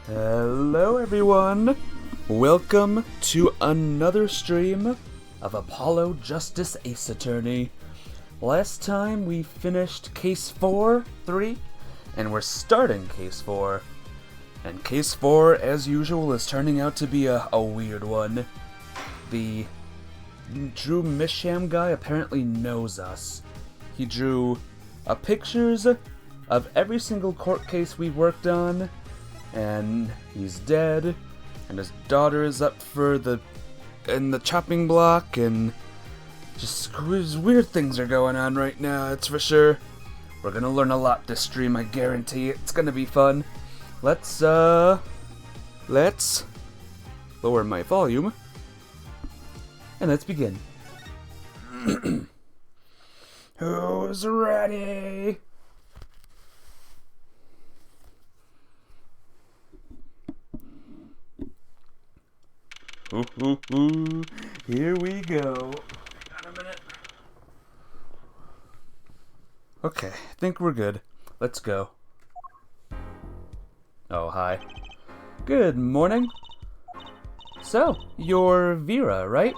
Hello everyone! Welcome to another stream of Apollo Justice Ace Attorney. Last time we finished Case 3, and we're starting Case 4. And Case 4, as usual, is turning out to be a weird one. The Drew Misham guy apparently knows us. He drew pictures of every single court case we worked on, and he's dead, and his daughter is up in the chopping block, and just weird things are going on right now, that's for sure. We're gonna learn a lot this stream, I guarantee it. It's gonna be fun. Let's lower my volume, and let's begin. Who's ready? Ooh, here we go. Hang on a minute. Okay, I think we're good. Let's go. Oh, hi. Good morning. So, you're Vera, right?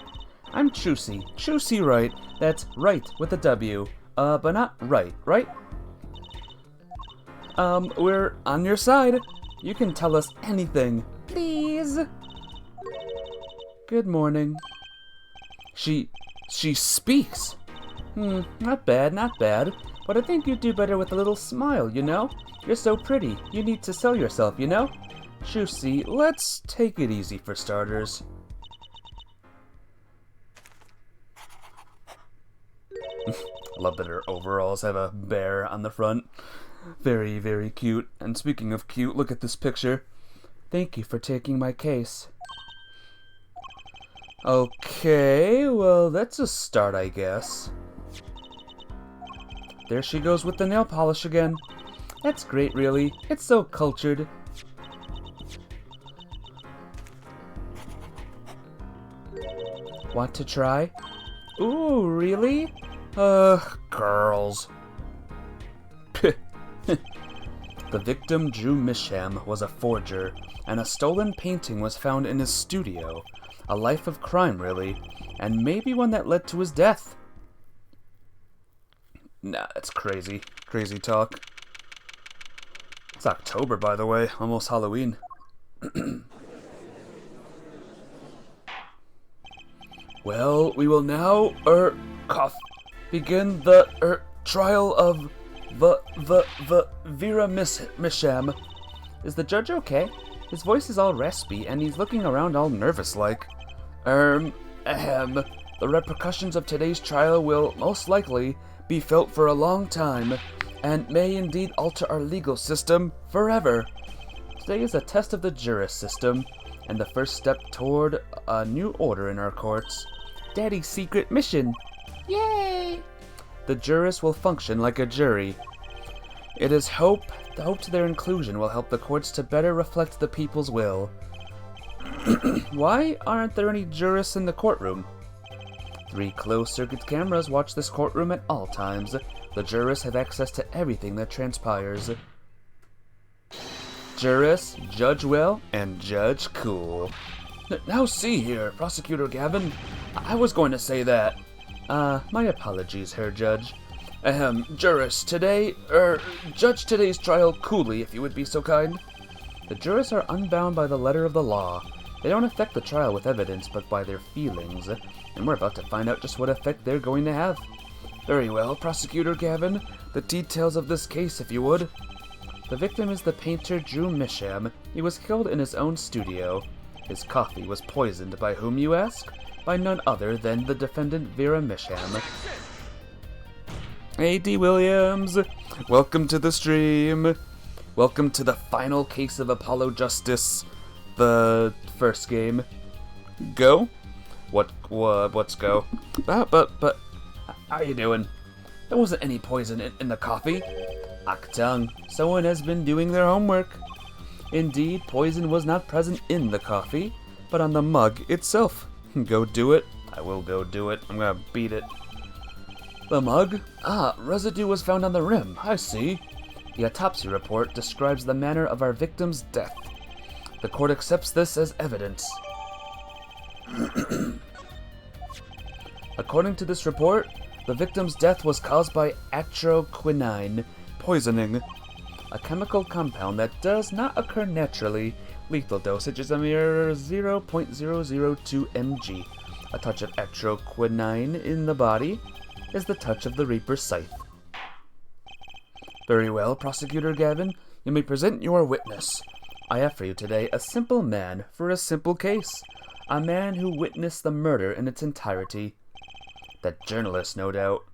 I'm Chusy. Chusy Wright. That's right with a W. But not right, right? We're on your side. You can tell us anything. Please. Good morning. She speaks. Not bad, not bad. But I think you'd do better with a little smile, you know? You're so pretty. You need to sell yourself, you know? Chusy, let's take it easy for starters. I love that her overalls have a bear on the front. Very, very cute. And speaking of cute, look at this picture. Thank you for taking my case. Okay, well, that's a start, I guess. There she goes with the nail polish again. That's great, really. It's so cultured. Want to try? Ooh, really? Girls. The victim, Drew Misham, was a forger, and a stolen painting was found in his studio. A life of crime, really, and maybe one that led to his death. Nah, that's crazy. Crazy talk. It's October, by the way. Almost Halloween. Well, we will now, begin the, trial of Vera Misham. Is the judge okay? His voice is all raspy, and he's looking around all nervous-like. The repercussions of today's trial will most likely be felt for a long time, and may indeed alter our legal system forever. Today is a test of the juris system, and the first step toward a new order in our courts. Daddy's secret mission! Yay! The juris will function like a jury. It is hoped their inclusion will help the courts to better reflect the people's will. Why aren't there any jurists in the courtroom? 3 closed-circuit cameras watch this courtroom at all times. The jurists have access to everything that transpires. Jurists, Judge Will, and Judge Cool. Now see here, Prosecutor Gavin. I was going to say that. My apologies, Herr Judge. Jurist, judge today's trial coolly, if you would be so kind. The jurists are unbound by the letter of the law. They don't affect the trial with evidence, but by their feelings, and we're about to find out just what effect they're going to have. Very well, Prosecutor Gavin. The details of this case, if you would. The victim is the painter Drew Misham. He was killed in his own studio. His coffee was poisoned by whom, you ask? By none other than the defendant Vera Misham. Hey, D. Williams. Welcome to the stream. Welcome to the final case of Apollo Justice. The first game. Go? What's go? But, how you doing? There wasn't any poison in the coffee. Achtung, someone has been doing their homework. Indeed, poison was not present in the coffee, but on the mug itself. Go do it. I will go do it. I'm gonna beat it. The mug? Residue was found on the rim. I see. The autopsy report describes the manner of our victim's death. The court accepts this as evidence. According to this report, the victim's death was caused by atroquinine poisoning, a chemical compound that does not occur naturally. Lethal dosage is a mere 0.002 mg. A touch of atroquinine in the body is the touch of the Reaper's scythe. Very well, Prosecutor Gavin, you may present your witness. I have for you today a simple man for a simple case. A man who witnessed the murder in its entirety. That journalist, no doubt.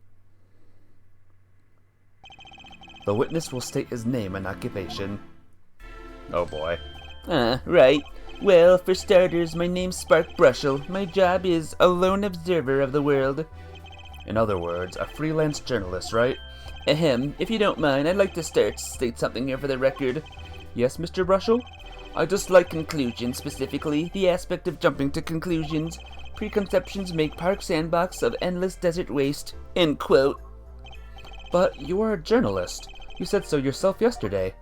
The witness will state his name and occupation. Oh boy. Right. Well, for starters, my name's Spark Brushel. My job is a lone observer of the world. In other words, a freelance journalist, right? Ahem. If you don't mind, I'd like to state something here for the record. Yes, Mr. Brushel? I dislike conclusions, specifically the aspect of jumping to conclusions. Preconceptions make Park Sandbox of endless desert waste. End quote. But you are a journalist. You said so yourself yesterday.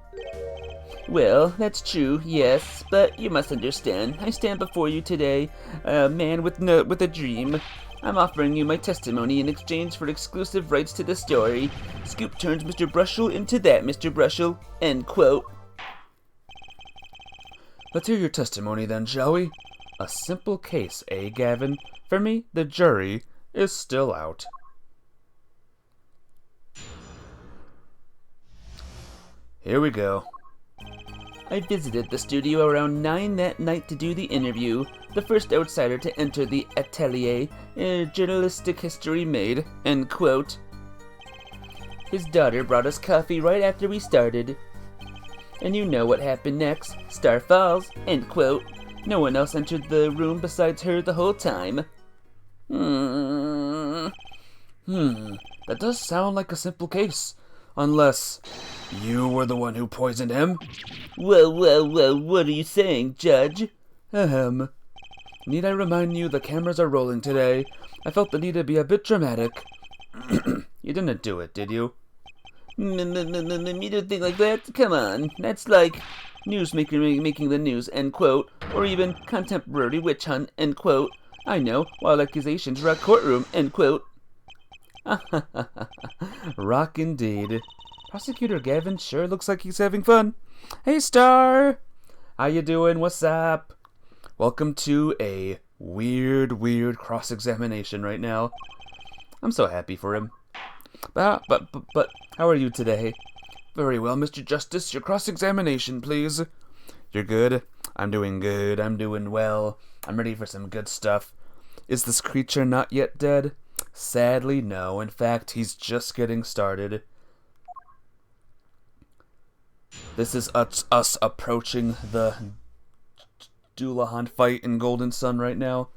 Well, that's true, yes, but you must understand, I stand before you today, a man with a dream. I'm offering you my testimony in exchange for exclusive rights to the story. Scoop turns Mr. Brushel into that Mr. Brushel. End quote. Let's hear your testimony then, shall we? A simple case, eh, Gavin? For me, the jury is still out. Here we go. I visited the studio around 9 that night to do the interview, the first outsider to enter the atelier, journalistic history made, end quote. His daughter brought us coffee right after we started. And you know what happened next, Star Falls, end quote. No one else entered the room besides her the whole time. That does sound like a simple case. Unless you were the one who poisoned him. Whoa, what are you saying, Judge? Ahem. Need I remind you the cameras are rolling today? I felt the need to be a bit dramatic. You didn't do it, did you? You don't think like that? Come on, that's like newsmaker making the news, end quote, or even contemporary witch hunt, end quote. I know, wild accusations rock courtroom, end quote. Rock indeed. Prosecutor Gavin sure looks like he's having fun. Hey, Star! How you doing? What's up? Welcome to a weird cross-examination right now. I'm so happy for him. But how are you today? Very well, Mr. Justice. Your cross-examination, please. You're good? I'm doing good. I'm doing well. I'm ready for some good stuff. Is this creature not yet dead? Sadly, no. In fact, he's just getting started. This is us approaching the Dullahan fight in Golden Sun right now.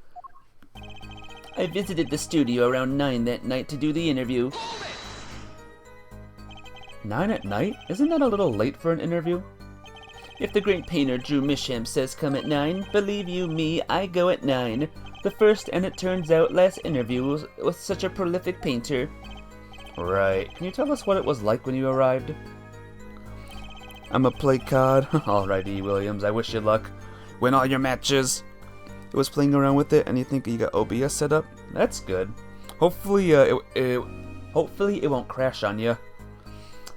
I visited the studio around 9 that night to do the interview. 9 at night? Isn't that a little late for an interview? If the great painter Drew Misham says come at 9, believe you me, I go at 9. The first, and it turns out, last interview was with such a prolific painter. Right. Can you tell us what it was like when you arrived? I'm a play card. Alrighty, Williams, I wish you luck. Win all your matches. It was playing around with it, and you think you got OBS set up? That's good. Hopefully, hopefully it won't crash on you.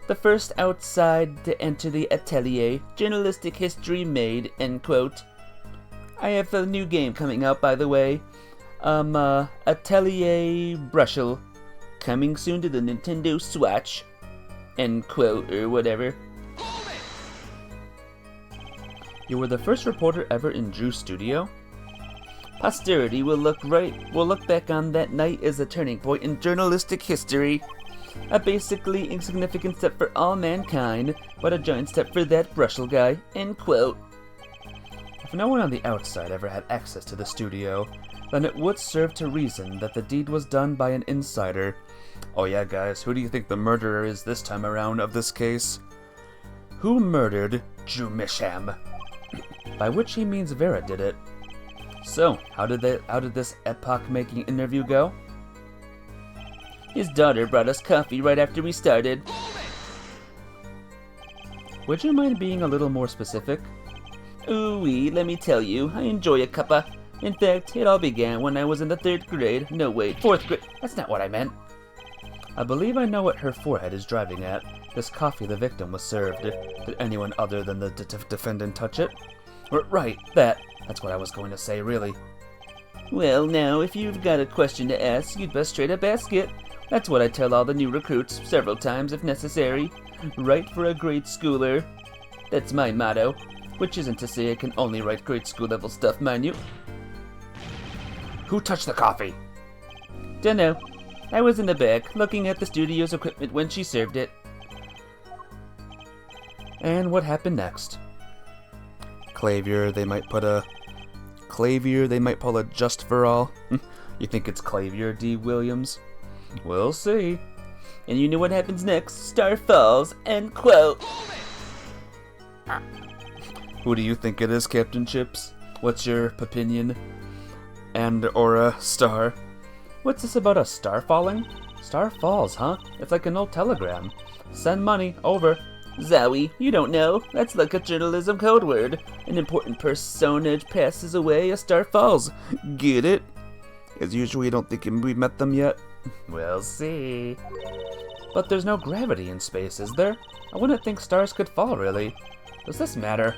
The first outside to enter the atelier, journalistic history made, end quote. I have a new game coming out, by the way. Atelier Brushel. Coming soon to the Nintendo Switch. End quote, or whatever. You were the first reporter ever in Drew's studio? Posterity will look back on that night as a turning point in journalistic history. A basically insignificant step for all mankind, but a giant step for that Brushel guy, end quote. If no one on the outside ever had access to the studio, then it would serve to reason that the deed was done by an insider. Oh yeah, guys, who do you think the murderer is this time around of this case? Who murdered Drew Misham? By which he means Vera did it. So, how did this epoch-making interview go? His daughter brought us coffee right after we started. Would you mind being a little more specific? Ooh-wee, let me tell you, I enjoy a cuppa. In fact, it all began when I was in the 3rd grade. No, wait, 4th grade. That's not what I meant. I believe I know what her forehead is driving at. This coffee the victim was served. Did anyone other than the defendant touch it? Right, that's what I was going to say, really. Well, now, if you've got a question to ask, you'd best straight up ask it. That's what I tell all the new recruits, several times if necessary. Write for a grade schooler. That's my motto. Which isn't to say I can only write grade school level stuff, mind you. Who touched the coffee? Dunno. I was in the back, looking at the studio's equipment when she served it. And what happened next? Clavier, they might pull a just for all. You think it's Clavier D. Williams? We'll see. And you know what happens next? Star falls, end quote. Who do you think it is, Captain Chips? What's your opinion? And or a star? What's this about a star falling? Star falls, huh? It's like an old telegram. Send money, over. Zowie, you don't know. That's like a journalism code word. An important personage passes away, a star falls. Get it? As usual, you don't think we've met them yet? We'll see. But there's no gravity in space, is there? I wouldn't think stars could fall, really. Does this matter?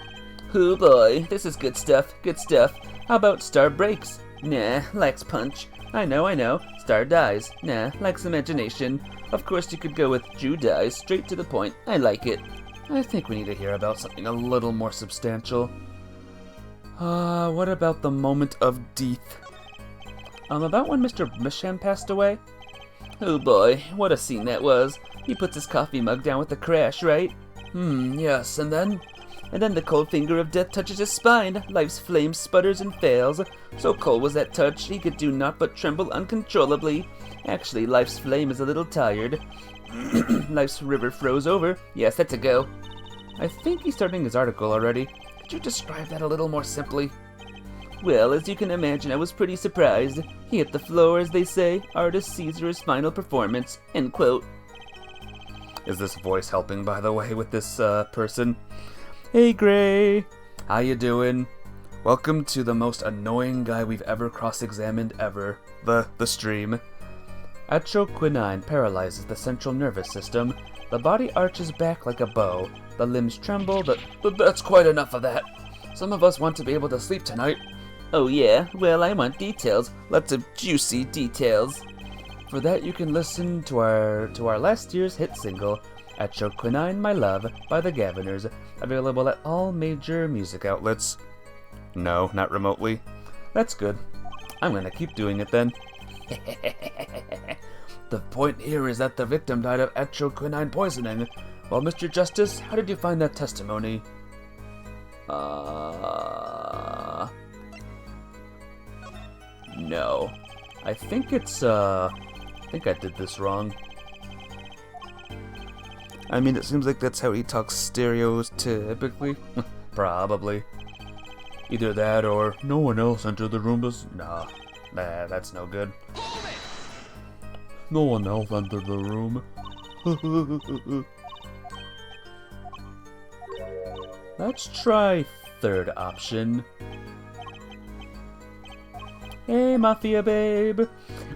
Oh boy, this is good stuff, good stuff. How about star breaks? Nah, lacks punch. I know. Star dies. Nah, lacks imagination. Of course you could go with Jew dies, straight to the point. I like it. I think we need to hear about something a little more substantial. What about the moment of death? About when Mr. Misham passed away? Oh boy, what a scene that was. He puts his coffee mug down with a crash, right? Yes, and then? And then the cold finger of death touches his spine. Life's flame sputters and fails. So cold was that touch, he could do naught but tremble uncontrollably. Actually, life's flame is a little tired. Life's river froze over. Yes, that's a go. I think he's starting his article already. Could you describe that a little more simply? Well, as you can imagine, I was pretty surprised. He hit the floor, as they say. Artist Caesar's final performance. End quote. Is this voice helping, by the way, with this person? Hey, Gray. How you doing? Welcome to the most annoying guy we've ever cross-examined ever. The stream. Atroquinine paralyzes the central nervous system. The body arches back like a bow. The limbs tremble. But that's quite enough of that. Some of us want to be able to sleep tonight. Oh yeah? Well, I want details. Lots of juicy details. For that, you can listen to our last year's hit single, Atroquinine My Love by the Gaviners, available at all major music outlets. No, not remotely. That's good. I'm gonna keep doing it then. The point here is that the victim died of atroquinine poisoning. Well, Mr. Justice, how did you find that testimony? No. I think it's, I think I did this wrong. I mean, it seems like that's how he talks stereotypically. Probably. Either that or no one else entered the room. Nah, that's no good. No one else entered the room. Let's try third option. Hey, Mafia babe.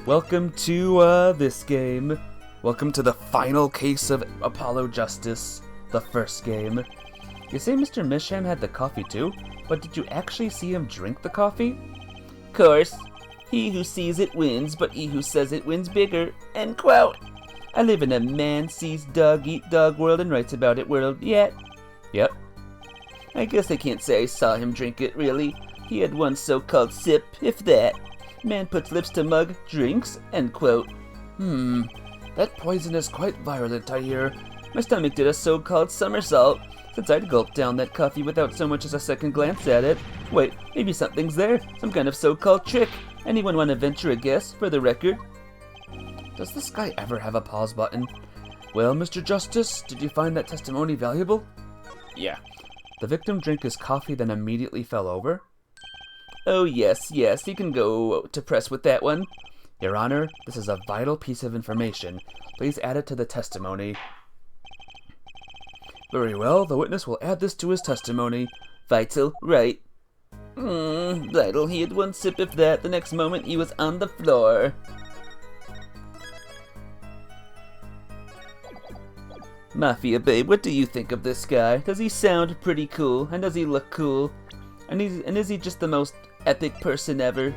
Welcome to this game. Welcome to the final case of Apollo Justice, the first game. You say Mr. Misham had the coffee too, but did you actually see him drink the coffee? Course. He who sees it wins, but he who says it wins bigger. End quote. I live in a man sees dog eat dog world and writes about it world yet. Yep. I guess I can't say I saw him drink it, really. He had one so-called sip, if that. Man puts lips to mug, drinks, end quote. That poison is quite virulent, I hear. My stomach did a so-called somersault, since I'd gulped down that coffee without so much as a second glance at it. Wait, maybe something's there, some kind of so-called trick. Anyone want to venture a guess, for the record? Does this guy ever have a pause button? Well, Mr. Justice, did you find that testimony valuable? Yeah. The victim drank his coffee, then immediately fell over? Oh, yes, you can go to press with that one. Your Honor, this is a vital piece of information. Please add it to the testimony. Very well, the witness will add this to his testimony. Vital, right. Vital, he had one sip of that, the next moment he was on the floor. Mafia babe, what do you think of this guy? Does he sound pretty cool? And does he look cool? And is he just the most epic person ever?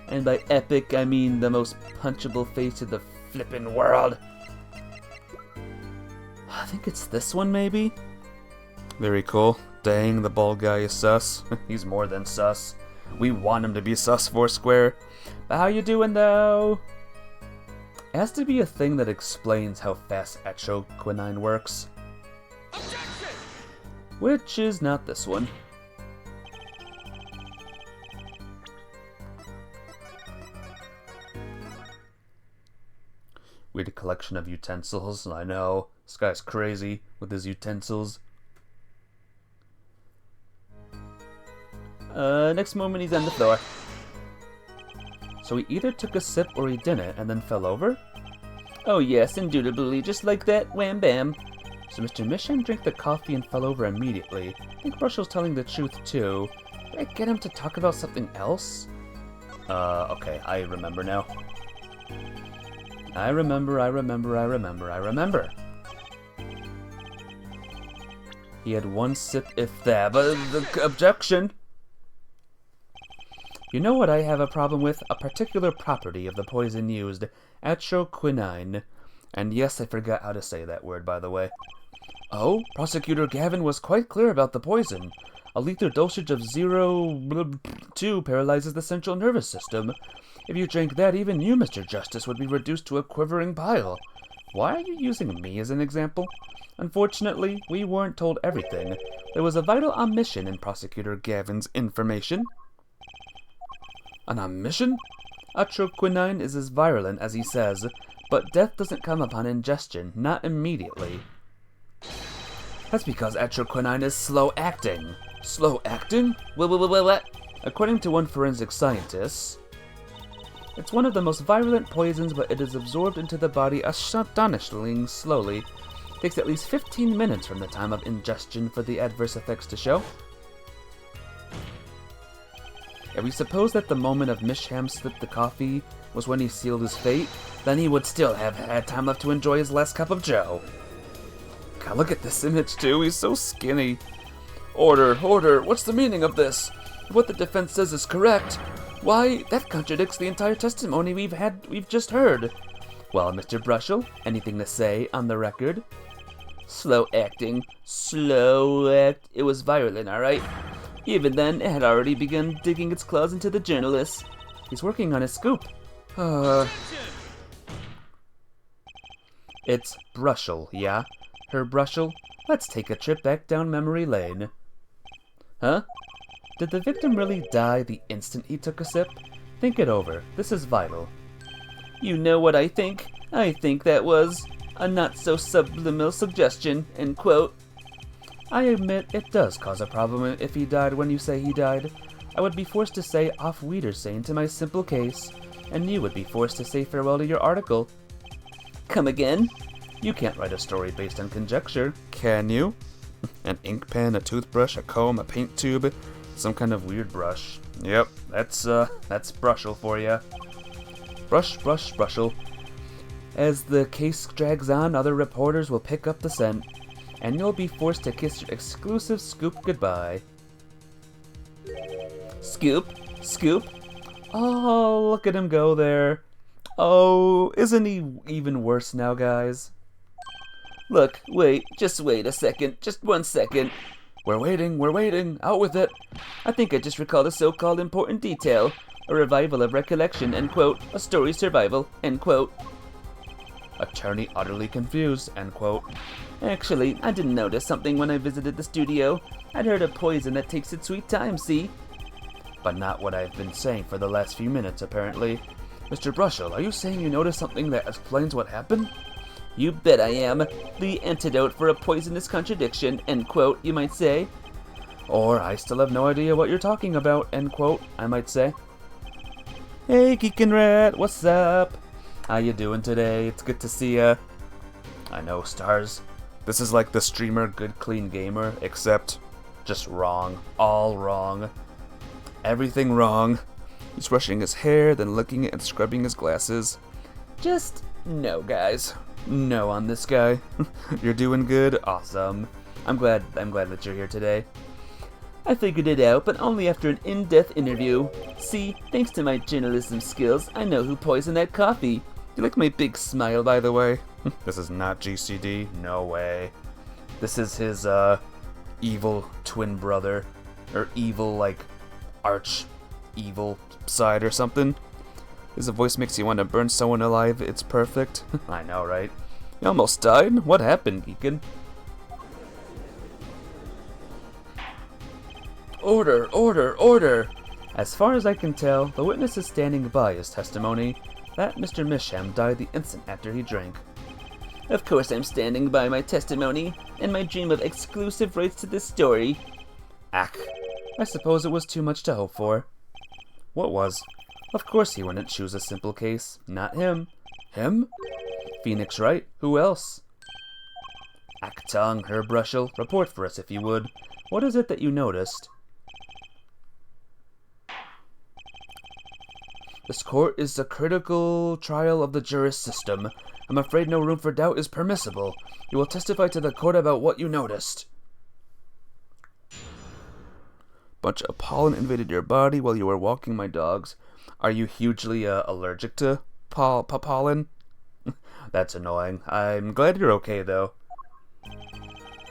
And by epic, I mean the most punchable face in the flippin' world. I think it's this one, maybe? Very cool. Dang, the bald guy is sus. He's more than sus. We want him to be sus, Foursquare. But how you doing, though? It has to be a thing that explains how fast atroquinine works. Objection! Which is not this one. Weird collection of utensils, I know. This guy's crazy with his utensils. Next moment he's on the floor. So he either took a sip or he didn't and then fell over? Oh yes, indubitably, just like that, wham bam. So Mr. Misham drank the coffee and fell over immediately. I think Brushell's telling the truth too. Did I get him to talk about something else? Okay, I remember now. I remember. He had one sip, if that, but the objection! You know what I have a problem with? A particular property of the poison used, atroquinine. And yes, I forgot how to say that word, by the way. Oh, Prosecutor Gavin was quite clear about the poison. A lethal dosage of 0.2 paralyzes the central nervous system. If you drank that, even you, Mr. Justice, would be reduced to a quivering pile. Why are you using me as an example? Unfortunately, we weren't told everything. There was a vital omission in Prosecutor Gavin's information. An omission? Atroquinine is as virulent as he says, but death doesn't come upon ingestion, not immediately. That's because atroquinine is slow-acting. Slow-acting? What? According to one forensic scientist, it's one of the most virulent poisons, but it is absorbed into the body astonishingly slowly. It takes at least 15 minutes from the time of ingestion for the adverse effects to show. If we suppose that the moment of Misham slipped the coffee was when he sealed his fate, then he would still have had time left to enjoy his last cup of joe. God, look at this image too, he's so skinny. Order, what's the meaning of this? If what the defense says is correct, why, that contradicts the entire testimony we've just heard. Well, Mr. Brushell, anything to say on the record? Slow-acting. It was virulent, alright? Even then, it had already begun digging its claws into the journalist. He's working on his scoop. It's Brushell, yeah? Herb Brushell? Let's take a trip back down memory lane. Huh? Did the victim really die the instant he took a sip? Think it over. This is vital. You know what I think? I think that was a not-so-subliminal suggestion, end quote. I admit it does cause a problem if he died when you say he died. I would be forced to say auf Wiedersehen to my simple case, and you would be forced to say farewell to your article. Come again? You can't write a story based on conjecture. Can you? An ink pen, a toothbrush, a comb, a paint tube, some kind of weird brush. Yep, that's Brushell for you. Brushell. As the case drags on, other reporters will pick up the scent, and you'll be forced to kiss your exclusive scoop goodbye. Scoop? Oh, look at him go there. Oh, isn't he even worse now, guys? Look, just wait a second, just 1 second. We're waiting, out with it. I think I just recalled a so-called important detail. A revival of recollection, end quote. A story survival, end quote. Attorney utterly confused, end quote. Actually, I didn't notice something when I visited the studio. I'd heard of poison that takes its sweet time, see? But not what I've been saying for the last few minutes, apparently. Mr. Brushell, are you saying you noticed something that explains what happened? You bet I am. The antidote for a poisonous contradiction, end quote, you might say. Or I still have no idea what you're talking about, end quote, I might say. Hey, Geekin' Rat, what's up? How you doing today? It's good to see ya. I know, Stars. This is like the streamer Good Clean Gamer, except just wrong. All wrong. Everything wrong. He's brushing his hair, then licking it and scrubbing his glasses. Just no, guys. No on this guy. You're doing good? Awesome. I'm glad that you're here today. I figured it out, but only after an in-depth interview. See, thanks to my journalism skills, I know who poisoned that coffee. You like my big smile, by the way? This is not GCD. No way. This is his, evil twin brother. Or evil, like, arch evil side or something. His voice makes you want to burn someone alive. It's perfect. I know, right? You almost died? What happened, Geekin? Order, order, order! As far as I can tell, the witness is standing by his testimony that Mr. Misham died the instant after he drank. Of course I'm standing by my testimony, and my dream of exclusive rights to this story. Ack. I suppose it was too much to hope for. What was? Of course he wouldn't choose a simple case. Not him. Him? Phoenix Wright. Who else? Actong, Herb Rushel, report for us if you would. What is it that you noticed? This court is a critical trial of the juris system. I'm afraid no room for doubt is permissible. You will testify to the court about what you noticed. Bunch of pollen invaded your body while you were walking my dogs. Are you hugely allergic to pollen? That's annoying. I'm glad you're okay, though.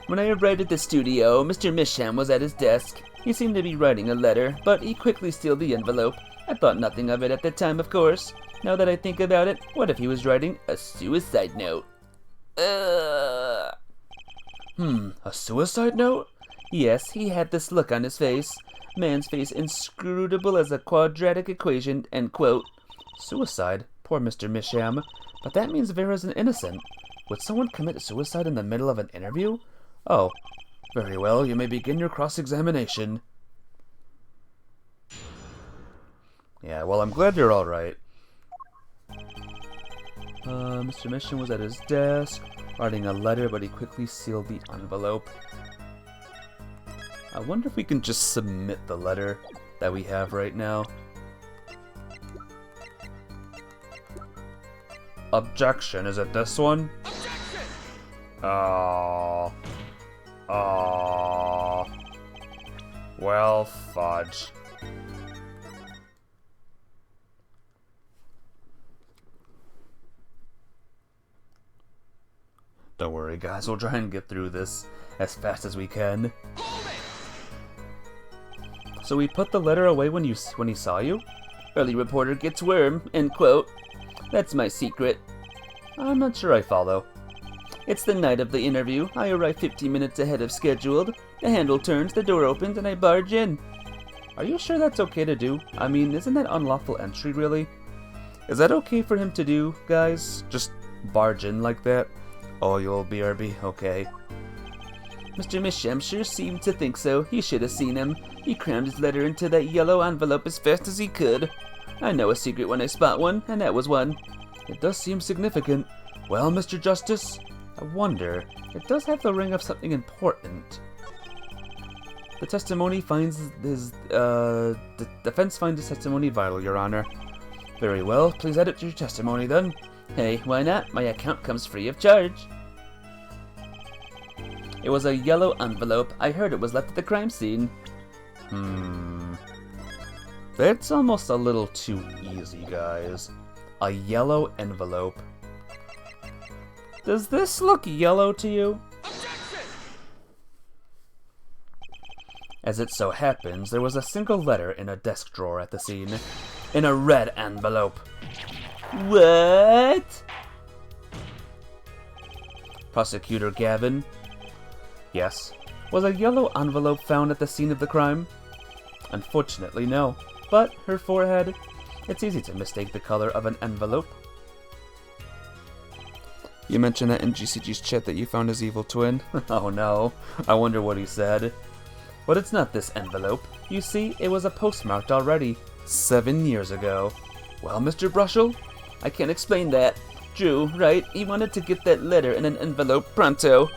When I arrived at the studio, Mr. Misham was at his desk. He seemed to be writing a letter, but he quickly sealed the envelope. I thought nothing of it at the time, of course. Now that I think about it, what if he was writing a suicide note? A suicide note? Yes, he had this look on his face. Man's face inscrutable as a quadratic equation, end quote. Suicide? Poor Mr. Misham. But that means Vera's an innocent. Would someone commit suicide in the middle of an interview? Oh, very well, you may begin your cross-examination. Yeah, well, I'm glad you're alright. Mr. Misham was at his desk, writing a letter, but he quickly sealed the envelope. I wonder if we can just submit the letter that we have right now. Objection, is it this one? Objection! Oh. Well, fudge. Don't worry, guys. We'll try and get through this as fast as we can. So we put the letter away when he saw you? Early reporter gets worm, end quote. That's my secret. I'm not sure I follow. It's the night of the interview. I arrive 15 minutes ahead of scheduled. The handle turns, the door opens, and I barge in. Are you sure that's okay to do? I mean, isn't that unlawful entry, really? Is that okay for him to do, guys? Just barge in like that? Oh, you old BRB, okay. Mr. Misham sure seemed to think so. He should have seen him. He crammed his letter into that yellow envelope as fast as he could. I know a secret when I spot one, and that was one. It does seem significant. Well, Mr. Justice, I wonder. It does have the ring of something important. The testimony finds his, the defense finds his testimony vital, Your Honor. Very well, please edit your testimony then. Hey, why not? My account comes free of charge. It was a yellow envelope. I heard it was left at the crime scene. That's almost a little too easy, guys. A yellow envelope. Does this look yellow to you? Objection! As it so happens, there was a single letter in a desk drawer at the scene. In a red envelope. What? Prosecutor Gavin. Yes. Was a yellow envelope found at the scene of the crime? Unfortunately, no. But her forehead, it's easy to mistake the color of an envelope. You mentioned that in GCG's chat that you found his evil twin. Oh no, I wonder what he said. But it's not this envelope. You see, it was postmarked already. 7 years ago. Well, Mr. Brushel? I can't explain that. Drew, right? He wanted to get that letter in an envelope pronto.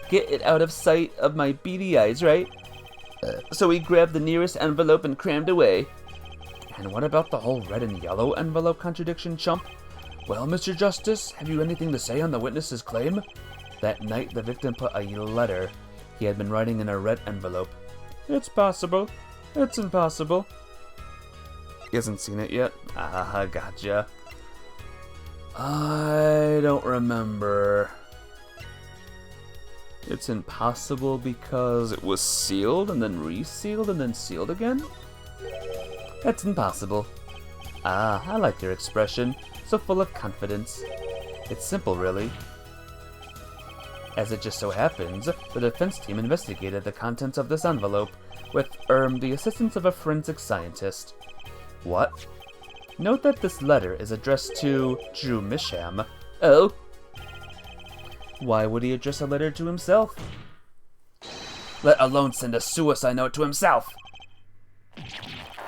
Get it out of sight of my beady eyes, right? So he grabbed the nearest envelope and crammed away. And what about the whole red and yellow envelope contradiction, chump? Well, Mr. Justice, have you anything to say on the witness's claim? That night, the victim put a letter he had been writing in a red envelope. It's possible. It's impossible. He hasn't seen it yet? Ah, gotcha. I don't remember. It's impossible because it was sealed and then resealed and then sealed again? That's impossible. Ah, I like your expression. So full of confidence. It's simple, really. As it just so happens, the defense team investigated the contents of this envelope with, the assistance of a forensic scientist. What? Note that this letter is addressed to Drew Misham. Oh? Why would he address a letter to himself? Let alone send a suicide note to himself!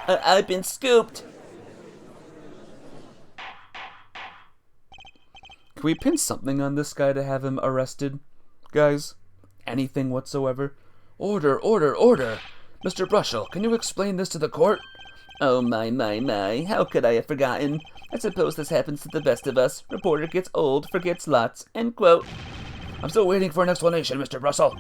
I've been scooped! Can we pin something on this guy to have him arrested? Guys, anything whatsoever? Order, order, order! Mr. Brushel, can you explain this to the court? Oh my, how could I have forgotten? I suppose this happens to the best of us. Reporter gets old, forgets lots, end quote. I'm still waiting for an explanation, Mr. Brussel.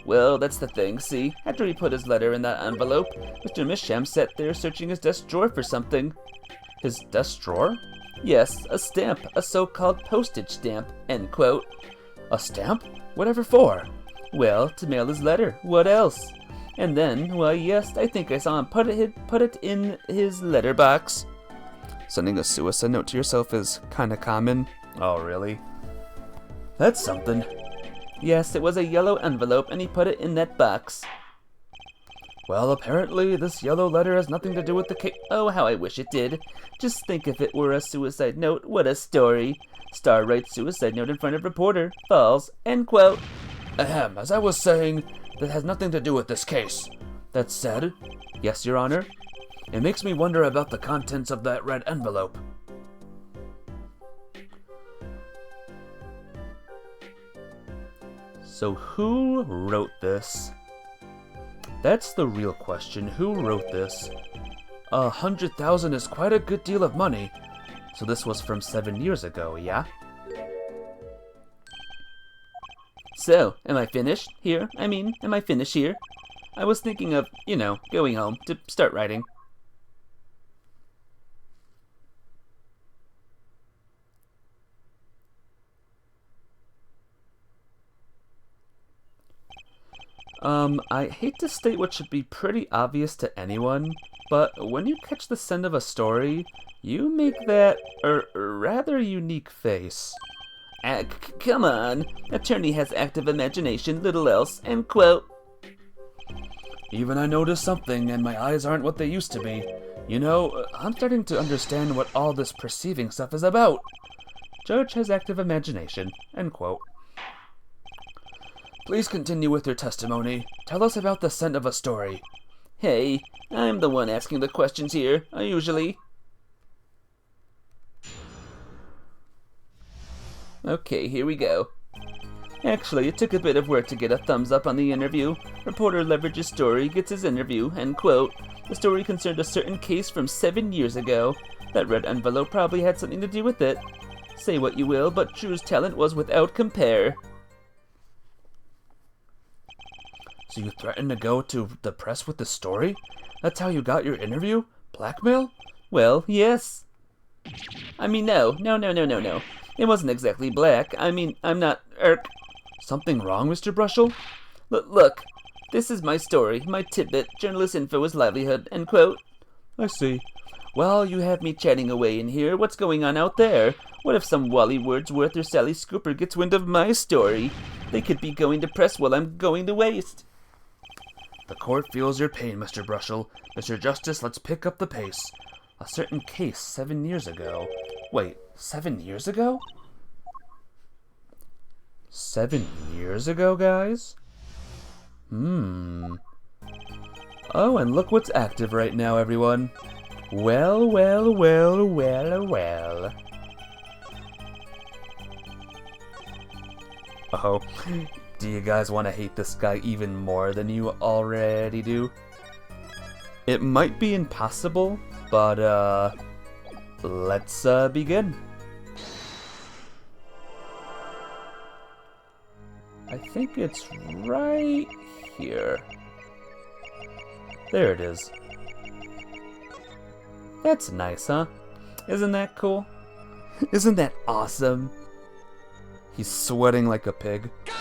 Well, that's the thing, see? After he put his letter in that envelope, Mr. Misham sat there searching his desk drawer for something. His desk drawer? Yes, a stamp, a so-called postage stamp, end quote. A stamp? Whatever for? Well, to mail his letter. What else? And then, why yes, I think I saw him put it in his letterbox. Sending a suicide note to yourself is kinda common. Oh, really? That's something. Yes, it was a yellow envelope, and he put it in that box. Well, apparently this yellow letter has nothing to do with the case. Oh, how I wish it did. Just think if it were a suicide note, what a story. Star writes suicide note in front of reporter, falls, end quote. Ahem, as I was saying, that has nothing to do with this case. That said, yes, Your Honor, it makes me wonder about the contents of that red envelope. So who wrote this? That's the real question. Who wrote this? 100,000 is quite a good deal of money. So this was from 7 years ago, yeah? So, am I finished here? Am I finished here? I was thinking of, going home to start writing. I hate to state what should be pretty obvious to anyone, but when you catch the scent of a story, you make that, rather unique face. Come on. Attorney has active imagination, little else, end quote. Even I noticed something, and my eyes aren't what they used to be. I'm starting to understand what all this perceiving stuff is about. Judge has active imagination, end quote. Please continue with your testimony. Tell us about the scent of a story. Hey, I'm the one asking the questions here, usually. Okay, here we go. Actually, it took a bit of work to get a thumbs up on the interview. Reporter leverages story, gets his interview, end quote. The story concerned a certain case from 7 years ago. That red envelope probably had something to do with it. Say what you will, but Drew's talent was without compare. So you threatened to go to the press with the story? That's how you got your interview? Blackmail? Well, yes. No. It wasn't exactly black. I'm not, Something wrong, Mr. Brushel? Look, this is my story, my tidbit, journalist info is livelihood, end quote. I see. Well, you have me chatting away in here. What's going on out there? What if some Wally Wordsworth or Sally Scooper gets wind of my story? They could be going to press while I'm going to waste. The court feels your pain, Mr. Brushel. Mr. Justice, let's pick up the pace. A certain case 7 years ago. Wait, 7 years ago? 7 years ago, guys? Oh, and look what's active right now, everyone. Well. Oh, Do you guys want to hate this guy even more than you already do? It might be impossible, but let's begin. I think it's right here. There it is. That's nice, huh? Isn't that cool? Isn't that awesome? He's sweating like a pig. Gotcha!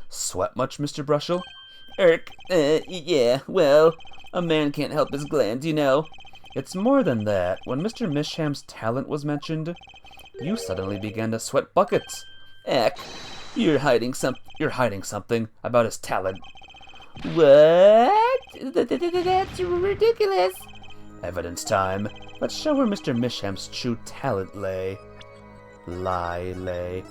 Sweat much, Mr. Brushel? Yeah, well, a man can't help his glands, you know. It's more than that. When Mr. Misham's talent was mentioned, you suddenly began to sweat buckets. Eck, you're hiding something about his talent. What? That's ridiculous. Evidence time. Let's show where Mr. Misham's true talent lay. Lay.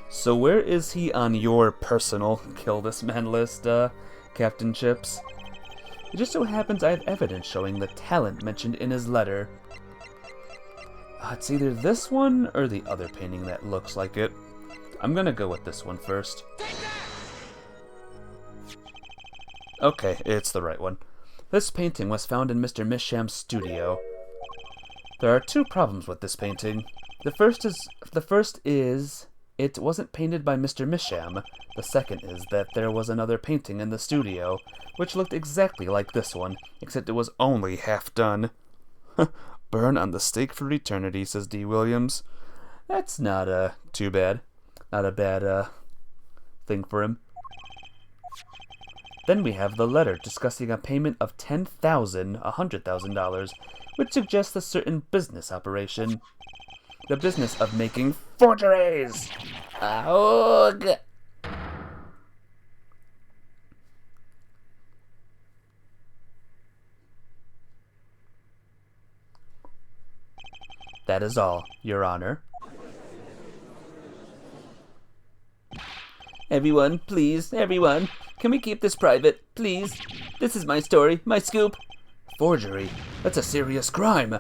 So where is he on your personal kill this man list, Captain Chips? It just so happens I have evidence showing the talent mentioned in his letter. It's either this one or the other painting that looks like it. I'm gonna go with this one first. Okay, it's the right one. This painting was found in Mr. Misham's studio. There are two problems with this painting. The first is it wasn't painted by Mr. Misham. The second is that there was another painting in the studio, which looked exactly like this one, except it was only half done. Burn on the stake for eternity, says D. Williams. That's not too bad. Not a bad thing for him. Then we have the letter discussing a payment of $100,000, which suggests a certain business operation. The business of making forgeries! Ugh. That is all, Your Honor. Everyone, please, everyone, can we keep this private, please? This is my story, my scoop. Forgery? That's a serious crime.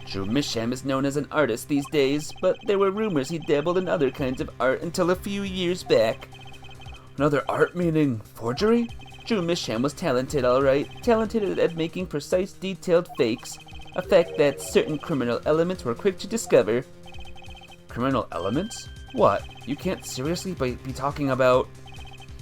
Drew Misham is known as an artist these days, but there were rumors he dabbled in other kinds of art until a few years back. Another art meaning forgery? Drew Misham was talented, alright. Talented at making precise, detailed fakes. A fact that certain criminal elements were quick to discover. Criminal elements? What? You can't seriously be talking about...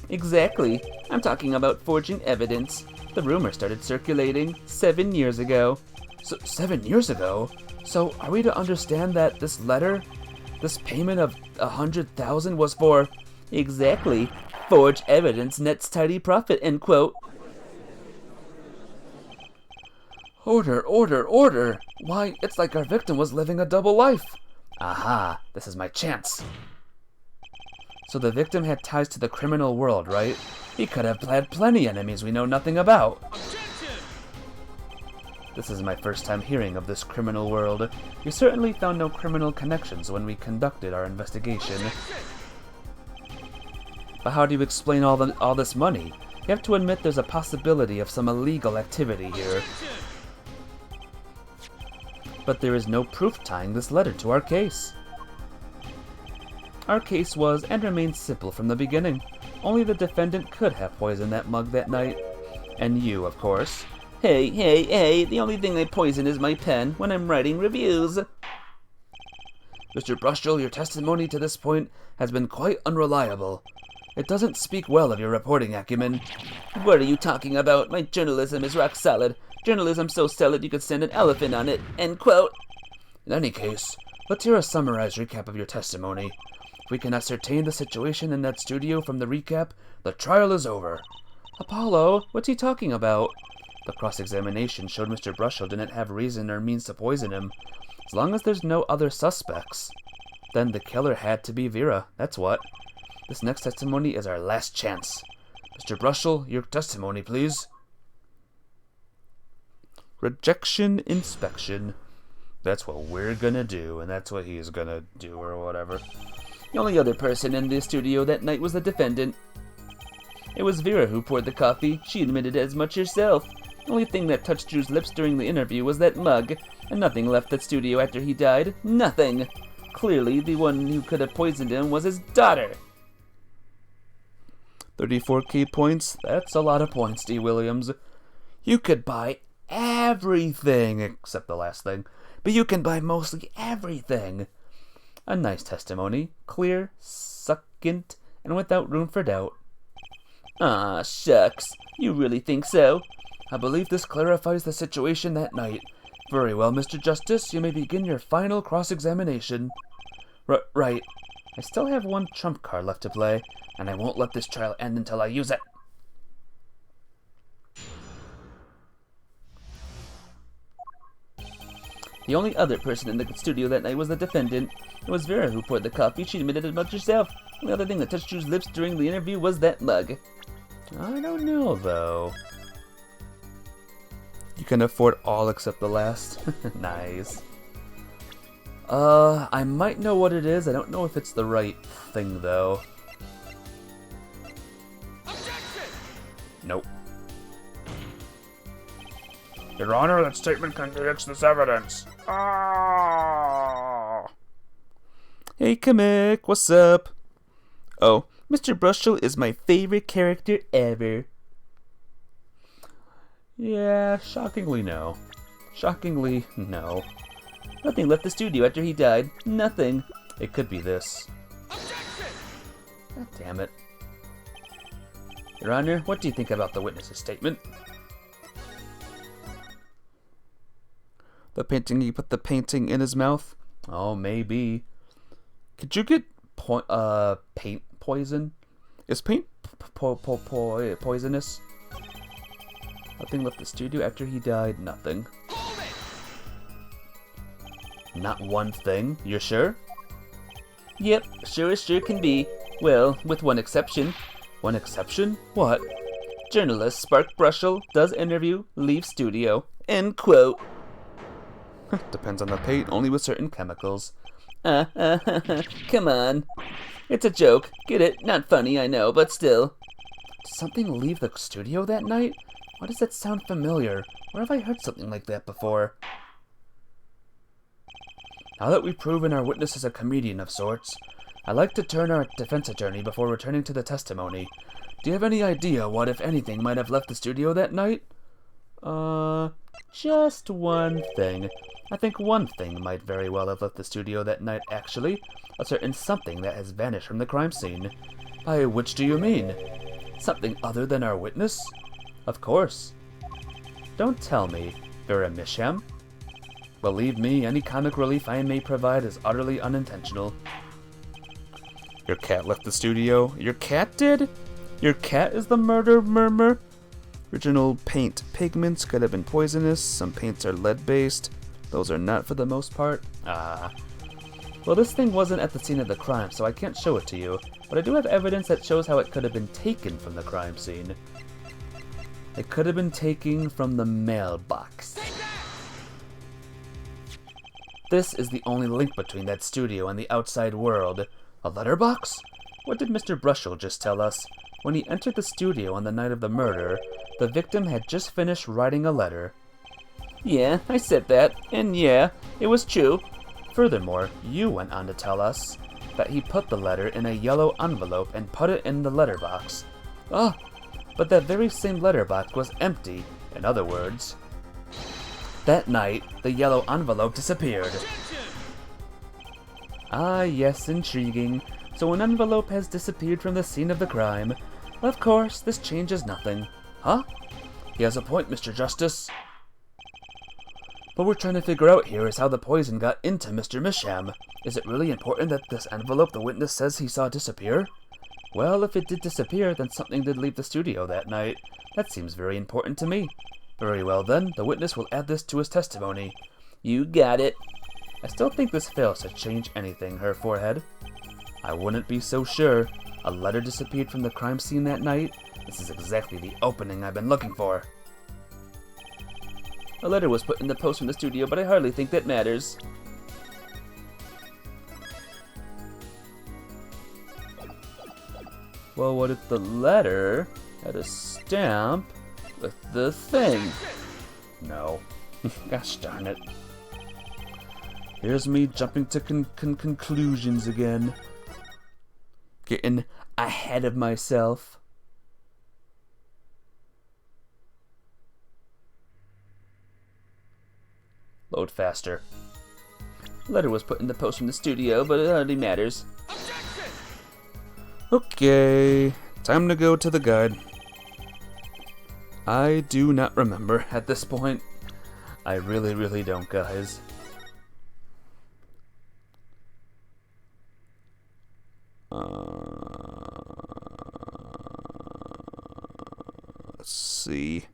Exactly. I'm talking about forging evidence. The rumor started circulating 7 years ago. So, 7 years ago? So, are we to understand that this letter, this payment of $100,000 was for... Exactly. Forged evidence nets tidy profit, end quote. Order! Why, it's like our victim was living a double life. Aha, this is my chance. So the victim had ties to the criminal world, right? He could have had plenty enemies we know nothing about. This is my first time hearing of this criminal world. We certainly found no criminal connections when we conducted our investigation. But how do you explain all this money? You have to admit there's a possibility of some illegal activity here. But there is no proof tying this letter to our case. Our case was and remains simple from the beginning. Only the defendant could have poisoned that mug that night. And you, of course. Hey, the only thing I poison is my pen when I'm writing reviews. Mr. Brushel, your testimony to this point has been quite unreliable. It doesn't speak well of your reporting acumen. What are you talking about? My journalism is rock solid. Journalism so solid you could stand an elephant on it, end quote. In any case, let's hear a summarized recap of your testimony. If we can ascertain the situation in that studio from the recap, the trial is over. Apollo, what's he talking about? The cross-examination showed Mr. Brushel didn't have reason or means to poison him. As long as there's no other suspects. Then the killer had to be Vera, that's what. This next testimony is our last chance. Mr. Brushel, your testimony, please. Rejection inspection. That's what we're gonna do, and that's what he's gonna do, or whatever. The only other person in the studio that night was the defendant. It was Vera who poured the coffee. She admitted as much herself. Only thing that touched Drew's lips during the interview was that mug, and nothing left the studio after he died. Nothing. Clearly, the one who could have poisoned him was his daughter. 34k points? That's a lot of points, D. Williams. You could buy everything, except the last thing, but you can buy mostly everything. A nice testimony, clear, succinct, and without room for doubt. Ah, shucks. You really think so? I believe this clarifies the situation that night. Very well, Mr. Justice, you may begin your final cross-examination. Right. I still have one trump card left to play, and I won't let this trial end until I use it. The only other person in the studio that night was the defendant. It was Vera who poured the coffee. She admitted as much herself. The other thing that touched Drew's lips during the interview was that mug. I don't know, though. You can afford all except the last. Nice. I might know what it is. I don't know if it's the right thing, though. Objection! Nope. Your Honor, that statement contradicts this evidence. Ah! Hey, Kamek, what's up? Oh, Mr. Brushel is my favorite character ever. Yeah, shockingly no. Shockingly no. Nothing left the studio after he died. Nothing. It could be this. Objection! God damn it. Your Honor, what do you think about the witness's statement? The painting, he put the painting in his mouth? Oh, maybe. Could you get paint poison? Is paint poisonous? Nothing left the studio after he died. Nothing. Hold it! Not one thing? You're sure? Yep, sure as sure can be. Well, with one exception. One exception? What? Journalist Spark Brushel does interview, leave studio. End quote. Depends on the paint, only with certain chemicals. Come on. It's a joke. Get it? Not funny, I know, but still. Did something leave the studio that night? Why does that sound familiar? Where have I heard something like that before? Now that we've proven our witness is a comedian of sorts, I'd like to turn our defense attorney before returning to the testimony. Do you have any idea what, if anything, might have left the studio that night? Just one thing. I think one thing might very well have left the studio that night, actually. A certain something that has vanished from the crime scene. By which do you mean? Something other than our witness? Of course. Don't tell me, Vera Misham. Believe me, any comic relief I may provide is utterly unintentional. Your cat left the studio? Your cat did? Your cat is the murmur? Original paint pigments could have been poisonous. Some paints are lead-based. Those are not for the most part. Well, this thing wasn't at the scene of the crime, so I can't show it to you. But I do have evidence that shows how it could have been taken from the crime scene. It could have been taken from the mailbox. This is the only link between that studio and the outside world. A letterbox? What did Mr. Brushel just tell us? When he entered the studio on the night of the murder, the victim had just finished writing a letter. Yeah, I said that, and yeah, it was true. Furthermore, you went on to tell us that he put the letter in a yellow envelope and put it in the letterbox. But that very same letterbox was empty. In other words, that night, the yellow envelope disappeared. Ah, yes, intriguing. So an envelope has disappeared from the scene of the crime. Of course, this changes nothing. Huh? He has a point, Mr. Justice. What we're trying to figure out here is how the poison got into Mr. Misham. Is it really important that this envelope the witness says he saw disappear? Well, if it did disappear, then something did leave the studio that night. That seems very important to me. Very well then, the witness will add this to his testimony. You got it. I still think this fails to change anything, her forehead. I wouldn't be so sure. A letter disappeared from the crime scene that night. This is exactly the opening I've been looking for. A letter was put in the post from the studio, but I hardly think that matters. Well, what if the letter had a stamp with the thing. No. Gosh darn it. Here's me jumping to conclusions again. Getting ahead of myself. Load faster. Letter was put in the post from the studio, but it hardly matters. Okay, time to go to the guide. I do not remember at this point. I really don't, guys. Let's see.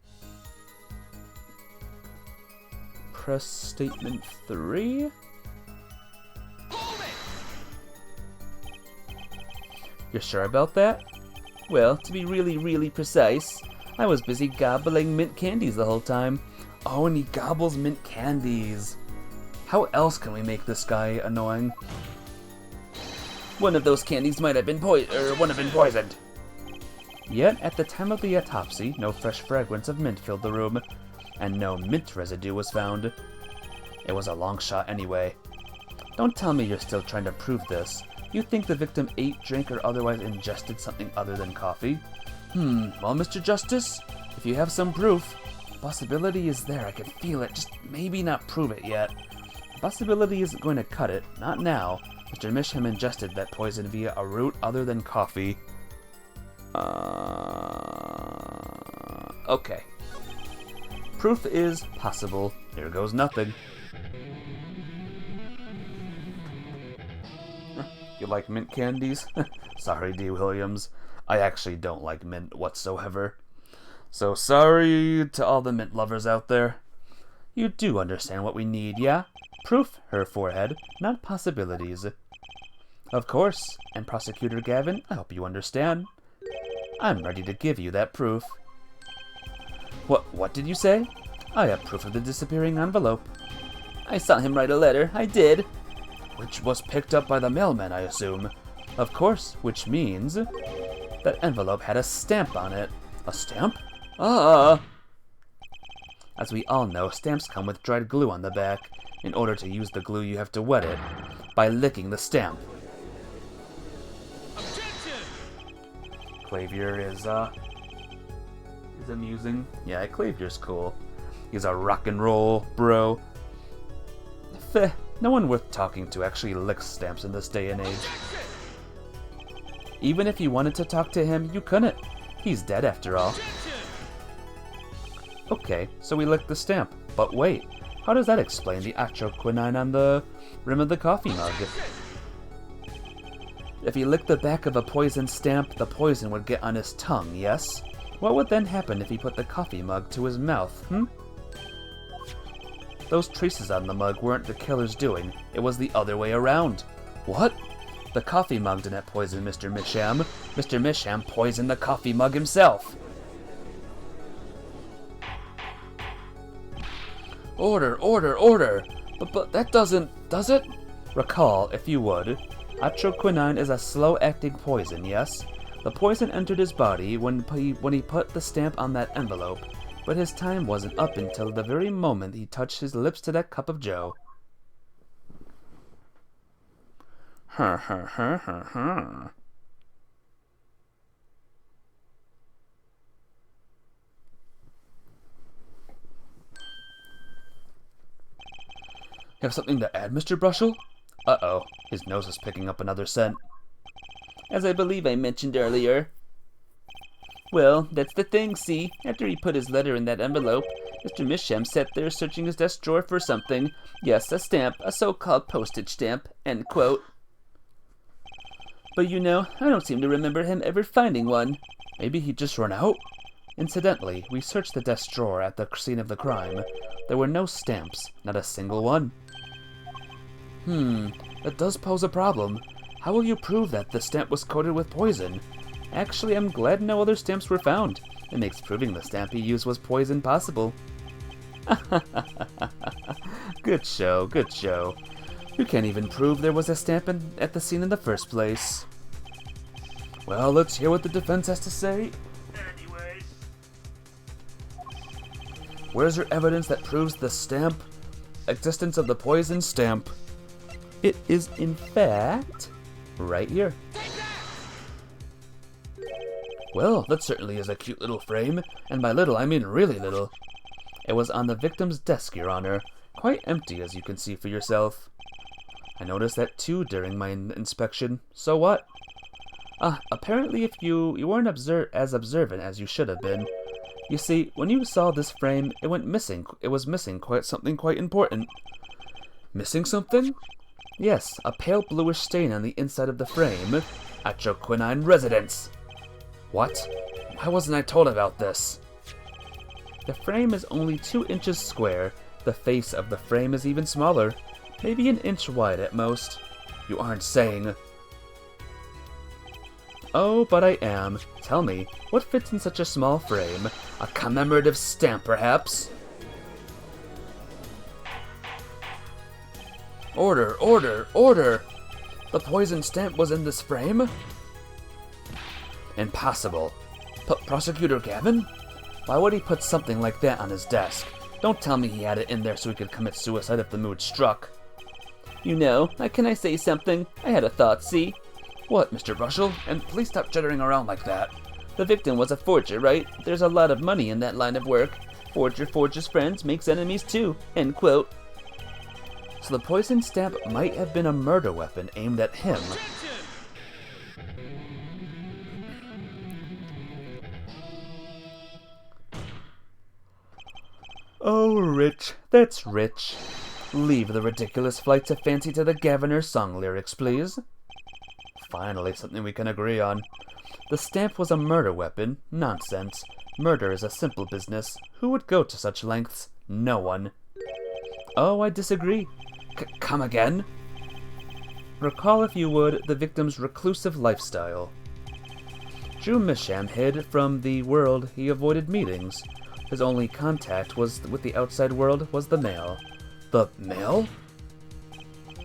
Press statement 3. You're sure about that? Well, to be really precise, I was busy gobbling mint candies the whole time. Oh, and he gobbles mint candies. How else can we make this guy annoying? One of those candies might have been poisoned. Yet, at the time of the autopsy, no fresh fragrance of mint filled the room, and no mint residue was found. It was a long shot anyway. Don't tell me you're still trying to prove this. You think the victim ate, drank, or otherwise ingested something other than coffee? Well, Mr. Justice, if you have some proof, the possibility is there. I can feel it, just maybe not prove it yet. The possibility isn't going to cut it, not now. Mr. Misham ingested that poison via a route other than coffee. Okay. Proof is possible. Here goes nothing. You like mint candies? Sorry, D. Williams. I actually don't like mint whatsoever. So sorry to all the mint lovers out there. You do understand what we need, yeah? Proof, her forehead, not possibilities. Of course, and Prosecutor Gavin, I hope you understand. I'm ready to give you that proof. What did you say? I have proof of the disappearing envelope. I saw him write a letter, I did. Which was picked up by the mailman, I assume. Of course, which means that envelope had a stamp on it. A stamp? As we all know, stamps come with dried glue on the back. In order to use the glue, you have to wet it by licking the stamp. Clavier is amusing. Yeah, Clavier's cool. He's a rock and roll bro. Feh, no one worth talking to actually licks stamps in this day and age. Even if you wanted to talk to him, you couldn't. He's dead after all. Okay, so we licked the stamp. But wait, how does that explain the atroquinine on the rim of the coffee mug? If he licked the back of a poisoned stamp, the poison would get on his tongue, yes? What would then happen if he put the coffee mug to his mouth, Those traces on the mug weren't the killer's doing. It was the other way around. What? The coffee mug didn't poison Mr. Misham. Mr. Misham poisoned the coffee mug himself. Order. But that doesn't, does it? Recall, if you would, atroquinine is a slow-acting poison, yes? The poison entered his body when he put the stamp on that envelope, but his time wasn't up until the very moment he touched his lips to that cup of joe. Have something to add, Mr. Brushel? Uh-oh, his nose is picking up another scent. As I believe I mentioned earlier. Well, that's the thing, see? After he put his letter in that envelope, Mr. Misham sat there searching his desk drawer for something. Yes, a stamp, a so-called postage stamp, end quote. But you know, I don't seem to remember him ever finding one. Maybe he'd just run out? Incidentally, we searched the desk drawer at the scene of the crime. There were no stamps, not a single one. That does pose a problem. How will you prove that the stamp was coated with poison? Actually, I'm glad no other stamps were found. It makes proving the stamp he used was poison possible. Good show. You can't even prove there was a stamp at the scene in the first place. Well, let's hear what the defense has to say. Anyways. Where's your evidence that proves the stamp? Existence of the poison stamp. It is, in fact, right here. Well, that certainly is a cute little frame, and by little I mean really little. It was on the victim's desk, Your Honor. Quite empty, as you can see for yourself. I noticed that too during my inspection. So what? Apparently if you weren't as observant as you should have been. You see, when you saw this frame, it went missing. It was missing something quite important. Missing something? Yes, a pale bluish stain on the inside of the frame. At your quinine residence. What? Why wasn't I told about this? The frame is only 2 inches square. The face of the frame is even smaller, maybe an inch wide at most. You aren't saying... Oh, but I am. Tell me, what fits in such a small frame? A commemorative stamp, perhaps? Order, order, order! The poison stamp was in this frame? Impossible. Prosecutor Gavin? Why would he put something like that on his desk? Don't tell me he had it in there so he could commit suicide if the mood struck. You know, can I say something? I had a thought, see? What, Mr. Russell? And please stop jittering around like that. The victim was a forger, right? There's a lot of money in that line of work. Forger forges friends, makes enemies too. End quote. So the poison stamp might have been a murder weapon aimed at him. Oh, Rich, that's rich. Leave the ridiculous flights of fancy to the Gaviner song lyrics, please. Finally, something we can agree on. The stamp was a murder weapon. Nonsense. Murder is a simple business. Who would go to such lengths? No one. Oh, I disagree. Come again? Recall, if you would, the victim's reclusive lifestyle. Drew Misham hid from the world. He avoided meetings. His only contact with the outside world was the mail. The mail?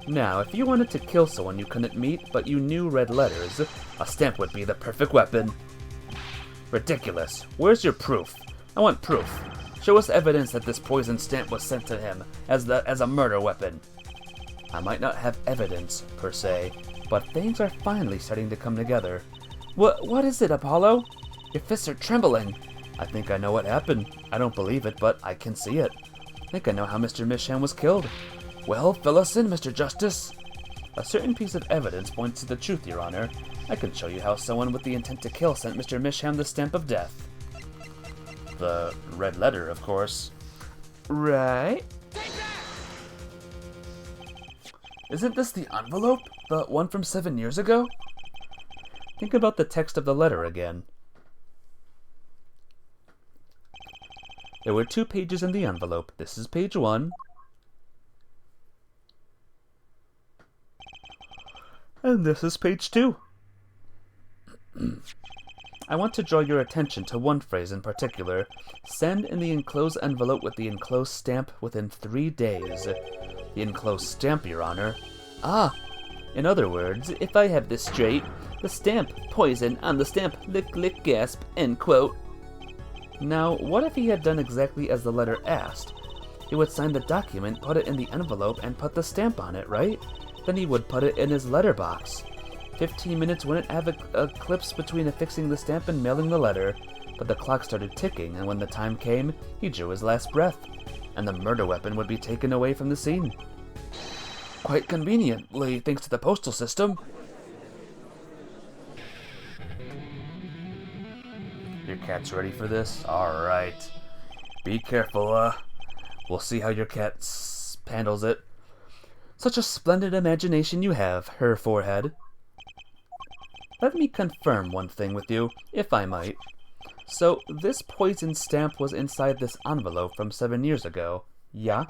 Now, if you wanted to kill someone you couldn't meet, but you knew read letters, a stamp would be the perfect weapon. Ridiculous. Where's your proof? I want proof. Show us evidence that this poison stamp was sent to him as a murder weapon. I might not have evidence, per se, but things are finally starting to come together. What is it, Apollo? Your fists are trembling. I think I know what happened. I don't believe it, but I can see it. I think I know how Mr. Misham was killed. Well, fill us in, Mr. Justice. A certain piece of evidence points to the truth, Your Honor. I can show you how someone with the intent to kill sent Mr. Misham the stamp of death. The red letter, of course. Right? Isn't this the envelope? The one from 7 years ago? Think about the text of the letter again. There were 2 pages in the envelope. This is page 1. And this is page 2. I want to draw your attention to one phrase in particular. Send in the enclosed envelope with the enclosed stamp within 3 days. The enclosed stamp, Your Honor. Ah! In other words, if I have this straight, the stamp, poison, on the stamp, lick, lick, gasp, end quote. Now, what if he had done exactly as the letter asked? He would sign the document, put it in the envelope, and put the stamp on it, right? Then he would put it in his letterbox. 15 minutes wouldn't have a eclipse between affixing the stamp and mailing the letter, but the clock started ticking, and when the time came, he drew his last breath, and the murder weapon would be taken away from the scene. Quite conveniently, thanks to the postal system. Your cat's ready for this? Alright. Be careful, we'll see how your cat handles it. Such a splendid imagination you have, her forehead. Let me confirm one thing with you, if I might. So, this poison stamp was inside this envelope from 7 years ago, yeah?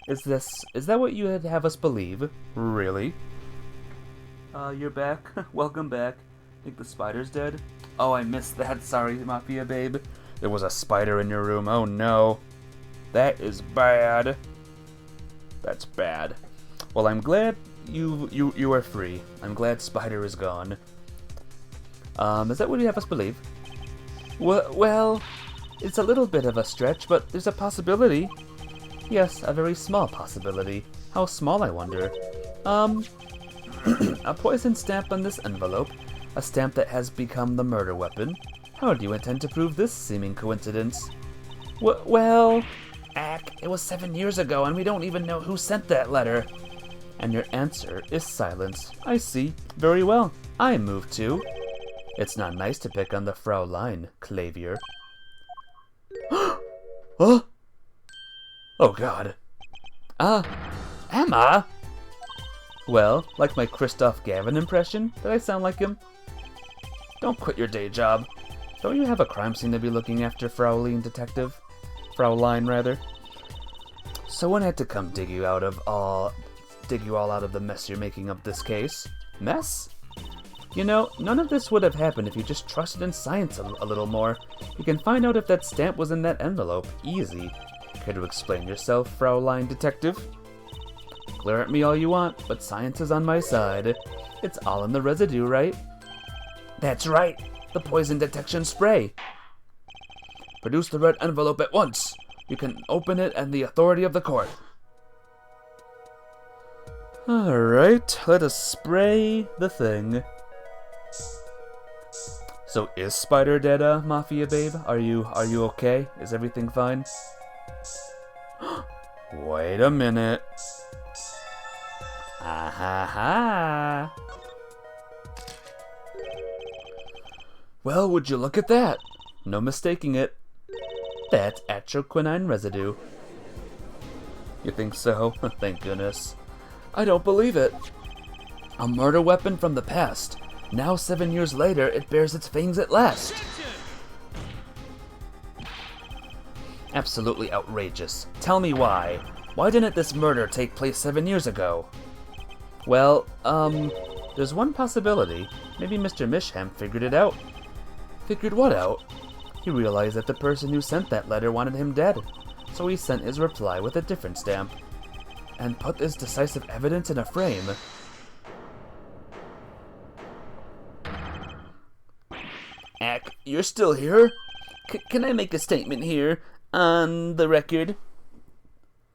Is that what you would have us believe? Really? You're back? Welcome back. Think the spider's dead? Oh, I missed that. Sorry, Mafia babe. There was a spider in your room. Oh no. That is bad. That's bad. Well, I'm glad you are free. I'm glad Spider is gone. Is that what you have us believe? Well, It's a little bit of a stretch, but there's a possibility. Yes, a very small possibility. How small, I wonder? A poison stamp on this envelope. A stamp that has become the murder weapon. How do you intend to prove this seeming coincidence? Well... Ack, it was 7 years ago and we don't even know who sent that letter. And your answer is silence. I see. Very well. I move to... It's not nice to pick on the Fraulein, Clavier. Huh? Oh god. Emma? Well, like my Christoph Gavin impression? Did I sound like him? Don't quit your day job. Don't you have a crime scene to be looking after, Fraulein detective? Fraulein, rather. Someone had to come dig you all out of the mess you're making of this case. Mess? You know, none of this would have happened if you just trusted in science a little more. You can find out if that stamp was in that envelope. Easy. Care to explain yourself, Fraulein detective? Glare at me all you want, but science is on my side. It's all in the residue, right? That's right. The poison detection spray. Produce the red envelope at once. You can open it and the authority of the court. Alright, let us spray the thing. So is Spider dead, Mafia babe? Are you okay? Is everything fine? Wait a minute. Ah-ha-ha. Well, would you look at that? No mistaking it. That's atroquinine residue. You think so? Thank goodness. I don't believe it. A murder weapon from the past. Now 7 years later, it bears its fangs at last. Absolutely outrageous. Tell me why. Why didn't this murder take place 7 years ago? Well, there's one possibility. Maybe Mr. Misham figured it out. Figured what out? He realized that the person who sent that letter wanted him dead, so he sent his reply with a different stamp, and put this decisive evidence in a frame. Ack, you're still here? Can I make a statement here, on the record?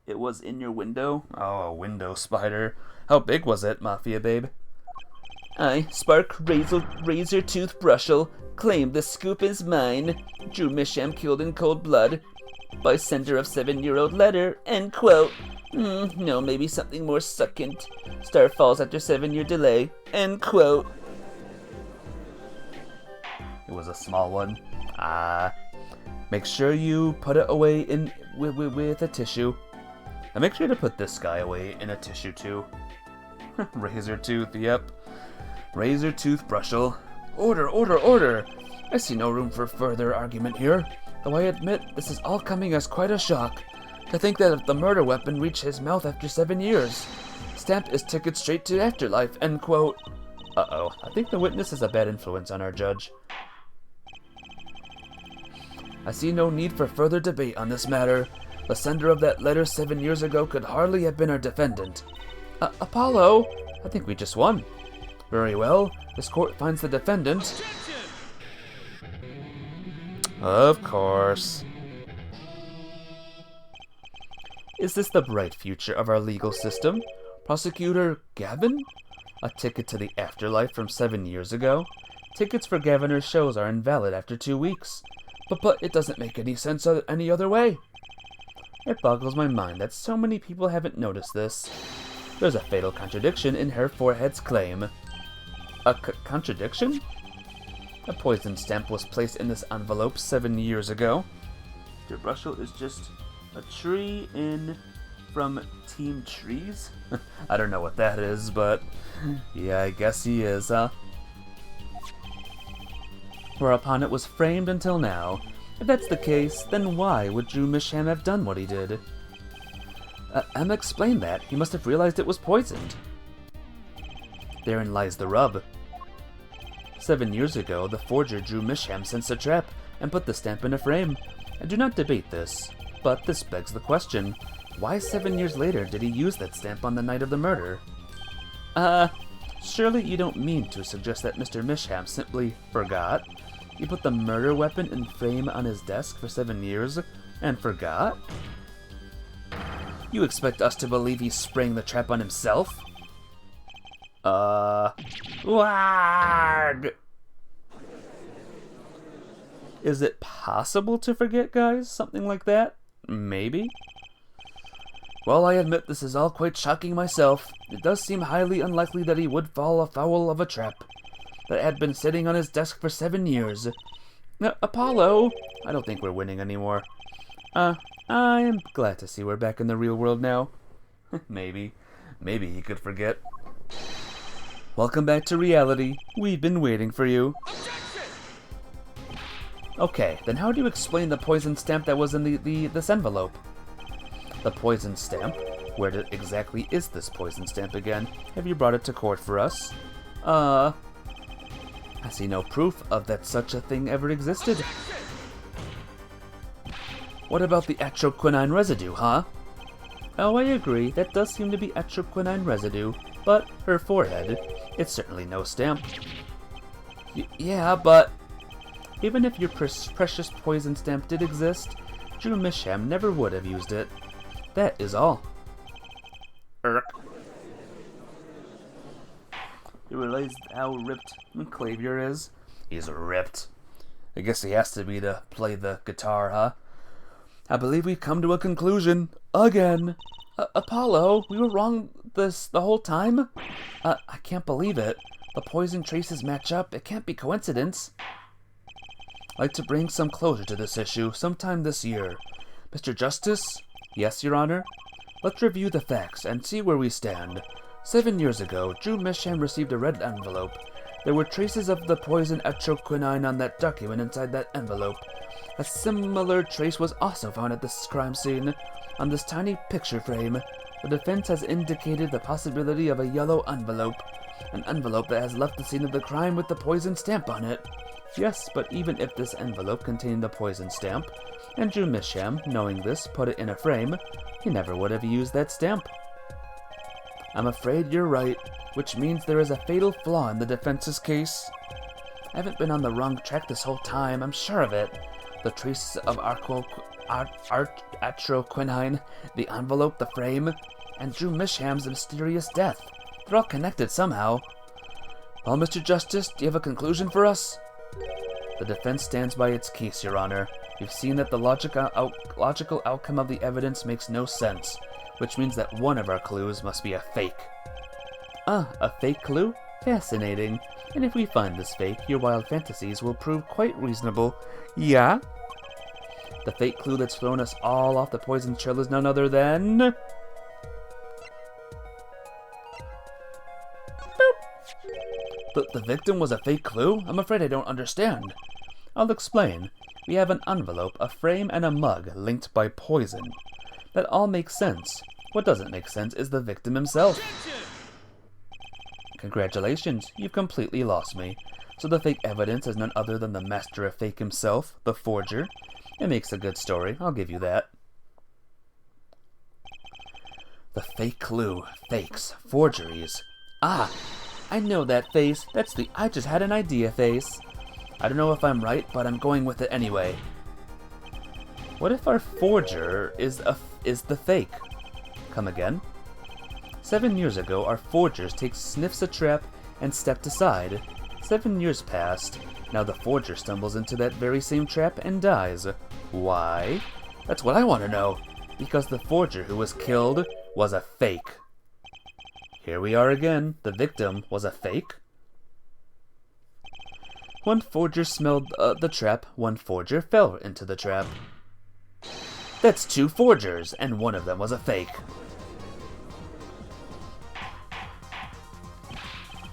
It was in your window? Oh, a window spider. How big was it, Mafia babe? I, Spark Razor Tooth Brushel, claim the scoop is mine. Drew Misham killed in cold blood. By sender of 7-year-old letter, end quote. No, maybe something more succulent. Star falls after 7-year delay, end quote. It was a small one. Make sure you put it away with a tissue. And make sure to put this guy away in a tissue too. Razor Tooth, yep. Razor Tooth Brushel. Order, order, order! I see no room for further argument here, though I admit this is all coming as quite a shock. To think that the murder weapon reached his mouth after 7 years. Stamp is ticket straight to afterlife, end quote. Uh-oh, I think the witness is a bad influence on our judge. I see no need for further debate on this matter. The sender of that letter 7 years ago could hardly have been our defendant. Apollo? I think we just won. Very well, this court finds the defendant. Of course. Is this the bright future of our legal system? Prosecutor Gavin? A ticket to the afterlife from 7 years ago? Tickets for Gaviner's shows are invalid after 2 weeks. But it doesn't make any sense any other way. It boggles my mind that so many people haven't noticed this. There's a fatal contradiction in her forehead's claim. A contradiction? A poison stamp was placed in this envelope 7 years ago. Mr. Brushel is just a tree from Team Trees? I don't know what that is, but yeah, I guess he is, huh? Whereupon it was framed until now. If that's the case, then why would Drew Misham have done what he did? Emma explained that. He must have realized it was poisoned. Therein lies the rub. 7 years ago, the forger Drew Misham sensed a trap and put the stamp in a frame. I do not debate this, but this begs the question. Why 7 years later did he use that stamp on the night of the murder? Surely you don't mean to suggest that Mr. Misham simply forgot? You put the murder weapon in frame on his desk for 7 years and forgot? You expect us to believe he's spraying the trap on himself? Wag! Is it possible to forget, guys? Something like that? Maybe? Well, I admit this is all quite shocking myself. It does seem highly unlikely that he would fall afoul of a trap that had been sitting on his desk for 7 years. Apollo! I don't think we're winning anymore. I'm glad to see we're back in the real world now. Maybe he could forget. Welcome back to reality. We've been waiting for you. Okay, then how do you explain the poison stamp that was in this envelope? The poison stamp? Where exactly is this poison stamp again? Have you brought it to court for us? I see no proof of that such a thing ever existed. What about the atroquinine residue, huh? Oh, I agree, that does seem to be atroquinine residue, but her forehead, it's certainly no stamp. Yeah, but even if your precious poison stamp did exist, Drew Misham never would have used it. That is all. You realize how ripped Clavier is? He's ripped. I guess he has to be to play the guitar, huh? I believe we've come to a conclusion. Again. Apollo, we were wrong the whole time? I can't believe it. The poison traces match up. It can't be coincidence. I'd like to bring some closure to this issue sometime this year. Mr. Justice? Yes, Your Honor? Let's review the facts and see where we stand. 7 years ago, Drew Misham received a red envelope. There were traces of the poison atroquinine on that document inside that envelope. A similar trace was also found at this crime scene. On this tiny picture frame, the defense has indicated the possibility of a yellow envelope. An envelope that has left the scene of the crime with the poison stamp on it. Yes, but even if this envelope contained the poison stamp, and Drew Misham, knowing this, put it in a frame, he never would have used that stamp. I'm afraid you're right, which means there is a fatal flaw in the defense's case. I haven't been on the wrong track this whole time, I'm sure of it. The traces of atroquinine, the envelope, the frame, and Drew Misham's mysterious death. They're all connected somehow. Well, Mr. Justice, do you have a conclusion for us? The defense stands by its case, Your Honor. You've seen that the logical outcome of the evidence makes no sense, which means that one of our clues must be a fake. A fake clue? Fascinating. And if we find this fake, your wild fantasies will prove quite reasonable. Yeah? The fake clue that's thrown us all off the poison trail is none other than... Boop. The victim was a fake clue? I'm afraid I don't understand. I'll explain. We have an envelope, a frame, and a mug linked by poison. That all makes sense. What doesn't make sense is the victim himself. Congratulations, you've completely lost me. So the fake evidence is none other than the master of fake himself, the forger. It makes a good story, I'll give you that. The fake clue, fakes, forgeries. Ah, I know that face. That's the I just had an idea face. I don't know if I'm right, but I'm going with it anyway. What if our forger is the fake? Come again? 7 years ago, our forgers sniffs a trap and stepped aside. 7 years passed. Now the forger stumbles into that very same trap and dies. Why? That's what I want to know. Because the forger who was killed was a fake. Here we are again. The victim was a fake. One forger smelled the trap. One forger fell into the trap. That's 2 forgers, and one of them was a fake.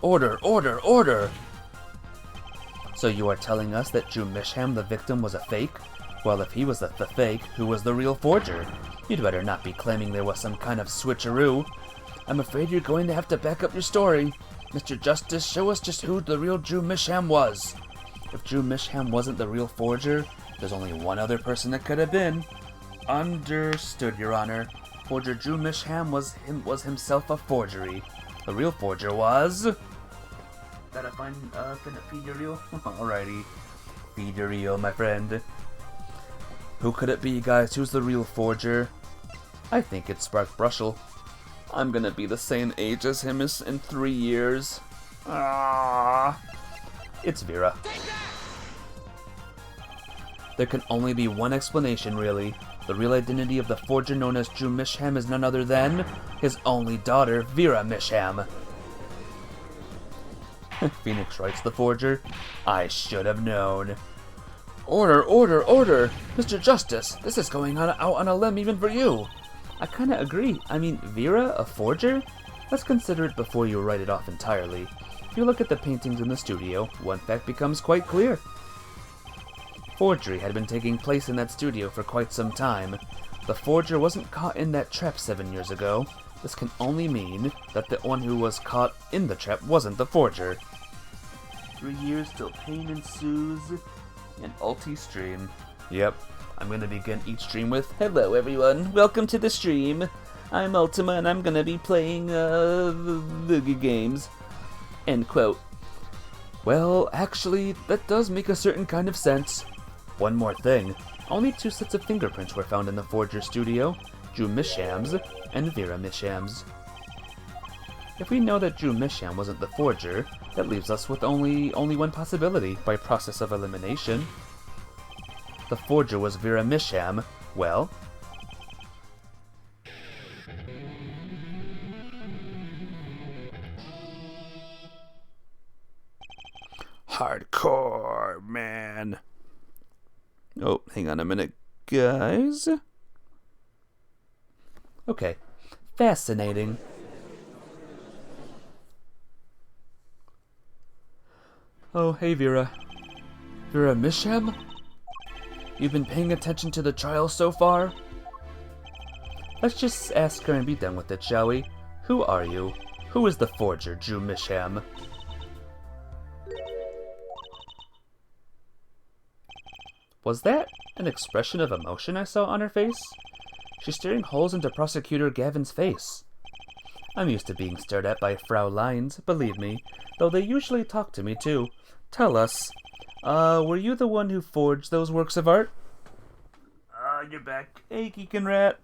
Order, order, order! So you are telling us that Drew Misham, the victim, was a fake? Well, if he was the fake, who was the real forger? You'd better not be claiming there was some kind of switcheroo. I'm afraid you're going to have to back up your story. Mr. Justice, show us just who the real Drew Misham was. If Drew Misham wasn't the real forger, there's only one other person it could have been. Understood, Your Honor. Forger Drew Misham was himself a forgery. The real forger was... That a fine finna feed your reel? Alrighty. Feed your eel, my friend. Who could it be, guys? Who's the real forger? I think it's Spark Brushel. I'm gonna be the same age as him in 3 years. Ah, it's Vera. There can only be one explanation, really. The real identity of the forger known as Drew Misham is none other than his only daughter, Vera Misham. Phoenix writes the forger. I should have known. Order, order, order! Mr. Justice, this is going out on a limb even for you. I kinda agree. I mean, Vera, a forger? Let's consider it before you write it off entirely. If you look at the paintings in the studio, one fact becomes quite clear. Forgery had been taking place in that studio for quite some time. The forger wasn't caught in that trap 7 years ago. This can only mean that the one who was caught in the trap wasn't the forger. 3 years till pain ensues. An ulti stream. Yep, I'm gonna begin each stream with, hello everyone, welcome to the stream. I'm Ultima and I'm gonna be playing, the games. End quote. Well, actually, that does make a certain kind of sense. One more thing. Only 2 sets of fingerprints were found in the forger studio. Drew Misham's and Vera Misham's. If we know that Drew Misham wasn't the forger, that leaves us with only one possibility by process of elimination. The forger was Vera Misham. Well, hardcore, man. Oh, hang on a minute, guys. Okay, fascinating. Oh, hey Vera. Vera Misham? You've been paying attention to the trial so far? Let's just ask her and be done with it, shall we? Who are you? Who is the forger, Drew Misham? Was that an expression of emotion I saw on her face? She's staring holes into Prosecutor Gavin's face. I'm used to being stared at by Frau Lines, believe me, though they usually talk to me too. Tell us, were you the one who forged those works of art? You're back. Hey, Geekin' Rat.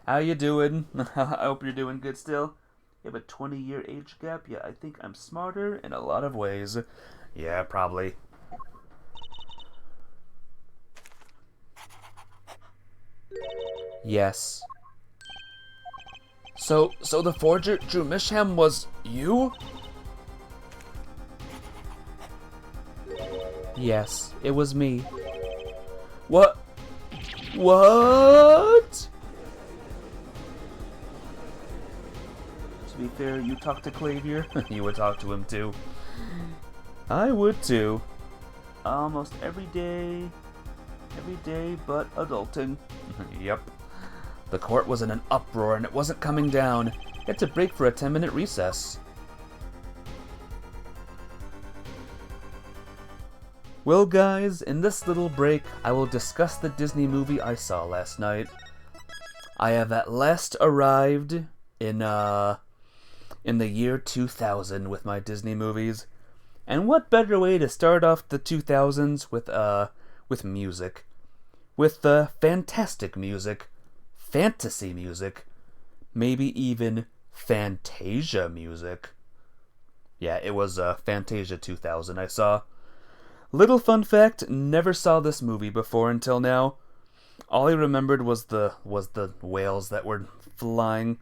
How you doing? I hope you're doing good still. You have a 20-year age gap? Yeah, I think I'm smarter in a lot of ways. Yeah, probably. Yes. So the forger, Drew Misham, was you? Yes, it was me. What? What? To be fair, you talked to Clavier. You would talk to him too. I would too. Almost every day but adulting. Yep. The court was in an uproar and it wasn't coming down. It had to break for a 10-minute recess. Well guys, in this little break, I will discuss the Disney movie I saw last night. I have at last arrived in the year 2000 with my Disney movies. And what better way to start off the 2000s with music. With fantastic music. Fantasy music. Maybe even Fantasia music. Yeah, it was Fantasia 2000 I saw. Little fun fact, never saw this movie before until now. All I remembered was the whales that were flying.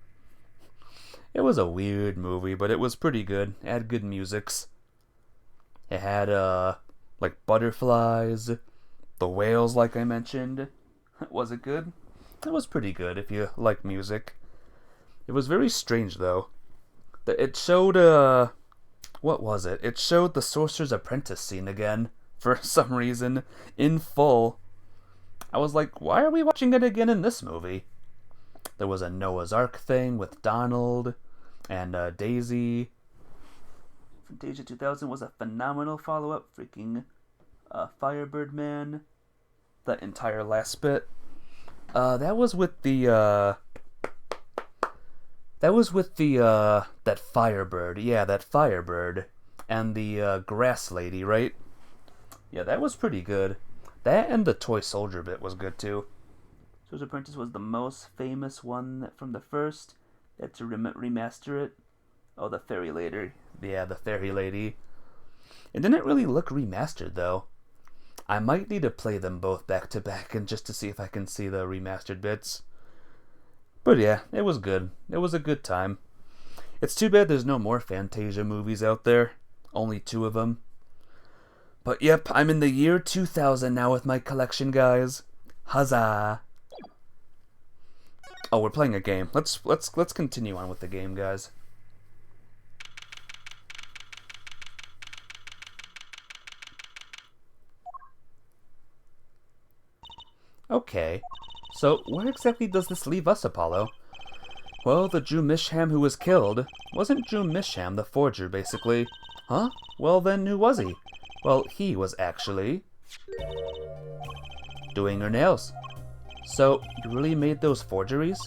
It was a weird movie, but it was pretty good. It had good musics. It had like butterflies, the whales like I mentioned. Was it good? It was pretty good if you like music. It was very strange though. It showed what was it? It showed the Sorcerer's Apprentice scene again, for some reason, in full. I was like, why are we watching it again in this movie? There was a Noah's Ark thing with Donald and Daisy. Fantasia 2000 was a phenomenal follow-up. Freaking Firebird Man. That entire last bit. That was with the that Firebird. Yeah, that Firebird. And the Grass Lady, right? Yeah, that was pretty good. That and the toy soldier bit was good too. Sorcerer's Apprentice was the most famous one from the first. They had to remaster it. Oh, the fairy lady. Yeah, the fairy lady. It didn't really look remastered though. I might need to play them both back to back and just to see if I can see the remastered bits. But yeah, it was good. It was a good time. It's too bad there's no more Fantasia movies out there. Only 2 of them. But yep, I'm in the year 2000 now with my collection, guys. Huzzah! Oh, we're playing a game. Let's continue on with the game, guys. Okay, so where exactly does this leave us, Apollo? Well, the Drew Misham who was killed wasn't Drew Misham the forger, basically. Huh? Well, then who was he? Well, he was actually doing her nails. So, you really made those forgeries?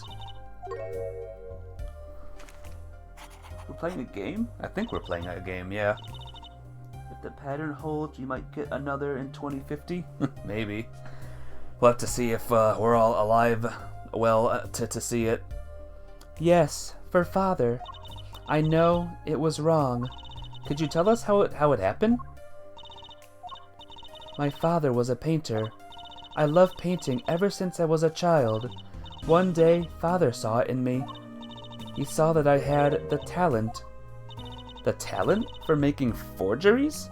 We're playing a game? I think we're playing a game, yeah. If the pattern holds, you might get another in 2050. Maybe. We'll have to see if we're all alive, well, to see it. Yes, for Father. I know it was wrong. Could you tell us how it happened? My father was a painter. I loved painting ever since I was a child. One day, Father saw it in me. He saw that I had the talent. The talent for making forgeries?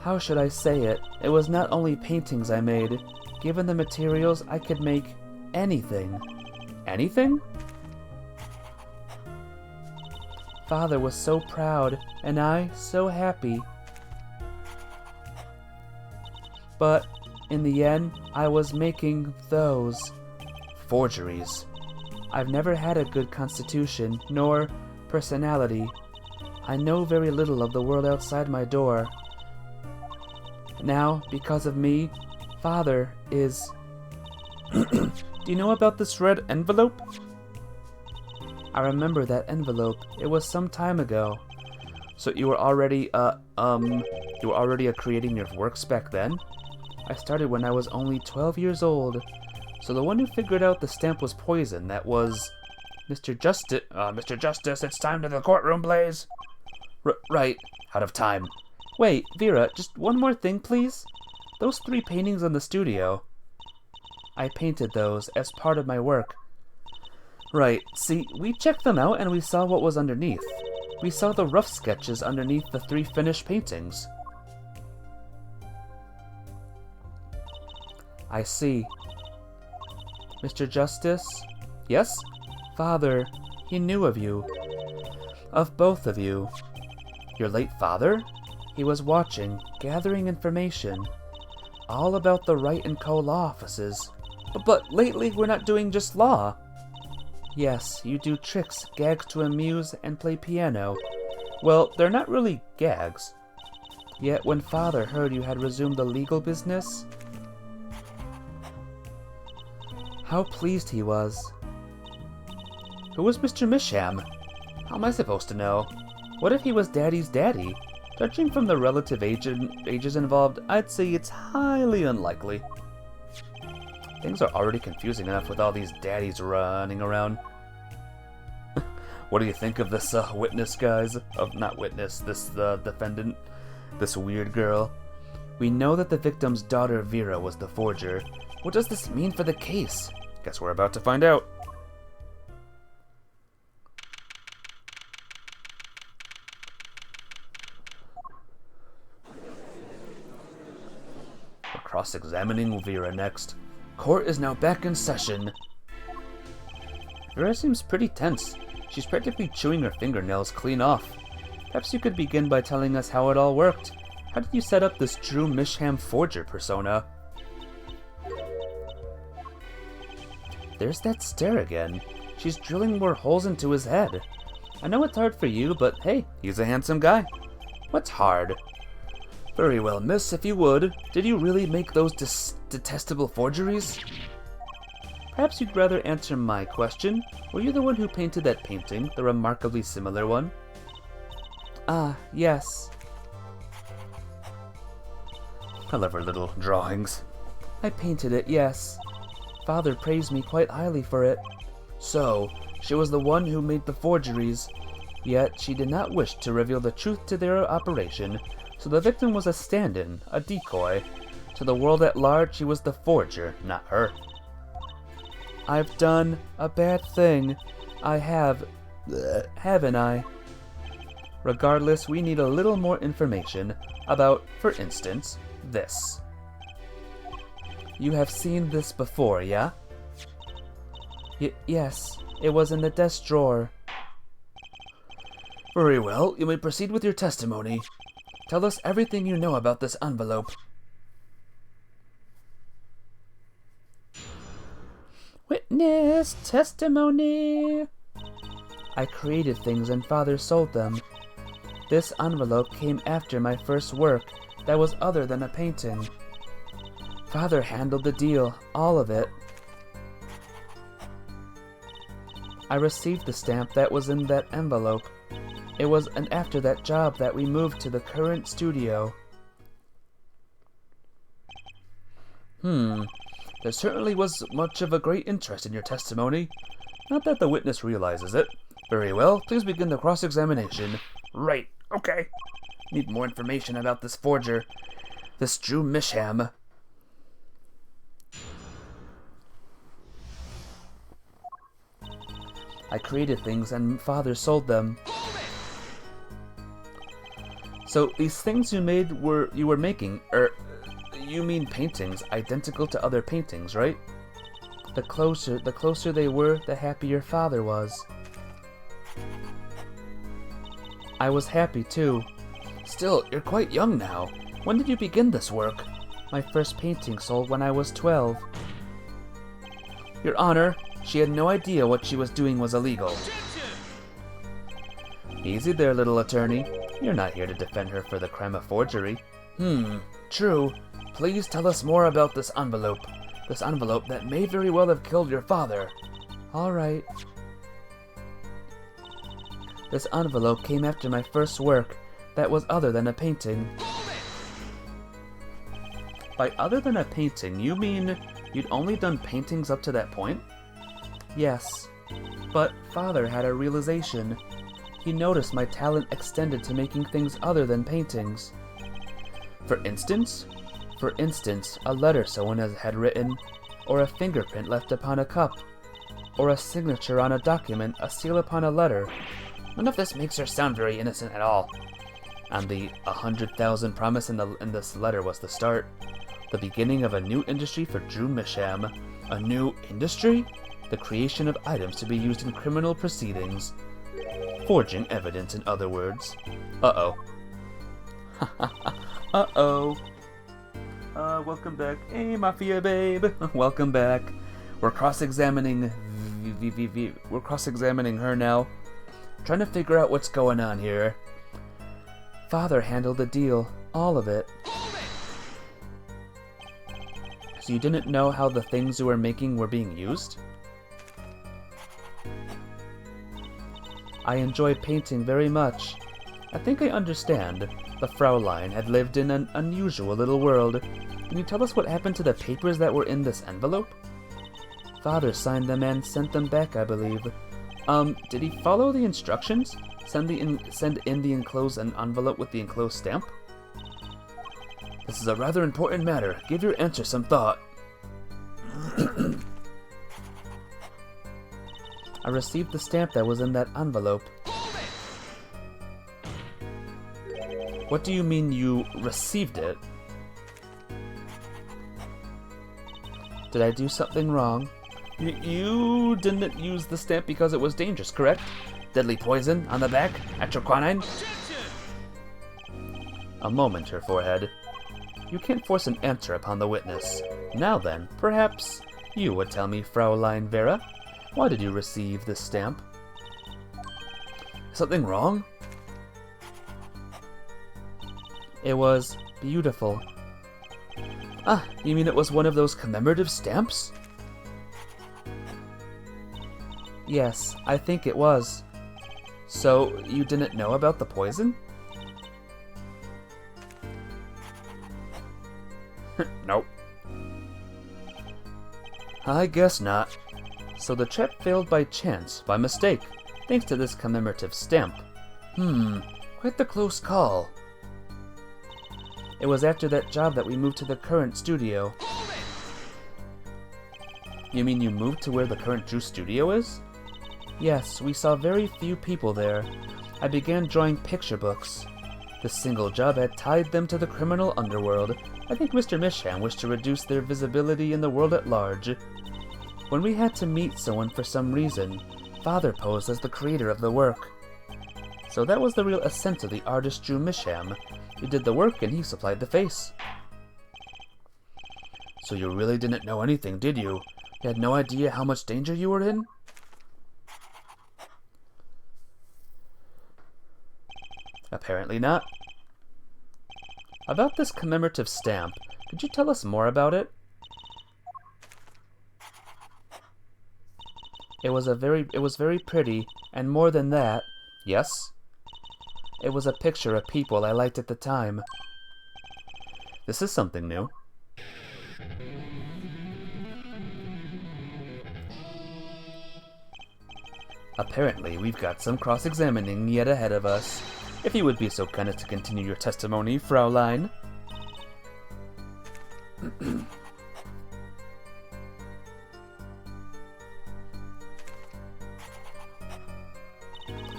How should I say it? It was not only paintings I made. Given the materials, I could make anything. Anything? Father was so proud, and I so happy. But in the end, I was making those forgeries. I've never had a good constitution, nor personality. I know very little of the world outside my door. Now, because of me, Father is... Do you know about this red envelope? I remember that envelope. It was some time ago. So you were already, creating your works back then? I started when I was only 12 years old. So the one who figured out the stamp was poison, that was... Mr. Justice, it's time to the courtroom, Blaze. Right. Out of time. Wait, Vera, just one more thing, please? Those 3 paintings in the studio. I painted those as part of my work. Right. See, we checked them out and we saw what was underneath. We saw the rough sketches underneath the 3 finished paintings. I see. Mr. Justice? Yes? Father, he knew of you. Of both of you. Your late father? He was watching, gathering information. All about the Wright & Co. law offices. But lately we're not doing just law. Yes, you do tricks, gags to amuse, and play piano. Well, they're not really gags. Yet when Father heard you had resumed the legal business, how pleased he was. Who was Mr. Misham? How am I supposed to know? What if he was Daddy's daddy? Judging from the relative ages involved, I'd say it's highly unlikely. Things are already confusing enough with all these daddies running around. What do you think of this witness, guys? Not witness, this defendant, this weird girl. We know that the victim's daughter Vera was the forger. What does this mean for the case? Guess we're about to find out. We're cross-examining Vera next. Court is now back in session. Vera seems pretty tense. She's practically chewing her fingernails clean off. Perhaps you could begin by telling us how it all worked. How did you set up this Drew Misham forger persona? There's that stare again. She's drilling more holes into his head. I know it's hard for you, but hey, he's a handsome guy. What's hard? Very well, miss, if you would. Did you really make those detestable forgeries? Perhaps you'd rather answer my question. Were you the one who painted that painting, the remarkably similar one? Ah, yes. I love her little drawings. I painted it, yes. Father praised me quite highly for it. So, she was the one who made the forgeries. Yet she did not wish to reveal the truth to their operation, so the victim was a stand-in, a decoy. To the world at large, she was the forger, not her. I've done a bad thing. I have, haven't I? Regardless, we need a little more information about, for instance, this. You have seen this before, yeah? Yes, it was in the desk drawer. Very well, you may proceed with your testimony. Tell us everything you know about this envelope. Witness testimony. I created things and Father sold them. This envelope came after my first work that was other than a painting. Father handled the deal, all of it. I received the stamp that was in that envelope. It was after that job that we moved to the current studio. There certainly was much of a great interest in your testimony. Not that the witness realizes it. Very well, please begin the cross-examination. Right, okay. Need more information about this forger, this Drew Misham. I created things and Father sold them. So these things you were making, you mean paintings identical to other paintings, right? The closer they were, the happier Father was. I was happy too. Still, you're quite young now. When did you begin this work? My first painting sold when I was 12. Your Honor, she had no idea what she was doing was illegal. Easy there, little attorney. You're not here to defend her for the crime of forgery. True. Please tell us more about this envelope. This envelope that may very well have killed your father. All right. This envelope came after my first work that was other than a painting. By other than a painting, you mean you'd only done paintings up to that point? Yes, but Father had a realization. He noticed my talent extended to making things other than paintings. For instance? For instance, a letter someone had written, or a fingerprint left upon a cup, or a signature on a document, a seal upon a letter. None of this makes her sound very innocent at all. And the 100,000 promise in this letter was the start. The beginning of a new industry for Drew Misham. A new industry? The creation of items to be used in criminal proceedings. Forging evidence, in other words. Uh-oh. Uh-oh. Welcome back. Hey, Mafia babe. Welcome back. We're cross-examining her now. Trying to figure out what's going on here. Father handled the deal. All of it. So you didn't know how the things you were making were being used? I enjoy painting very much. I think I understand. The Fraulein had lived in an unusual little world. Can you tell us what happened to the papers that were in this envelope? Father signed them and sent them back, I believe. Did he follow the instructions? Send in the enclosed an envelope with the enclosed stamp? This is a rather important matter. Give your answer some thought. I received the stamp that was in that envelope. What do you mean you received it? Did I do something wrong? You didn't use the stamp because it was dangerous, correct? Deadly poison on the back? Atroquinine? A moment, Her Forehead. You can't force an answer upon the witness. Now then, perhaps you would tell me, Fraulein Vera. Why did you receive this stamp? Something wrong? It was beautiful. Ah, you mean it was one of those commemorative stamps? Yes, I think it was. So, you didn't know about the poison? I guess not. So the trap failed by chance, by mistake, thanks to this commemorative stamp. Quite the close call. It was after that job that we moved to the current studio. You mean you moved to where the current Drew studio is? Yes, we saw very few people there. I began drawing picture books. This single job had tied them to the criminal underworld. I think Mr. Misham wished to reduce their visibility in the world at large. When we had to meet someone for some reason, Father posed as the creator of the work. So that was the real ascent of the artist Drew Misham. He did the work and he supplied the face. So you really didn't know anything, did you? You had no idea how much danger you were in? Apparently not. About this commemorative stamp, could you tell us more about it? It was very pretty, and more than that, yes? It was a picture of people I liked at the time. This is something new. Apparently, we've got some cross-examining yet ahead of us. If you would be so kind as to continue your testimony, Fraulein.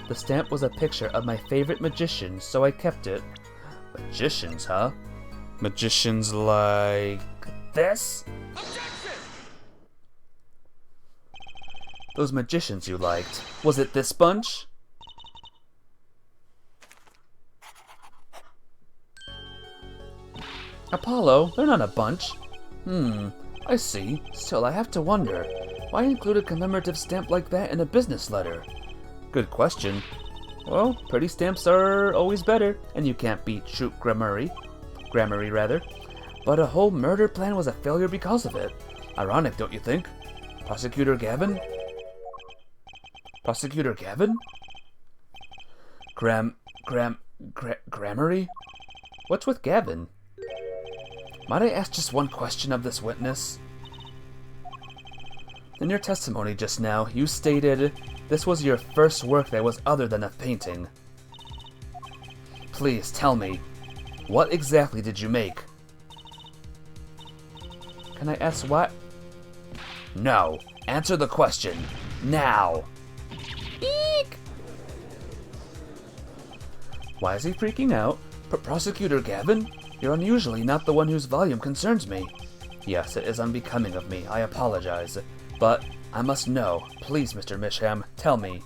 The stamp was a picture of my favorite magicians, so I kept it. Magicians, huh? Magicians like this? Those magicians you liked. Was it this bunch? Apollo, they're not a bunch. I see. Still, I have to wonder. Why include a commemorative stamp like that in a business letter? Good question. Well, pretty stamps are always better, and you can't beat Troop Gramarye, rather. But a whole murder plan was a failure because of it. Ironic, don't you think? Prosecutor Gavin? Prosecutor Gavin? Gramarye? What's with Gavin? Might I ask just one question of this witness? In your testimony just now, you stated this was your first work that was other than a painting. Please tell me, what exactly did you make? Can I ask what? No. Answer the question. Now. Eek! Why is he freaking out? Prosecutor Gavin? You're unusually not the one whose volume concerns me. Yes, it is unbecoming of me. I apologize. But I must know. Please, Mr. Misham, tell me.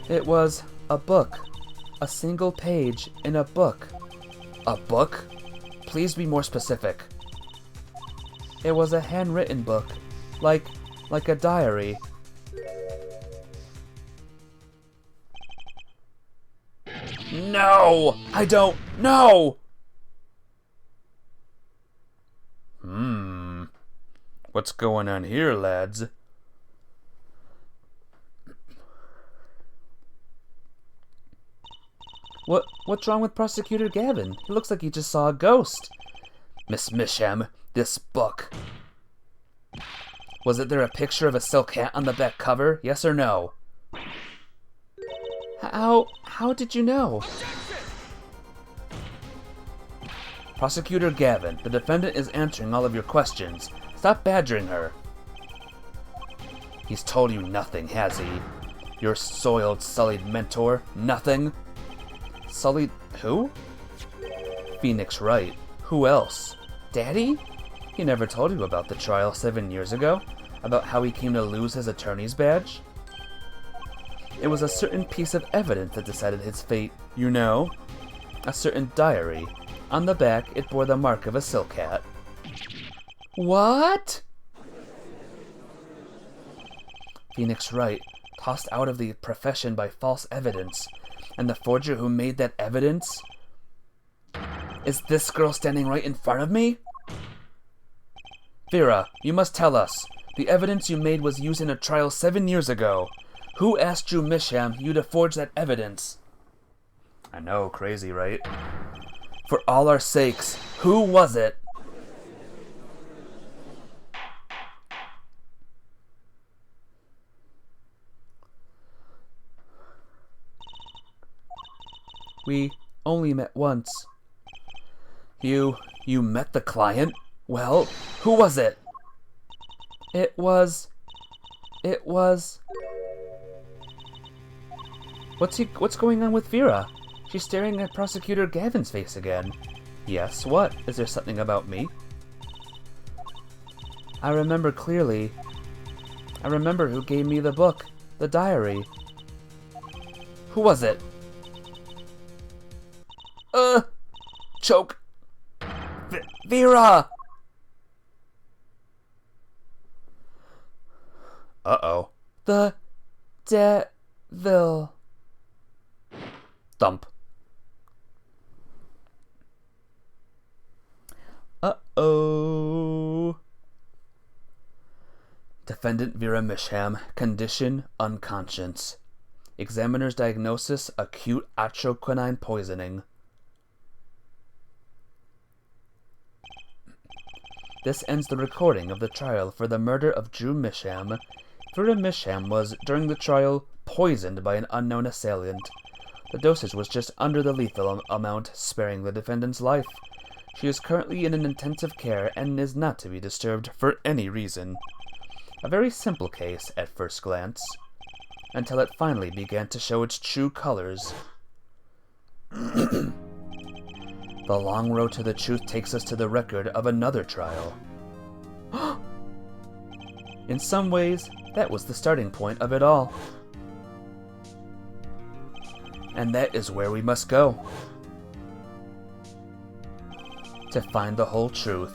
It was a book. A single page in a book. A book? Please be more specific. It was a handwritten book. Like a diary. No! I don't know! What's going on here, lads? What's wrong with Prosecutor Gavin? He looks like he just saw a ghost. Miss Misham, this book. Was there a picture of a silk hat on the back cover? Yes or no? How did you know? Prosecutor Gavin, the defendant is answering all of your questions. Stop badgering her. He's told you nothing, has he? Your soiled, sullied mentor? Nothing? Sullied who? Phoenix Wright. Who else? Daddy? He never told you about the trial 7 years ago? About how he came to lose his attorney's badge? It was a certain piece of evidence that decided his fate, you know? A certain diary. On the back, it bore the mark of a silk hat. What? Phoenix Wright, tossed out of the profession by false evidence. And the forger who made that evidence? Is this girl standing right in front of me? Vera, you must tell us. The evidence you made was used in a trial 7 years ago. Who asked Drew Misham you to forge that evidence? I know, crazy, right? For all our sakes, who was it? We only met once. You met the client? Well, who was it? It was... What's going on with Vera? She's staring at Prosecutor Gavin's face again. Yes, what? Is there something about me? I remember clearly. I remember who gave me the book, the diary. Who was it? Choke. Vera! Uh-oh. The devil. Thump. Uh-oh. Defendant Vera Misham, condition unconscious. Examiner's diagnosis, acute atroquinine poisoning. This ends the recording of the trial for the murder of Drew Misham. Vera Misham was, during the trial, poisoned by an unknown assailant. The dosage was just under the lethal amount, sparing the defendant's life. She is currently in an intensive care and is not to be disturbed for any reason. A very simple case at first glance, until it finally began to show its true colors. The long road to the truth takes us to the record of another trial. In some ways, that was the starting point of it all. And that is where we must go. To find the whole truth.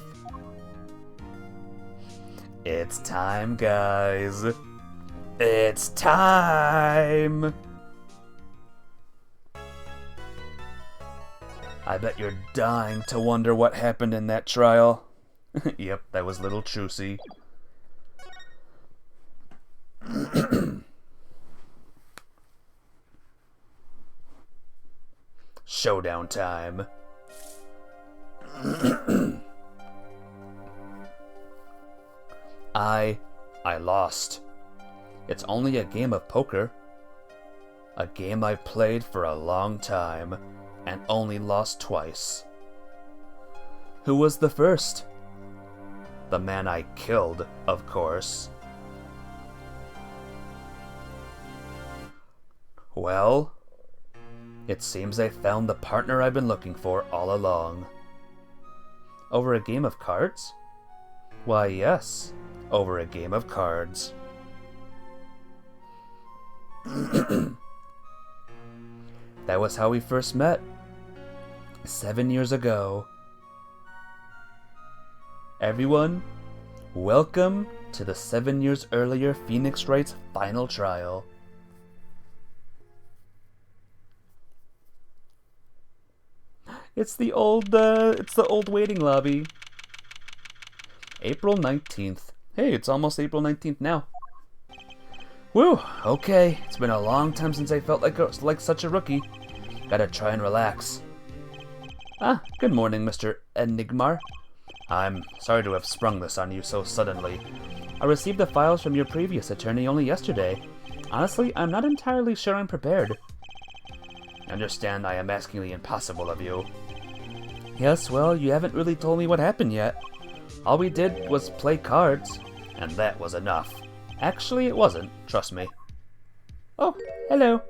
It's time, guys. It's time! I bet you're dying to wonder what happened in that trial. Yep, that was little Trucy. Showdown time. I lost. It's only a game of poker. A game I've played for a long time, and only lost twice. Who was the first? The man I killed, of course. Well, it seems I found the partner I've been looking for all along. Over a game of cards? Why, yes, over a game of cards. That was how we first met. 7 years ago. Everyone, welcome to the 7 years earlier Phoenix Wright's final trial. It's the old waiting lobby. April 19th. Hey, it's almost April 19th now. Whew, okay. It's been a long time since I felt like such a rookie. Gotta try and relax. Ah, good morning, Mr. Enigmar. I'm sorry to have sprung this on you so suddenly. I received the files from your previous attorney only yesterday. Honestly, I'm not entirely sure I'm prepared. I understand I am asking the impossible of you. Yes, well, you haven't really told me what happened yet. All we did was play cards, and that was enough. Actually, it wasn't, trust me. Oh, hello.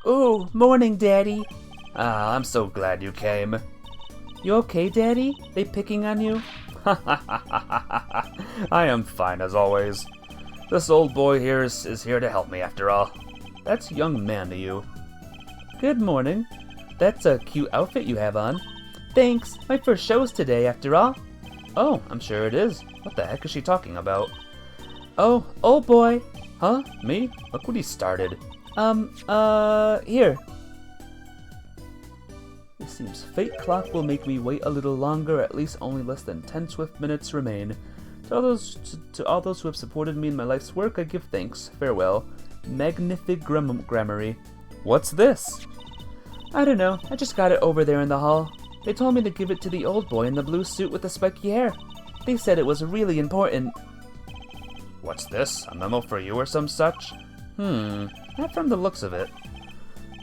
Ooh, morning, Daddy. Ah, I'm so glad you came. You okay, Daddy? They picking on you? I am fine as always. This old boy here is here to help me after all. That's young man to you. Good morning. That's a cute outfit you have on. Thanks, my first show's today after all. Oh, I'm sure it is. What the heck is she talking about? Oh, old boy. Huh? Me? Look what he started. Here. It seems fate clock will make me wait a little longer, at least only less than 10 swift minutes remain. To all those who have supported me in my life's work, I give thanks. Farewell. Magnific Grammary. What's this? I don't know, I just got it over there in the hall. They told me to give it to the old boy in the blue suit with the spiky hair. They said it was really important. What's this? A memo for you or some such? Not from the looks of it.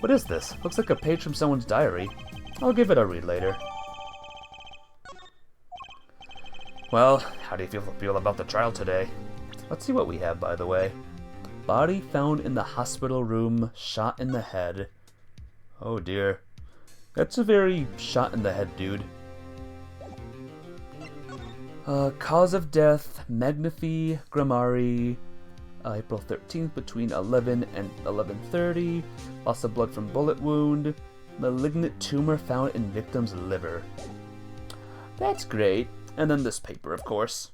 What is this? Looks like a page from someone's diary. I'll give it a read later. Well, how do you feel about the trial today? Let's see what we have, by the way. Body found in the hospital room, shot in the head. Oh dear. That's a very shot in the head, dude. Cause of death, Magnifi Grammari, April 13th between 11 and 11:30. Loss of blood from bullet wound. Malignant tumor found in victim's liver. That's great. And then this paper, of course.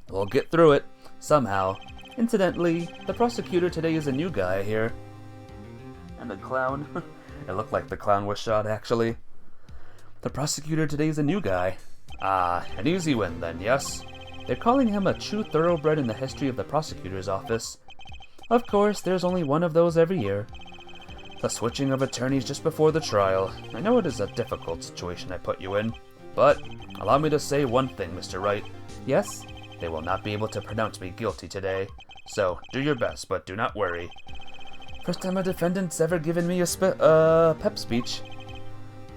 We'll get through it, somehow. Incidentally, the prosecutor today is a new guy here. And the clown. It looked like the clown was shot, actually. The prosecutor today is a new guy. Ah, an easy win then, yes? They're calling him a true thoroughbred in the history of the prosecutor's office. Of course, there's only one of those every year. The switching of attorneys just before the trial. I know it is a difficult situation I put you in, but allow me to say one thing, Mr. Wright. Yes, they will not be able to pronounce me guilty today, so do your best, but do not worry. First time a defendant's ever given me a pep speech.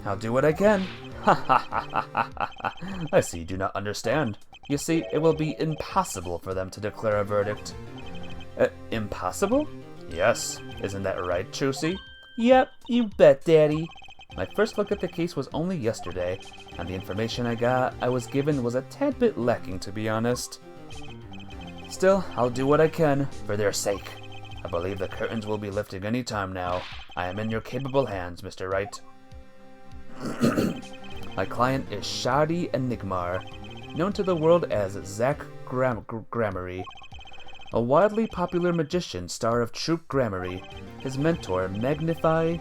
I'll do what I can. Ha ha ha ha ha ha. I see you do not understand. You see, it will be impossible for them to declare a verdict. Impossible? Yes. Isn't that right, Trucy? Yep, you bet, Daddy. My first look at the case was only yesterday, and the information I was given was a tad bit lacking, to be honest. Still, I'll do what I can, for their sake. I believe the curtains will be lifting any time now. I am in your capable hands, Mr. Wright. My client is Shadi Enigmar, known to the world as Zach Grammari, a wildly popular magician, star of Troupe Grammari. His mentor, Magnifi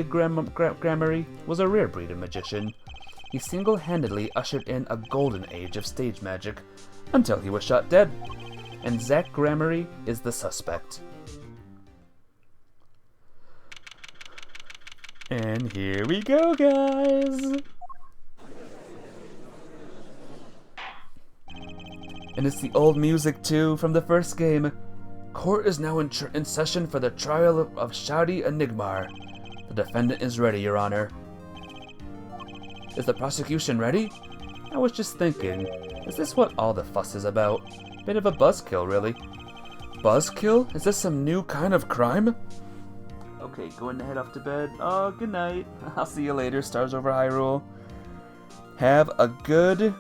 Grammari, was a rare breed of magician. He single-handedly ushered in a golden age of stage magic, until he was shot dead. And Zach Grammari is the suspect. And here we go, guys! And it's the old music, too, from the first game. Court is now in session for the trial of Shadi Enigmar. The defendant is ready, Your Honor. Is the prosecution ready? I was just thinking, is this what all the fuss is about? Bit of a buzzkill, really. Buzzkill? Is this some new kind of crime? Okay, going to head off to bed. Oh, good night. I'll see you later, Stars Over Hyrule. Have a good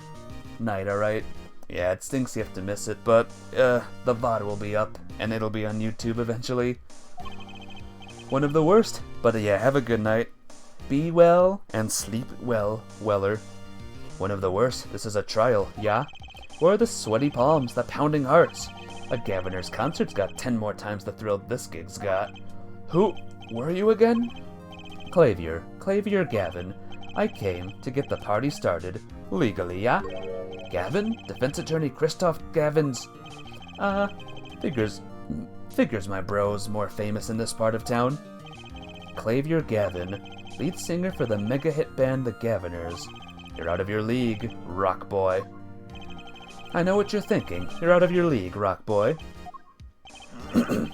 night, alright? Yeah, it stinks you have to miss it, but the VOD will be up, and it'll be on YouTube eventually. One of the worst, but yeah, have a good night. Be well, and sleep well, Weller. One of the worst, this is a trial, yeah? Where are the sweaty palms, the pounding hearts? A Gaviner's concert's got 10 more times the thrill this gig's got. Who were you again? Clavier Gavin. I came to get the party started, legally, yeah? Gavin? Defense attorney Christoph Gavin's... Figures my bro's more famous in this part of town. Clavier Gavin, lead singer for the mega hit band The Gaviners. You're out of your league, rock boy. I know what you're thinking. You're out of your league, rock boy.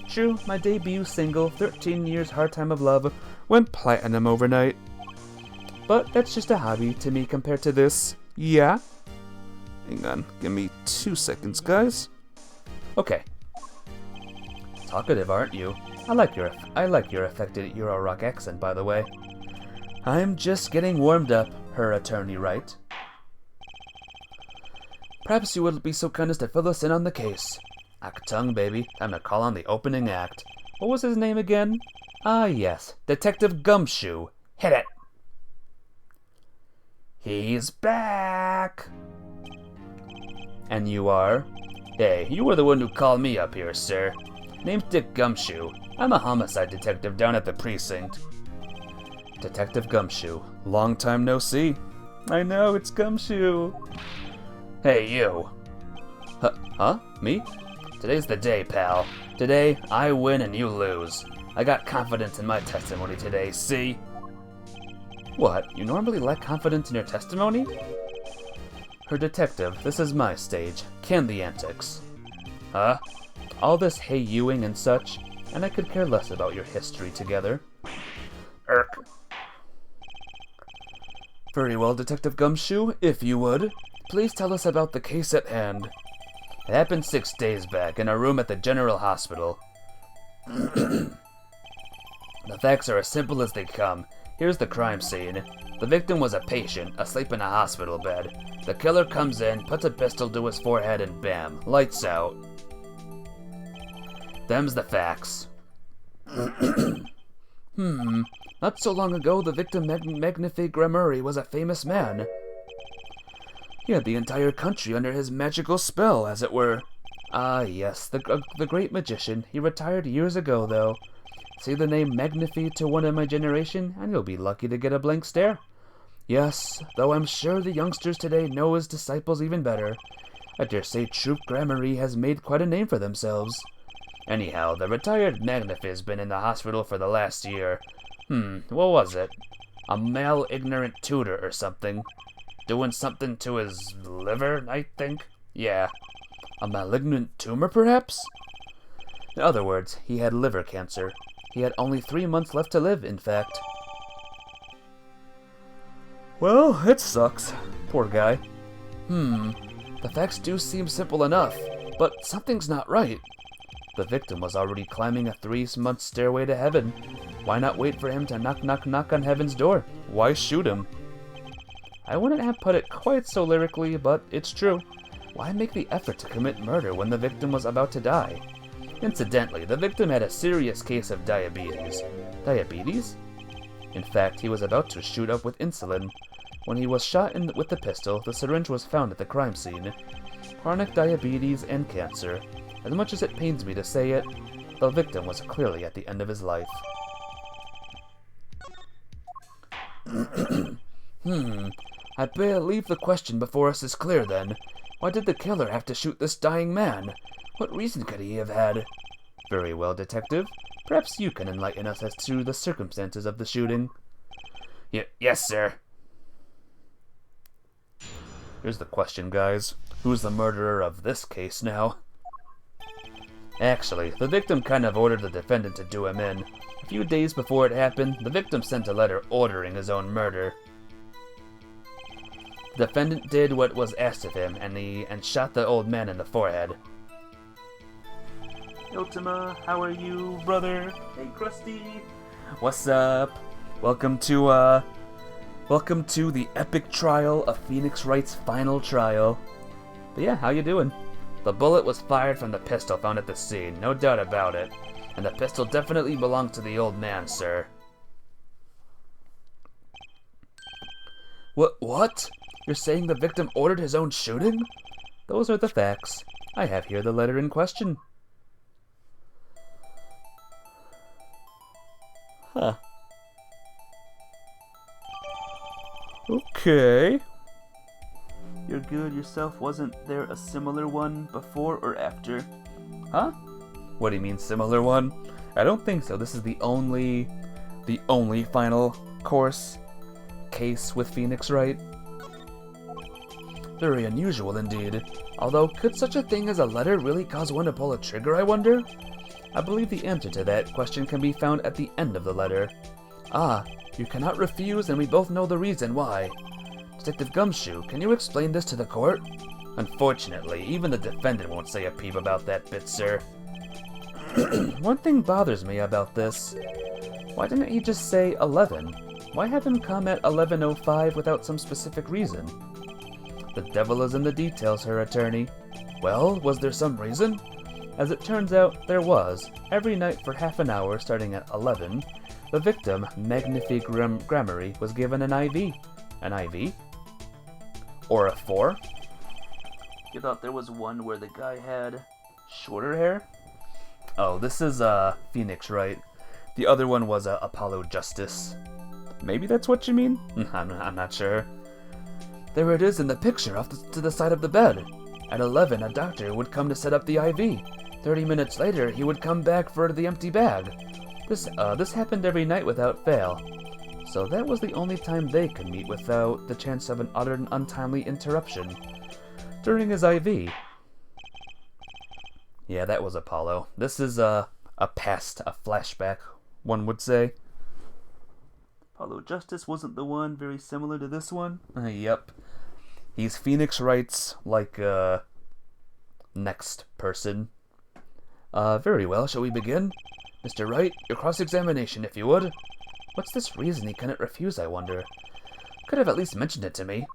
True, my debut single, 13 Years Hard Time of Love, went platinum overnight. But that's just a hobby to me compared to this, yeah? Hang on, give me 2 seconds, guys. Okay. Talkative, aren't you? I like your affected Euro rock accent, by the way. I'm just getting warmed up, her attorney Wright. Perhaps you would be so kind as to fill us in on the case. Actung, baby. Time to call on the opening act. What was his name again? Ah, yes. Detective Gumshoe. Hit it! He's back! And you are? Hey, you were the one who called me up here, sir. Name's Dick Gumshoe. I'm a homicide detective down at the precinct. Detective Gumshoe. Long time no see. I know, it's Gumshoe. Hey, you. Huh? Me? Today's the day, pal. Today, I win and you lose. I got confidence in my testimony today, see? What? You normally lack confidence in your testimony? Her detective, this is my stage. Can the antics. Huh? All this hey-youing and such, and I could care less about your history together. Irk. Very well, Detective Gumshoe. If you would, please tell us about the case at hand. It happened 6 days back in a room at the General Hospital. The facts are as simple as they come. Here's the crime scene. The victim was a patient, asleep in a hospital bed. The killer comes in, puts a pistol to his forehead, and bam, lights out. Them's the facts. Not so long ago, the victim Magnifique Gramuri was a famous man. He had the entire country under his magical spell, as it were. Ah, yes, the great magician. He retired years ago, though. Say the name Magnifique to one of my generation, and you'll be lucky to get a blank stare. Yes, though I'm sure the youngsters today know his disciples even better. I dare say Troop Grammarye has made quite a name for themselves. Anyhow, the retired Magnifique's been in the hospital for the last year. What was it? A mal-ignorant tutor or something. Doing something to his liver, I think? Yeah. A malignant tumor, perhaps? In other words, he had liver cancer. He had only 3 months left to live, in fact. Well, it sucks. Poor guy. The facts do seem simple enough, but something's not right. The victim was already climbing a 3-month stairway to heaven. Why not wait for him to knock on heaven's door? Why shoot him? I wouldn't have put it quite so lyrically, but it's true. Why make the effort to commit murder when the victim was about to die? Incidentally, the victim had a serious case of diabetes. Diabetes? In fact, he was about to shoot up with insulin. When he was shot with the pistol, the syringe was found at the crime scene. Chronic diabetes and cancer. As much as it pains me to say it, the victim was clearly at the end of his life. I believe the question before us is clear then. Why did the killer have to shoot this dying man? What reason could he have had? Very well, Detective. Perhaps you can enlighten us as to the circumstances of the shooting. Yes, sir. Here's the question, guys. Who's the murderer of this case now? Actually, the victim kind of ordered the defendant to do him in. A few days before it happened, the victim sent a letter ordering his own murder. The defendant did what was asked of him, and shot the old man in the forehead. Ultima, how are you, brother? Hey, Krusty. What's up? Welcome to the epic trial of Phoenix Wright's final trial. But yeah, how you doing? The bullet was fired from the pistol found at the scene, no doubt about it. And the pistol definitely belonged to the old man, sir. What? You're saying the victim ordered his own shooting? Those are the facts. I have here the letter in question. Huh. Okay. You're good yourself. Wasn't there a similar one before or after? Huh? What do you mean, similar one? I don't think so. This is the only final course case with Phoenix Wright. Very unusual indeed. Although, could such a thing as a letter really cause one to pull a trigger, I wonder? I believe the answer to that question can be found at the end of the letter. Ah, you cannot refuse, and we both know the reason why. Detective Gumshoe, can you explain this to the court? Unfortunately, even the defendant won't say a peep about that bit, sir. One thing bothers me about this. Why didn't he just say 11? Why have him come at 11:05 without some specific reason? The devil is in the details, her attorney. Well, was there some reason? As it turns out, there was. Every night for half an hour, starting at 11, the victim, Magnifique Grammarye, was given an IV. An IV? Or a 4? You thought there was one where the guy had shorter hair? Oh, this is Phoenix Wright. The other one was Apollo Justice. Maybe that's what you mean? I'm not sure. There it is in the picture off to the side of the bed. At 11, a doctor would come to set up the IV. 30 minutes later, he would come back for the empty bag. This happened every night without fail. So that was the only time they could meet without the chance of an utter and untimely interruption. During his IV. Yeah, that was Apollo. This is a past, a flashback, one would say. Apollo Justice wasn't the one very similar to this one? Yep. He's Phoenix Wright's, next person. Very well, shall we begin? Mr. Wright, your cross-examination, if you would. What's this reason he couldn't refuse, I wonder? Could have at least mentioned it to me.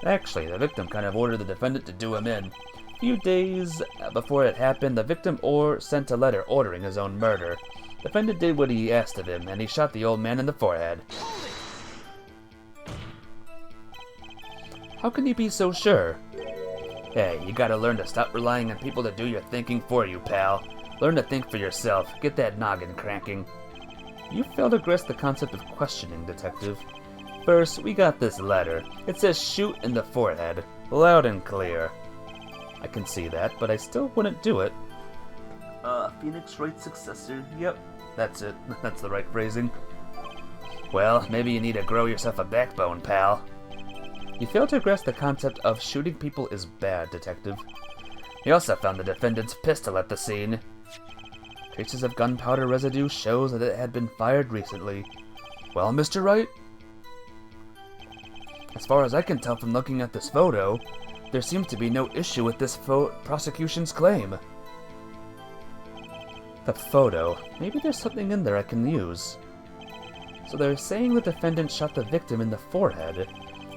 Actually, the victim kind of ordered the defendant to do him in. A few days before it happened, the victim sent a letter ordering his own murder. The defendant did what he asked of him, and he shot the old man in the forehead. How can you be so sure? Hey, you gotta learn to stop relying on people to do your thinking for you, pal. Learn to think for yourself. Get that noggin cranking. You fail to grasp the concept of questioning, Detective. First, we got this letter. It says shoot in the forehead. Loud and clear. I can see that, but I still wouldn't do it. Phoenix Wright's successor. Yep, that's it. That's the right phrasing. Well, maybe you need to grow yourself a backbone, pal. You fail to grasp the concept of shooting people is bad, Detective. He also found the defendant's pistol at the scene. Traces of gunpowder residue shows that it had been fired recently. Well, Mr. Wright? As far as I can tell from looking at this photo, there seems to be no issue with this prosecution's claim. The photo. Maybe there's something in there I can use. So they're saying the defendant shot the victim in the forehead.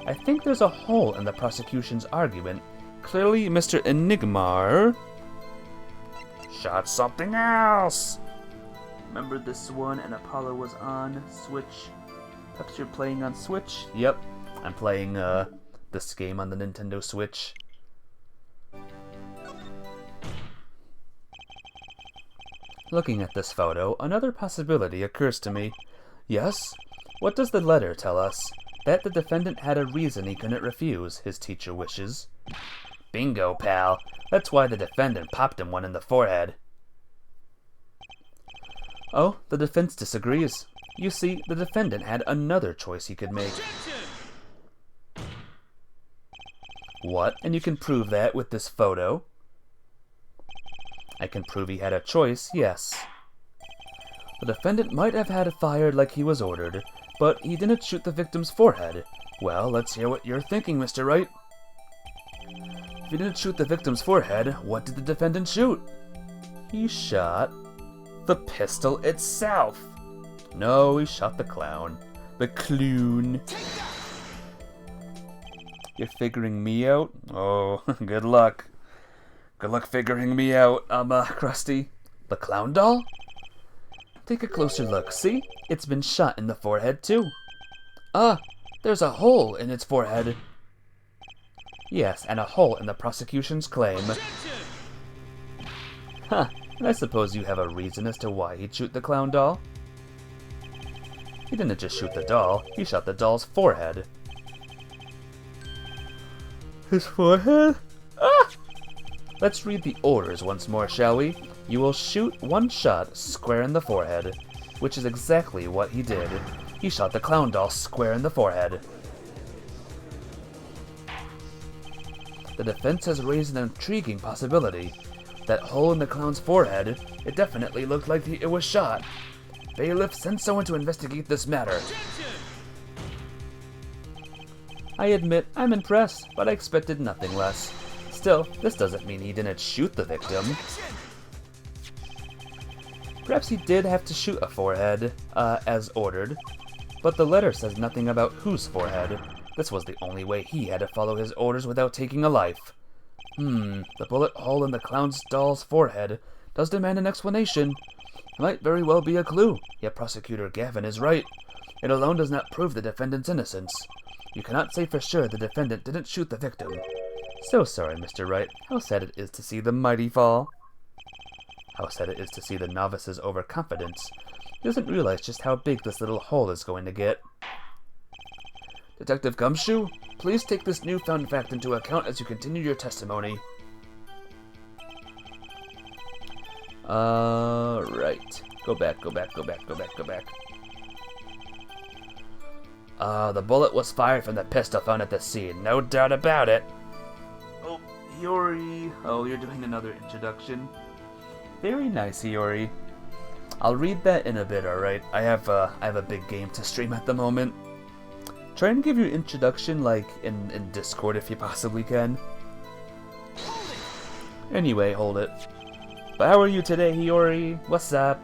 I think there's a hole in the prosecution's argument. Clearly, Mr. Enigmar shot something else. Remember this one and Apollo was on Switch? Perhaps you're playing on Switch? Yep, I'm playing this game on the Nintendo Switch. Looking at this photo, another possibility occurs to me. Yes? What does the letter tell us? That the defendant had a reason he couldn't refuse, his teacher wishes. Bingo, pal. That's why the defendant popped him one in the forehead. Oh, the defense disagrees. You see, the defendant had another choice he could make. What? And you can prove that with this photo? I can prove he had a choice, yes. The defendant might have had it fired like he was ordered, but he didn't shoot the victim's forehead. Well, let's hear what you're thinking, Mr. Wright. If he didn't shoot the victim's forehead, what did the defendant shoot? He shot the pistol itself. No, he shot the clown. The clown. You're figuring me out? Oh, good luck. Good luck figuring me out, Krusty. The clown doll? Take a closer look, see? It's been shot in the forehead, too. There's a hole in its forehead. Yes, and a hole in the prosecution's claim. Huh, and I suppose you have a reason as to why he'd shoot the clown doll? He didn't just shoot the doll, he shot the doll's forehead. His forehead? Let's read the orders once more, shall we? You will shoot one shot square in the forehead, which is exactly what he did. He shot the clown doll square in the forehead. The defense has raised an intriguing possibility. That hole in the clown's forehead, it definitely looked like it was shot. Bailiff, send someone to investigate this matter. I admit, I'm impressed, but I expected nothing less. Still, this doesn't mean he didn't shoot the victim. Perhaps he did have to shoot a forehead, as ordered, but the letter says nothing about whose forehead. This was the only way he had to follow his orders without taking a life. The bullet hole in the clown's doll's forehead does demand an explanation. It might very well be a clue, yet Prosecutor Gavin is right. It alone does not prove the defendant's innocence. You cannot say for sure the defendant didn't shoot the victim. So sorry, Mr. Wright. How sad it is to see the mighty fall. How sad it is to see the novice's overconfidence. He doesn't realize just how big this little hole is going to get. Detective Gumshoe, please take this newfound fact into account as you continue your testimony. Right. Go back. The bullet was fired from the pistol found at the scene, no doubt about it. Oh, Hiyori. Oh, you're doing another introduction. Very nice, Hiyori. I'll read that in a bit, alright? I have a big game to stream at the moment. Try and give your introduction, like, in Discord if you possibly can. Anyway, hold it. But how are you today, Hiyori? What's up?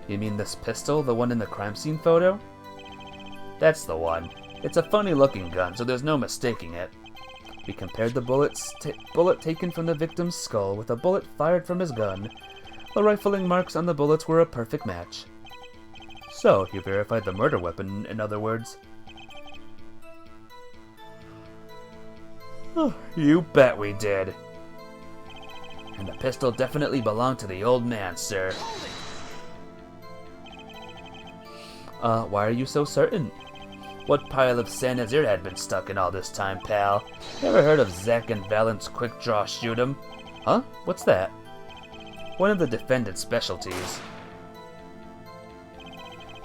You mean this pistol, the one in the crime scene photo? That's the one. It's a funny-looking gun, so there's no mistaking it. We compared the bullet taken from the victim's skull with a bullet fired from his gun. The rifling marks on the bullets were a perfect match. So, you verified the murder weapon, in other words. Oh, you bet we did. And the pistol definitely belonged to the old man, sir. Why are you so certain? What pile of sand has your head been stuck in all this time, pal? Ever heard of Zack and Valen's quick draw shoot 'em? Huh? What's that? One of the defendant's specialties.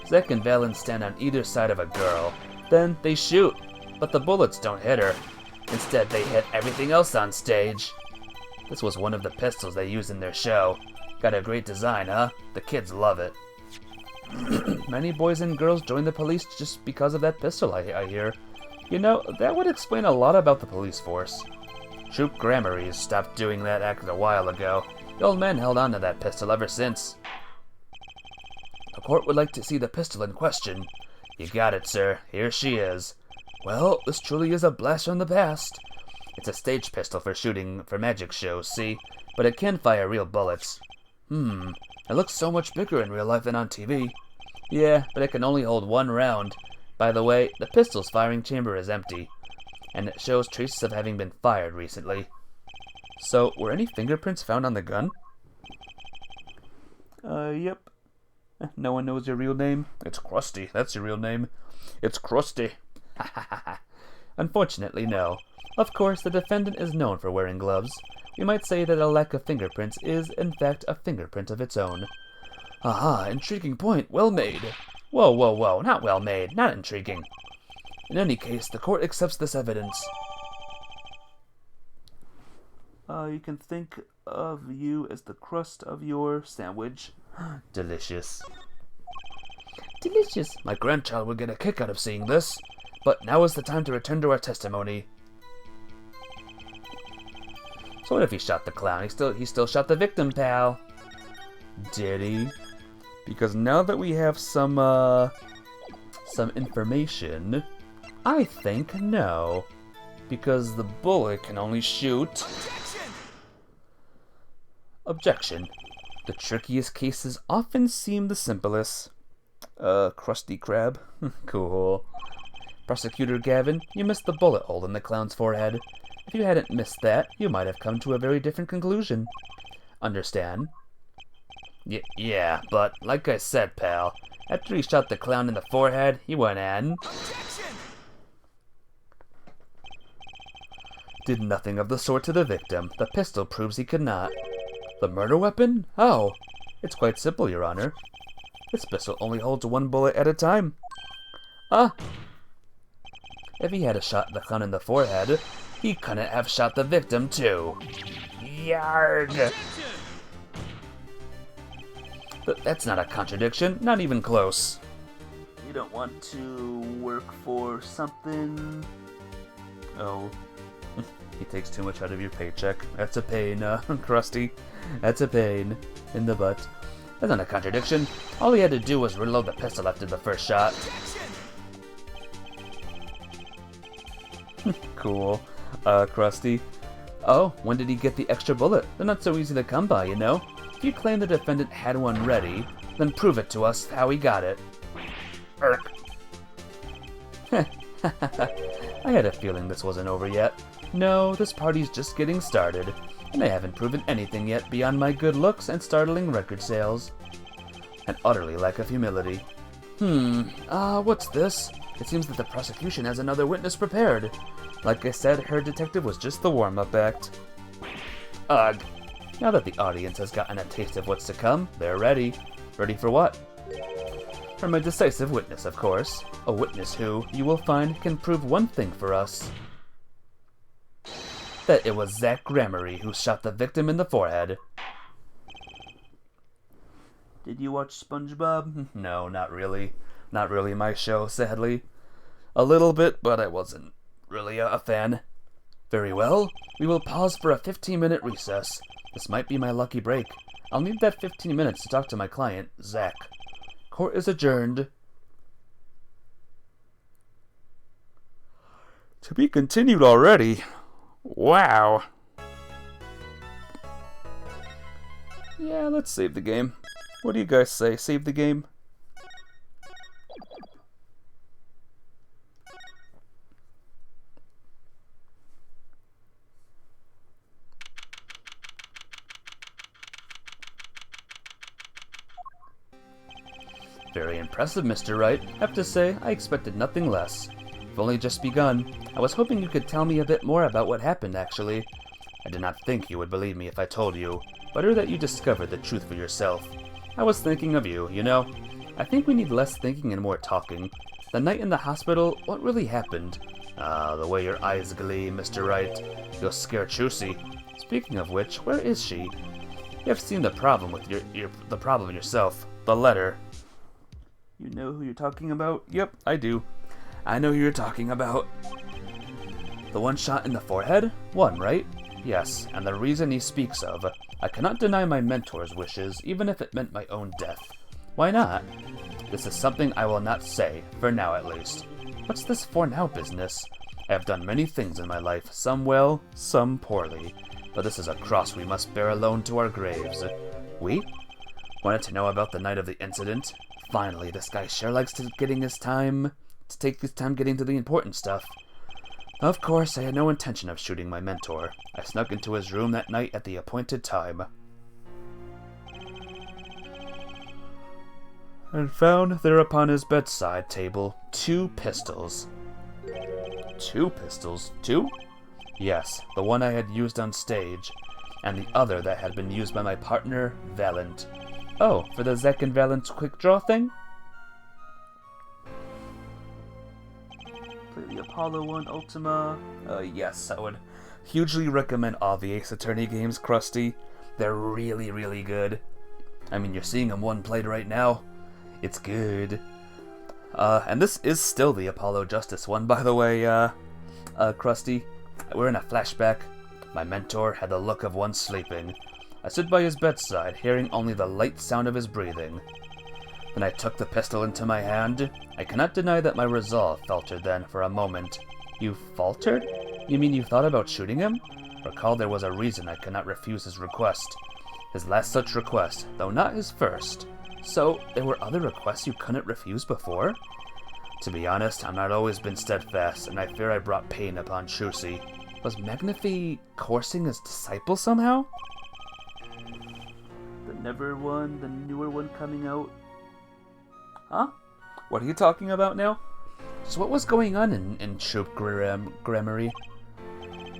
Zack and Valen stand on either side of a girl. Then they shoot, but the bullets don't hit her. Instead, they hit everything else on stage. This was one of the pistols they used in their show. Got a great design, huh? The kids love it. Many boys and girls join the police just because of that pistol, I hear. You know, that would explain a lot about the police force. Troop Gramarys stopped doing that act a while ago. The old man held on to that pistol ever since. The court would like to see the pistol in question. You got it, sir. Here she is. Well, this truly is a blast from the past. It's a stage pistol for shooting for magic shows, see? But it can fire real bullets. It looks so much bigger in real life than on TV. Yeah, but it can only hold one round. By the way, the pistol's firing chamber is empty, and it shows traces of having been fired recently. So, were any fingerprints found on the gun? Yep. No one knows your real name? It's Krusty, that's your real name. It's Krusty. Unfortunately, no. Of course, the defendant is known for wearing gloves. We might say that a lack of fingerprints is, in fact, a fingerprint of its own. Aha, intriguing point, well made. Whoa, whoa, whoa, not well made, not intriguing. In any case, the court accepts this evidence. You can think of you as the crust of your sandwich. Delicious. Delicious. My grandchild will get a kick out of seeing this. But now is the time to return to our testimony. So what if he shot the clown? He still shot the victim, pal. Did he? Because now that we have some information, I think no. Because the bullet can only shoot... Objection. The trickiest cases often seem the simplest. Krusty Krab. Cool. Prosecutor Gavin, you missed the bullet hole in the clown's forehead. If you hadn't missed that, you might have come to a very different conclusion. Understand? Yeah, but like I said, pal, after he shot the clown in the forehead, he went and... did nothing of the sort to the victim. The pistol proves he could not. The murder weapon? How? It's quite simple, Your Honor. This pistol only holds one bullet at a time. If he had shot the clown in the forehead, he couldn't have shot the victim too. Yarg! But that's not a contradiction, not even close. You don't want to work for something... Oh. He takes too much out of your paycheck. That's a pain, Krusty. That's a pain. In the butt. That's not a contradiction. All he had to do was reload the pistol after the first shot. Cool. Krusty. Oh, when did he get the extra bullet? They're not so easy to come by, you know? If you claim the defendant had one ready, then prove it to us how he got it. Erk. I had a feeling this wasn't over yet. No, this party's just getting started, and I haven't proven anything yet beyond my good looks and startling record sales. An utterly lack of humility. What's this? It seems that the prosecution has another witness prepared. Like I said, her detective was just the warm-up act. Ugh. Now that the audience has gotten a taste of what's to come, they're ready. Ready for what? For my decisive witness, of course. A witness who, you will find, can prove one thing for us. that it was Zach Gramery who shot the victim in the forehead. Did you watch SpongeBob? No, not really. Not really my show, sadly. A little bit, but I wasn't really a fan. Very well, we will pause for a 15-minute recess. This might be my lucky break. I'll need that 15 minutes to talk to my client, Zach. Court is adjourned. To be continued already? Wow. Yeah, let's save the game. What do you guys say? Save the game? Very impressive, Mr. Wright. I have to say, I expected nothing less. We've only just begun. I was hoping you could tell me a bit more about what happened, actually. I did not think you would believe me if I told you. Better that you discovered the truth for yourself. I was thinking of you, you know. I think we need less thinking and more talking. The night in the hospital, what really happened? The way your eyes gleam, Mr. Wright. You'll scare Chusey. Speaking of which, where is she? You have seen the problem with the problem yourself. The letter. You know who you're talking about? Yep, I do. I know who you're talking about. The one shot in the forehead? One, right? Yes, and the reason he speaks of. I cannot deny my mentor's wishes, even if it meant my own death. Why not? This is something I will not say, for now at least. What's this for now business? I have done many things in my life, some well, some poorly. But this is a cross we must bear alone to our graves. We? Wanted to know about the night of the incident? Finally, this guy sure likes to take his time getting to the important stuff. Of course, I had no intention of shooting my mentor. I snuck into his room that night at the appointed time. And found there upon his bedside table 2 pistols. 2 pistols? 2? Yes, the one I had used on stage, and the other that had been used by my partner, Valent. Oh, for the Zach and Valent quick draw thing? Play the Apollo 1 Ultima. Yes, I would hugely recommend all the Ace Attorney games, Krusty. They're really, really good. I mean, you're seeing them one played right now. It's good. And this is still the Apollo Justice one, by the way, Krusty. We're in a flashback. My mentor had the look of one sleeping. I stood by his bedside, hearing only the light sound of his breathing. Then I took the pistol into my hand. I cannot deny that my resolve faltered then for a moment. You faltered? You mean you thought about shooting him? Recall there was a reason I could not refuse his request. His last such request, though not his first. So, there were other requests you couldn't refuse before? To be honest, I've not always been steadfast, and I fear I brought pain upon Chusey. Was Magnify coursing his disciple somehow? The newer one coming out. Huh? What are you talking about now? So what was going on in Troop Gramery?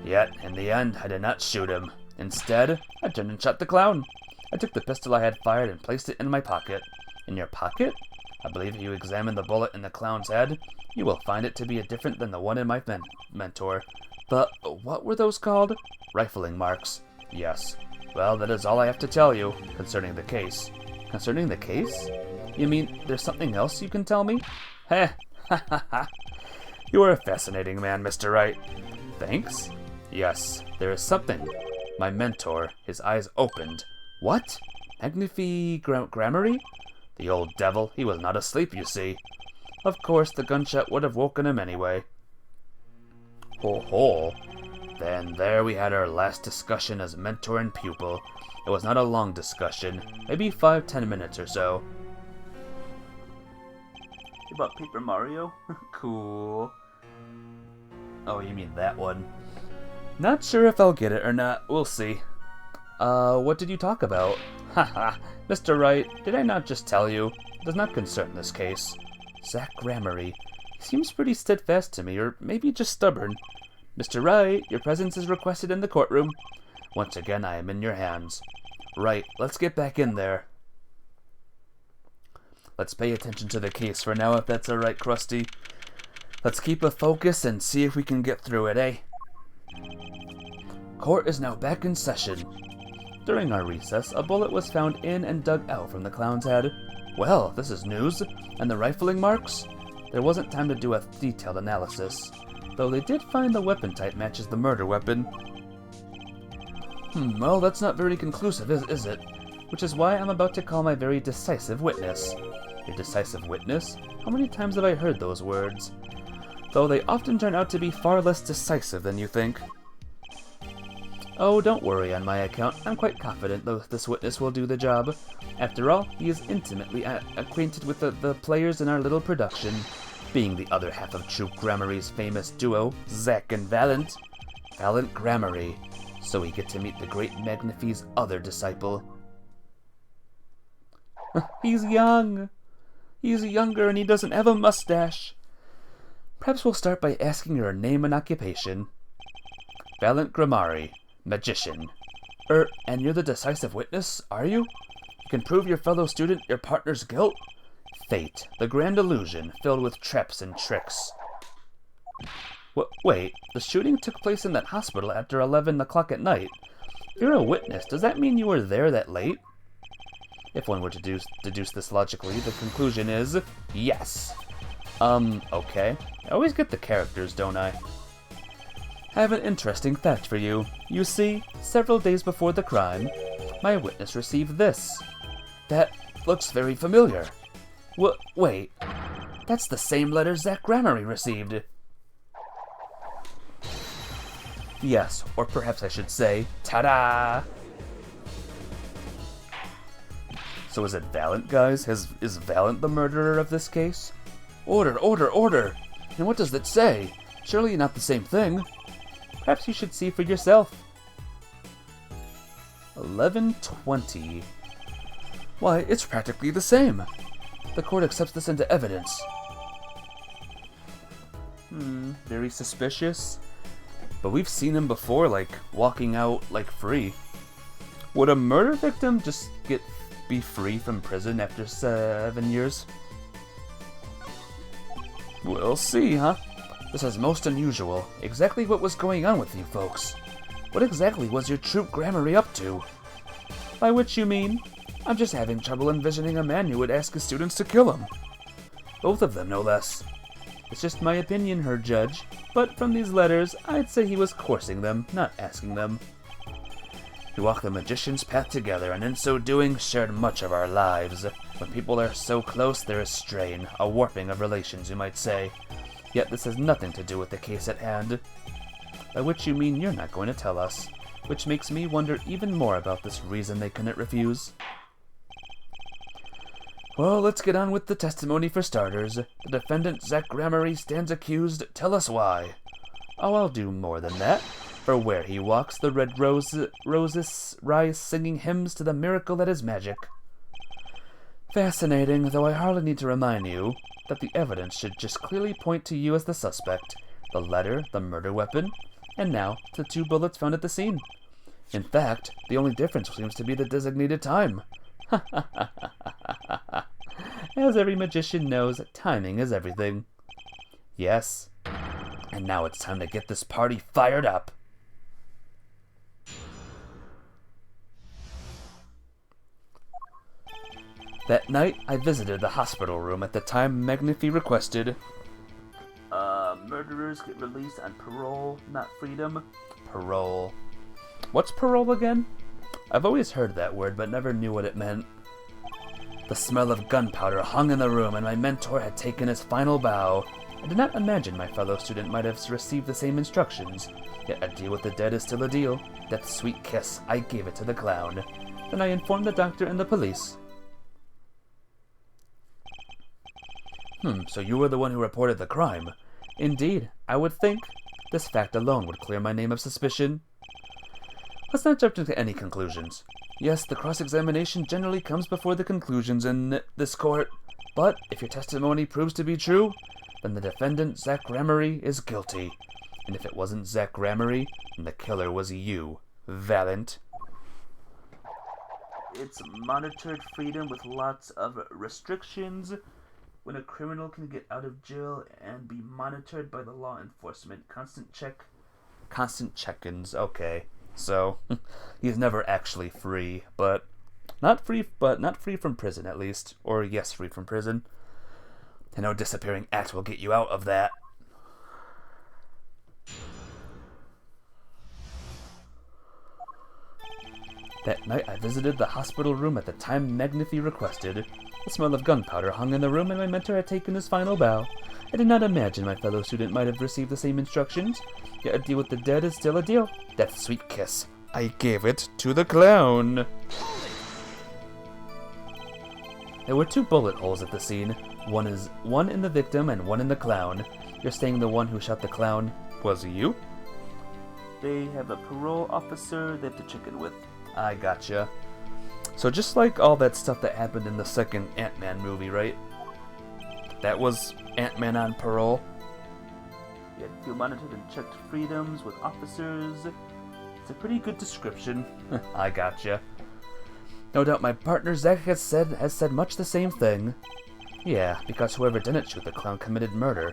Yet, in the end, I did not shoot him. Instead, I turned and shot the clown. I took the pistol I had fired and placed it in my pocket. In your pocket? I believe if you examine the bullet in the clown's head, you will find it to be different than the one in my mentor. What were those called? Rifling marks. Yes. Well, that is all I have to tell you concerning the case. Concerning the case? You mean there's something else you can tell me? Heh, ha ha ha. You are a fascinating man, Mr. Wright. Thanks? Yes, there is something. My mentor, his eyes opened. What? Magnify Gramery? The old devil, he was not asleep, you see. Of course, the gunshot would have woken him anyway. Ho ho. Then there we had our last discussion as mentor and pupil. It was not a long discussion, maybe 5-10 minutes or so. You bought Paper Mario? Cool. Oh, you mean that one. Not sure if I'll get it or not, we'll see. What did you talk about? Haha, Mr. Wright, did I not just tell you? It does not concern this case. Zach Gramery. He seems pretty steadfast to me, or maybe just stubborn. Mr. Wright, your presence is requested in the courtroom. Once again, I am in your hands. Right, let's get back in there. Let's pay attention to the case for now, if that's alright, Krusty. Let's keep a focus and see if we can get through it, eh? Court is now back in session. During our recess, a bullet was found in and dug out from the clown's head. Well, this is news. And the rifling marks? There wasn't time to do a detailed analysis, though they did find the weapon type matches the murder weapon. Well, that's not very conclusive, is it? Which is why I'm about to call my very decisive witness. A decisive witness? How many times have I heard those words? Though they often turn out to be far less decisive than you think. Oh, don't worry on my account. I'm quite confident this witness will do the job. After all, he is intimately acquainted with the players in our little production, being the other half of Troop Grammary's famous duo, Zack and Valent. Valent Grammary. So we get to meet the great Magnifi's other disciple. He's young. He's younger and he doesn't have a mustache. Perhaps we'll start by asking your name and occupation. Valent Grammary, magician. And you're the decisive witness, are you? You can prove your fellow student your partner's guilt? Fate, the grand illusion, filled with traps and tricks. Wait, the shooting took place in that hospital after 11 o'clock at night. If you're a witness, does that mean you were there that late? If one were to deduce this logically, the conclusion is yes. Okay. I always get the characters, don't I? I have an interesting fact for you. You see, several days before the crime, my witness received this. That looks very familiar. Wait, that's the same letter Zack Grammary received. Yes, or perhaps I should say, ta-da! So is it Valent, guys? Is Valent the murderer of this case? Order! And what does that say? Surely not the same thing. Perhaps you should see for yourself. 11:20. Why, it's practically the same. The court accepts this into evidence. Very suspicious. But we've seen him before, like, walking out, like, free. Would a murder victim just be free from prison after 7 years? We'll see, huh? This is most unusual. Exactly what was going on with you folks? What exactly was your Troop Grammary up to? By which you mean, I'm just having trouble envisioning a man who would ask his students to kill him. Both of them, no less. It's just my opinion, Her Judge, but from these letters, I'd say he was coercing them, not asking them. We walked the magician's path together, and in so doing, shared much of our lives. When people are so close, there is strain, a warping of relations, you might say. Yet this has nothing to do with the case at hand. By which you mean you're not going to tell us, which makes me wonder even more about this reason they couldn't refuse. Well, let's get on with the testimony for starters. The defendant, Zack Grammary, stands accused. Tell us why. Oh, I'll do more than that. For where he walks, the red roses rise singing hymns to the miracle that is magic. Fascinating, though I hardly need to remind you that the evidence should just clearly point to you as the suspect. The letter, the murder weapon, and now the 2 bullets found at the scene. In fact, the only difference seems to be the designated time. As every magician knows, timing is everything. Yes. And now it's time to get this party fired up. That night, I visited the hospital room at the time Magnifi requested. Murderers get released on parole, not freedom. Parole. What's parole again? I've always heard that word, but never knew what it meant. The smell of gunpowder hung in the room, and my mentor had taken his final bow. I did not imagine my fellow student might have received the same instructions. Yet a deal with the dead is still a deal. Death's sweet kiss, I gave it to the clown. Then I informed the doctor and the police. So you were the one who reported the crime. Indeed, I would think. This fact alone would clear my name of suspicion. Let's not jump to any conclusions. Yes, the cross-examination generally comes before the conclusions in this court, but if your testimony proves to be true, then the defendant, Zack Grammary, is guilty. And if it wasn't Zack Grammary, then the killer was you, Valent. It's monitored freedom with lots of restrictions. When a criminal can get out of jail and be monitored by the law enforcement. Constant check-ins, okay. so he's never actually free, but not free from prison at least, or yes, free from prison. And no disappearing act will get you out of that. That night I visited the hospital room at the time Magnifi requested. The smell of gunpowder hung in the room, and my mentor had taken his final bow. I did not imagine my fellow student might have received the same instructions, yet a deal with the dead is still a deal. Death's sweet kiss. I gave it to the clown. There were 2 bullet holes at the scene. One in the victim and one in the clown. You're saying the one who shot the clown was you? They have a parole officer they have to check in with. I gotcha. So just like all that stuff that happened in the second Ant-Man movie, right? That was Ant-Man on parole? He had to feel monitored and checked freedoms with officers. It's a pretty good description. I gotcha. No doubt my partner Zach has said much the same thing. Yeah, because whoever didn't shoot the clown committed murder.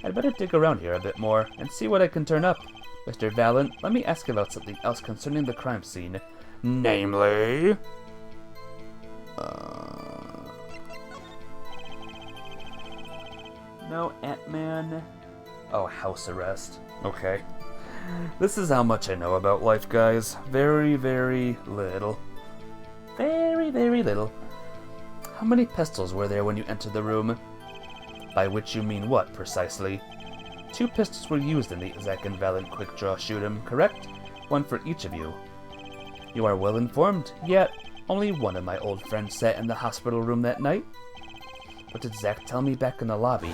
I'd better dig around here a bit more and see what I can turn up. Mr. Valiant, let me ask about something else concerning the crime scene. Namely... No, Ant-Man. Oh, house arrest. Okay. This is how much I know about life, guys. Very, very little. Very, very little. How many pistols were there when you entered the room? By which you mean what, precisely? 2 pistols were used in the Zack and Valiant quick draw shoot 'em, correct? 1 for each of you. You are well informed, yet only one of my old friends sat in the hospital room that night. What did Zack tell me back in the lobby?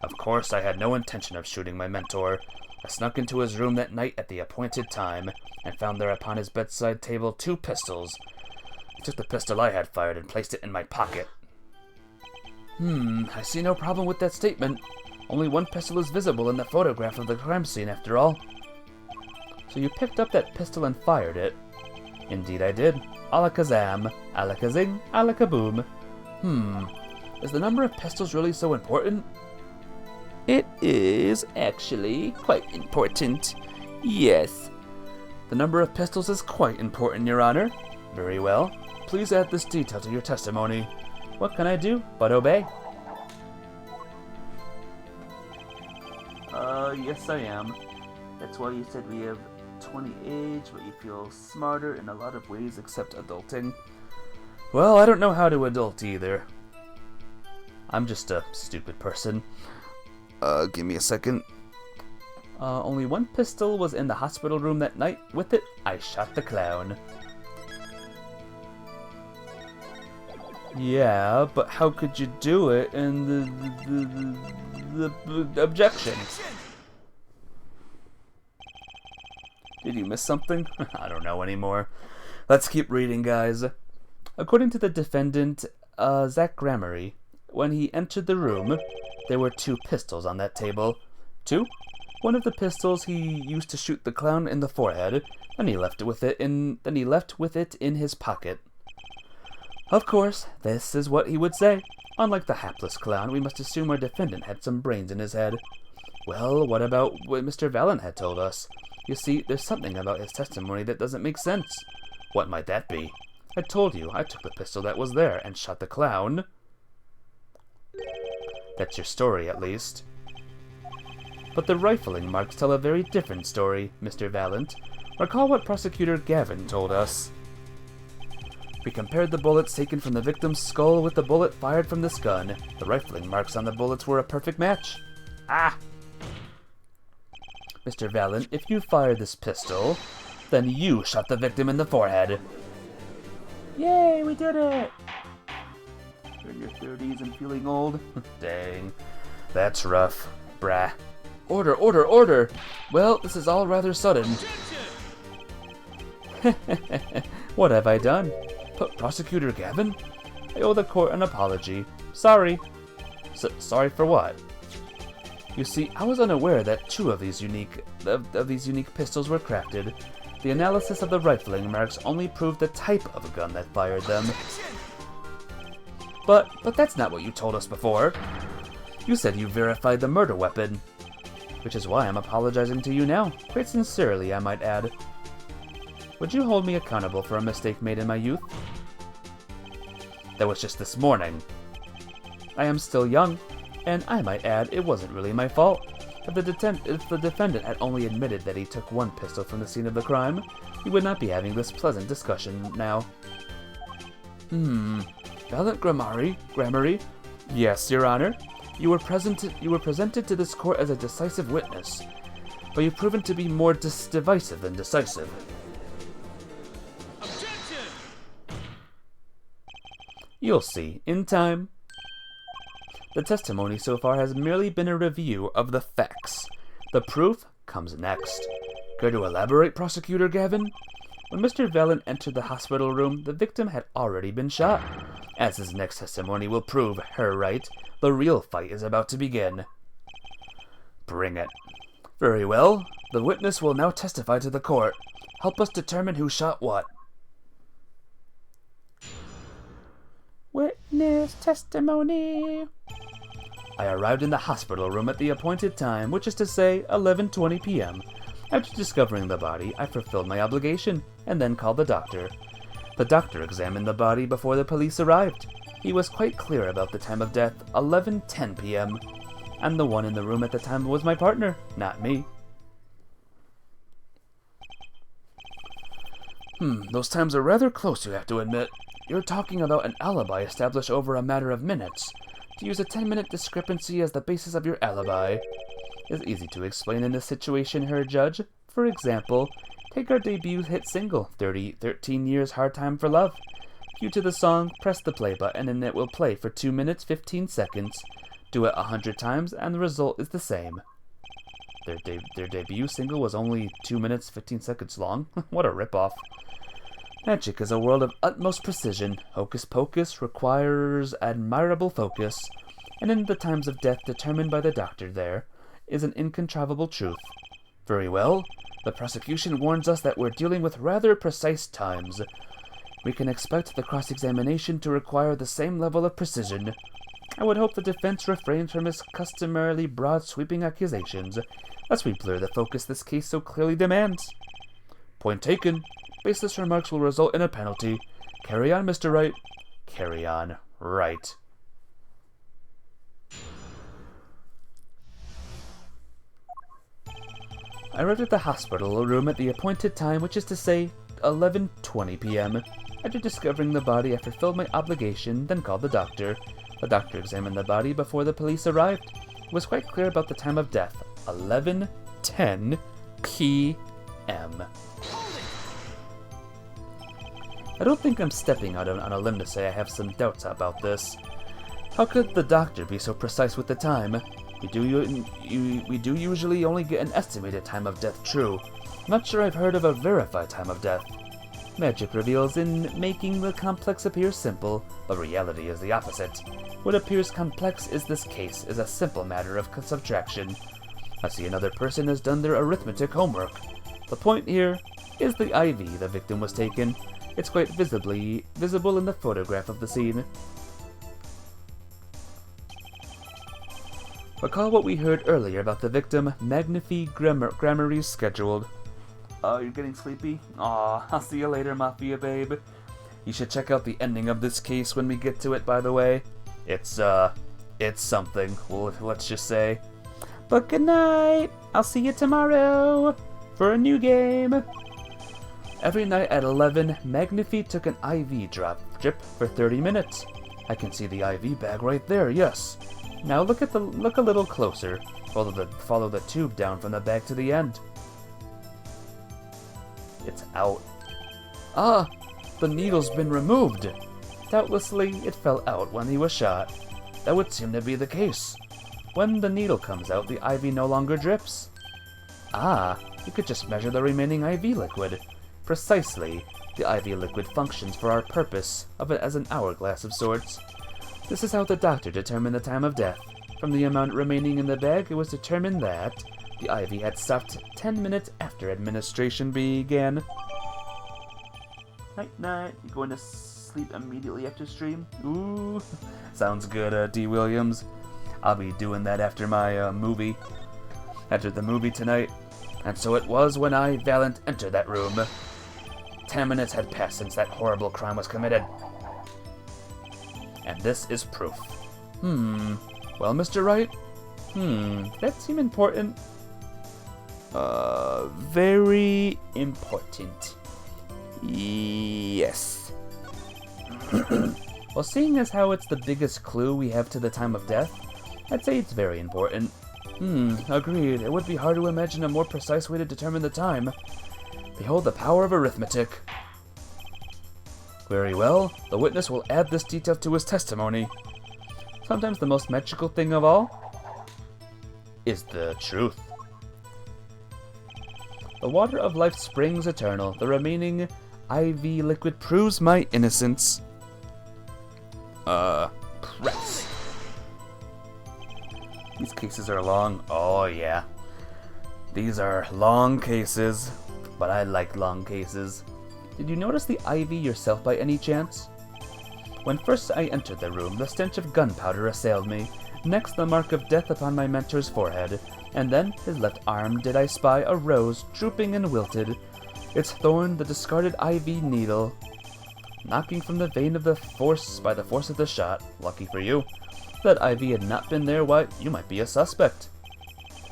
Of course, I had no intention of shooting my mentor. I snuck into his room that night at the appointed time, and found there upon his bedside table 2 pistols. I took the pistol I had fired and placed it in my pocket. I see no problem with that statement. Only 1 pistol is visible in the photograph of the crime scene, after all. So you picked up that pistol and fired it? Indeed I did. Alakazam, alakazing, alakaboom. Is the number of pistols really so important? It is actually quite important. Yes. The number of pistols is quite important, Your Honor. Very well. Please add this detail to your testimony. What can I do but obey? Yes I am. That's why you said we have 20 age, but you feel smarter in a lot of ways except adulting. Well, I don't know how to adult either. I'm just a stupid person. Give me a second. Only 1 pistol was in the hospital room that night. With it, I shot the clown. Yeah, but how could you do it in the objections? Did you miss something? I don't know anymore. Let's keep reading, guys. According to the defendant, Zach Gramery, when he entered the room, there were 2 pistols on that table. 2? One of the pistols he used to shoot the clown in the forehead, and he left with it in his pocket. Of course, this is what he would say. Unlike the hapless clown, we must assume our defendant had some brains in his head. Well, what about what Mr. Valiant had told us? You see, there's something about his testimony that doesn't make sense. What might that be? I told you, I took the pistol that was there and shot the clown. That's your story, at least. But the rifling marks tell a very different story, Mr. Valiant. Recall what Prosecutor Gavin told us. We compared the bullets taken from the victim's skull with the bullet fired from this gun. The rifling marks on the bullets were a perfect match. Ah! Mr. Valiant, if you fired this pistol, then you shot the victim in the forehead. Yay, we did it! You're in your 30s and feeling old? Dang. That's rough. Brah. Order, order, order! Well, this is all rather sudden. What have I done? Prosecutor Gavin? I owe the court an apology. Sorry. Sorry for what? You see, I was unaware that 2 of these unique pistols were crafted. The analysis of the rifling marks only proved the type of a gun that fired them. But that's not what you told us before. You said you verified the murder weapon. which is why I'm apologizing to you now, quite sincerely, I might add. Would you hold me accountable for a mistake made in my youth? That was just this morning. I am still young, and I might add it wasn't really my fault. If the defendant had only admitted that he took one pistol from the scene of the crime, we would not be having this pleasant discussion now. Valant Gramarye? Yes, Your Honor. You were presented to this court as a decisive witness, but you've proven to be more divisive than decisive. Objection! You'll see, in time. The testimony so far has merely been a review of the facts. The proof comes next. Care to elaborate, Prosecutor Gavin? When Mr. Valant entered the hospital room, the victim had already been shot. As his next testimony will prove her right, the real fight is about to begin. Bring it. Very well. The witness will now testify to the court. Help us determine who shot what. Witness testimony. I arrived in the hospital room at the appointed time, which is to say 11:20 p.m. After discovering the body, I fulfilled my obligation and then called the doctor. The doctor examined the body before the police arrived. He was quite clear about the time of death, 11:10 p.m. And the one in the room at the time was my partner, not me. Those times are rather close, you have to admit. You're talking about an alibi established over a matter of minutes. To use a 10-minute discrepancy as the basis of your alibi is easy to explain in this situation, Her Judge. For example, take our debut hit single, 13 Years Hard Time for Love. Cue to the song, press the play button, and it will play for 2 minutes 15 seconds. Do it 100 times, and the result is the same. Their debut single was only 2 minutes 15 seconds long. What a ripoff. Magic is a world of utmost precision. Hocus Pocus requires admirable focus, and in the times of death determined by the doctor there is an incontrovertible truth. Very well. The prosecution warns us that we're dealing with rather precise times. We can expect the cross-examination to require the same level of precision. I would hope the defense refrains from its customarily broad sweeping accusations, lest we blur the focus this case so clearly demands. Point taken. Baseless remarks will result in a penalty. Carry on, Mr. Wright. Carry on, Wright. I arrived at the hospital room at the appointed time, which is to say 11:20 p.m. After discovering the body, I fulfilled my obligation, then called the doctor. The doctor examined the body before the police arrived. It was quite clear about the time of death, 11:10 p.m. I don't think I'm stepping out on a limb to say I have some doubts about this. How could the doctor be so precise with the time? We do usually only get an estimated time of death true. I'm not sure I've heard of a verified time of death. Magic reveals in making the complex appear simple, but reality is the opposite. What appears complex in this case is a simple matter of subtraction. I see another person has done their arithmetic homework. The point here is the IV the victim was taken. It's quite visible in the photograph of the scene. Recall what we heard earlier about the victim, Magnifi Gramarye scheduled. Oh, you're getting sleepy? Aw, I'll see you later, Mafia babe. You should check out the ending of this case when we get to it, by the way. It's something, well, let's just say. But good night! I'll see you tomorrow for a new game! Every night at 11, Magnifi took an IV drip for 30 minutes. I can see the IV bag right there, yes. Now look a little closer. Follow the tube down from the bag to the end. It's out. Ah! The needle's been removed! Doubtlessly, it fell out when he was shot. That would seem to be the case. When the needle comes out, the IV no longer drips. Ah! You could just measure the remaining IV liquid. Precisely. The IV liquid functions for our purpose of it as an hourglass of sorts. This is how the doctor determined the time of death. From the amount remaining in the bag, it was determined that the IV had stopped 10 minutes after administration began. Night-night. You going to sleep immediately after stream? Ooh. Sounds good, D. Williams. I'll be doing that after my movie. entered the movie tonight, and so it was when I, Valent, entered that room. 10 minutes had passed since that horrible crime was committed. And this is proof. Well, Mr. Wright? That seemed important. Very important. Yes. Well, seeing as how it's the biggest clue we have to the time of death, I'd say it's very important. Agreed. It would be hard to imagine a more precise way to determine the time. Behold the power of arithmetic. Very well, the witness will add this detail to his testimony. Sometimes the most magical thing of all is the truth. The water of life springs eternal. The remaining IV liquid proves my innocence. Press. These cases are long. Oh, yeah. These are long cases, but I like long cases. Did you notice the IV yourself by any chance? When first I entered the room, the stench of gunpowder assailed me. Next, the mark of death upon my mentor's forehead. And then, his left arm did I spy a rose, drooping and wilted. Its thorn, the discarded IV needle. Knocking from the vein of the force by the force of the shot. Lucky for you. If that IV had not been there, why, you might be a suspect.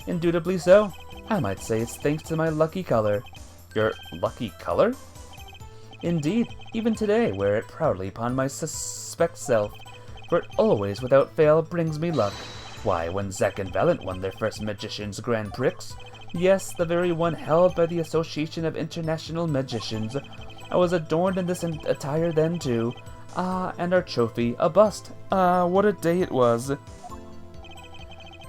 Indubitably so. I might say it's thanks to my lucky color. Your lucky color? Indeed, even today wear it proudly upon my suspect self, for it always, without fail, brings me luck. Why, when Zack and Valent won their first Magicians Grand Prix, yes, the very one held by the Association of International Magicians, I was adorned in this attire then too. And our trophy, a bust. What a day it was.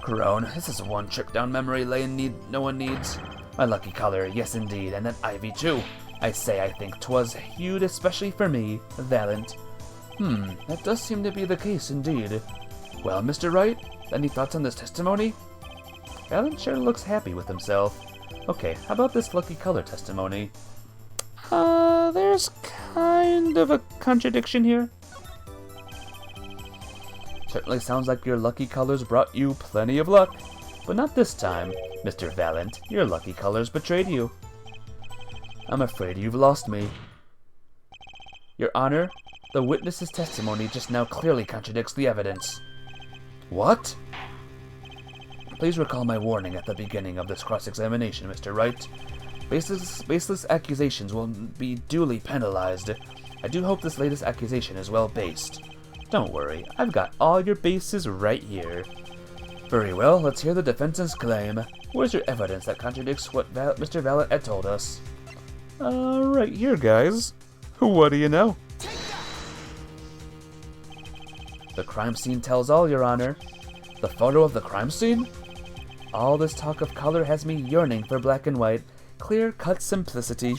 Crone, this is one trip down memory lane no one needs. My lucky color, yes indeed, and that ivy too. I say I think 'twas hued especially for me, Valent. That does seem to be the case indeed. Well, Mr. Wright, any thoughts on this testimony? Valent sure looks happy with himself. Okay, how about this lucky color testimony? There's kind of a contradiction here. Certainly sounds like your lucky colors brought you plenty of luck. But not this time, Mr. Valent. Your lucky colors betrayed you. I'm afraid you've lost me. Your Honor, the witness's testimony just now clearly contradicts the evidence. What? Please recall my warning at the beginning of this cross-examination, Mr. Wright. Baseless accusations will be duly penalized. I do hope this latest accusation is well based. Don't worry, I've got all your bases right here. Very well, let's hear the defense's claim. Where's your evidence that contradicts what Mr. Valent had told us? Right here, guys. What do you know? The crime scene tells all, Your Honor. The photo of the crime scene? All this talk of color has me yearning for black and white, clear-cut simplicity.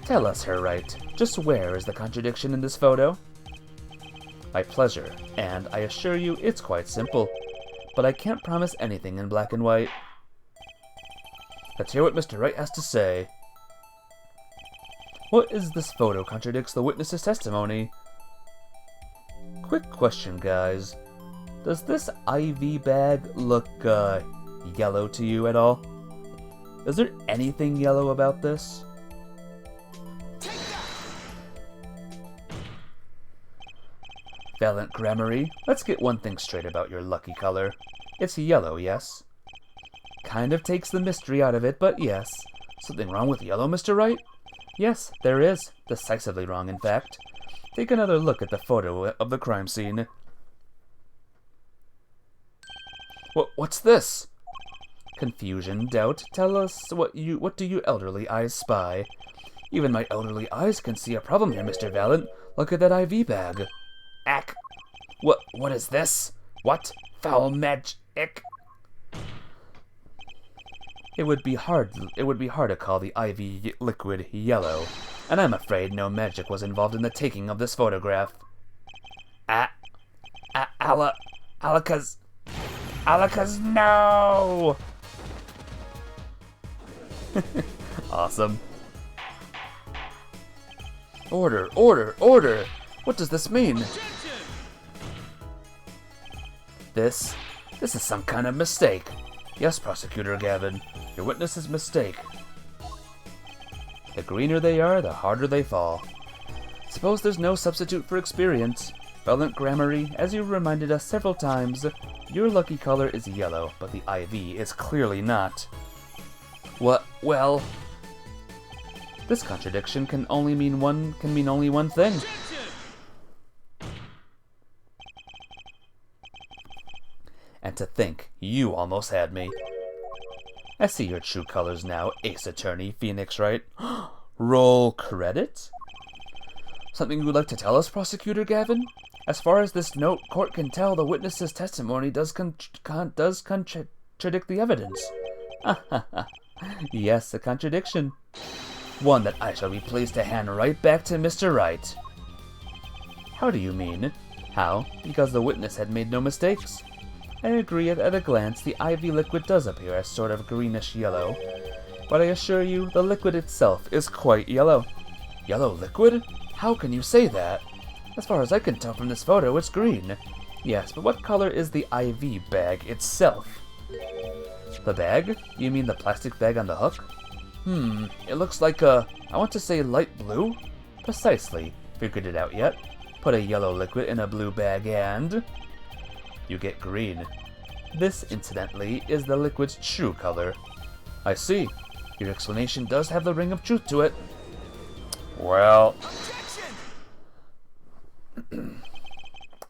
Tell us, Herr Wright, just where is the contradiction in this photo? My pleasure, and I assure you it's quite simple. But I can't promise anything in black and white. Let's hear what Mr. Wright has to say. What is this photo contradicts the witness's testimony? Quick question, guys. Does this IV bag look, yellow to you at all? Is there anything yellow about this? Valent Gramarye, let's get one thing straight about your lucky color. It's yellow, yes? Kind of takes the mystery out of it, but yes. Something wrong with yellow, Mr. Wright? Yes, there is. Decisively wrong, in fact. Take another look at the photo of the crime scene. What's this? Confusion, doubt. Tell us what do you elderly eyes spy? Even my elderly eyes can see a problem here, Mr. Valent. Look at that IV bag. Ack. What is this? What? Foul magic. It would be hard to call the IV liquid yellow, and I'm afraid no magic was involved in the taking of this photograph. Alakaz, no! Awesome. Order! What does this mean? This is some kind of mistake. Yes, Prosecutor Gavin, your witness's mistake. The greener they are, the harder they fall. Suppose there's no substitute for experience. Valent Gramarye, as you reminded us several times, your lucky color is yellow, but the IV is clearly not. What? Well... This contradiction can mean only one thing. And to think, you almost had me. I see your true colors now, Ace Attorney, Phoenix Wright. Roll credit? Something you would like to tell us, Prosecutor Gavin? As far as this note court can tell, the witness's testimony does contradict the evidence. Yes, a contradiction. One that I shall be pleased to hand right back to Mr. Wright. How do you mean? How? Because the witness had made no mistakes. I agree at a glance the IV liquid does appear as sort of greenish yellow, but I assure you the liquid itself is quite yellow. Yellow liquid? How can you say that? As far as I can tell from this photo, it's green. Yes, but what color is the IV bag itself? The bag? You mean the plastic bag on the hook? It looks like I want to say light blue? Precisely. Figured it out yet? Put a yellow liquid in a blue bag and... you get green. This, incidentally, is the liquid's true color. I see. Your explanation does have the ring of truth to it. Well...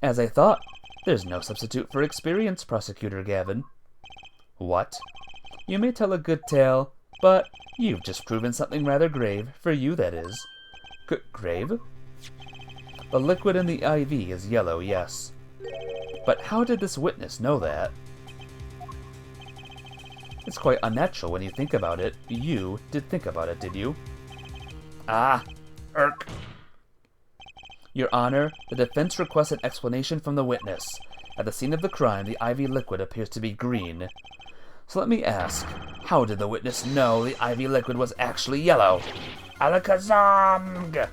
As I thought, there's no substitute for experience, Prosecutor Gavin. What? You may tell a good tale, but you've just proven something rather grave, for you that is. Grave? The liquid in the IV is yellow, yes. But how did this witness know that? It's quite unnatural when you think about it. You did think about it, did you? Irk. Your Honor, the defense requests an explanation from the witness. At the scene of the crime, the IV liquid appears to be green. So let me ask, how did the witness know the IV liquid was actually yellow? Alakazam!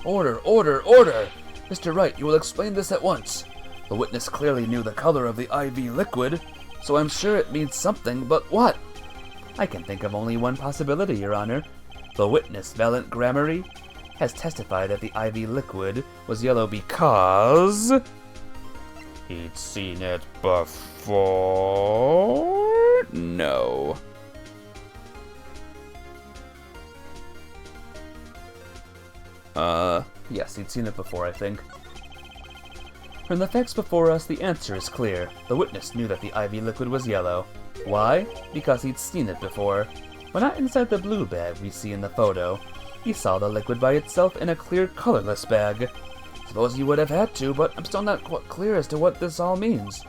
Order, order, order! Mr. Wright, you will explain this at once. The witness clearly knew the color of the IV liquid, so I'm sure it means something, but what? I can think of only one possibility, Your Honor. The witness, Valent Gramarye, has testified that the IV liquid was yellow because... he'd seen it before? No. Yes, he'd seen it before, I think. From the facts before us, the answer is clear. The witness knew that the IV liquid was yellow. Why? Because he'd seen it before. But not inside the blue bag we see in the photo. He saw the liquid by itself in a clear, colorless bag. Suppose you would have had to, but I'm still not quite clear as to what this all means.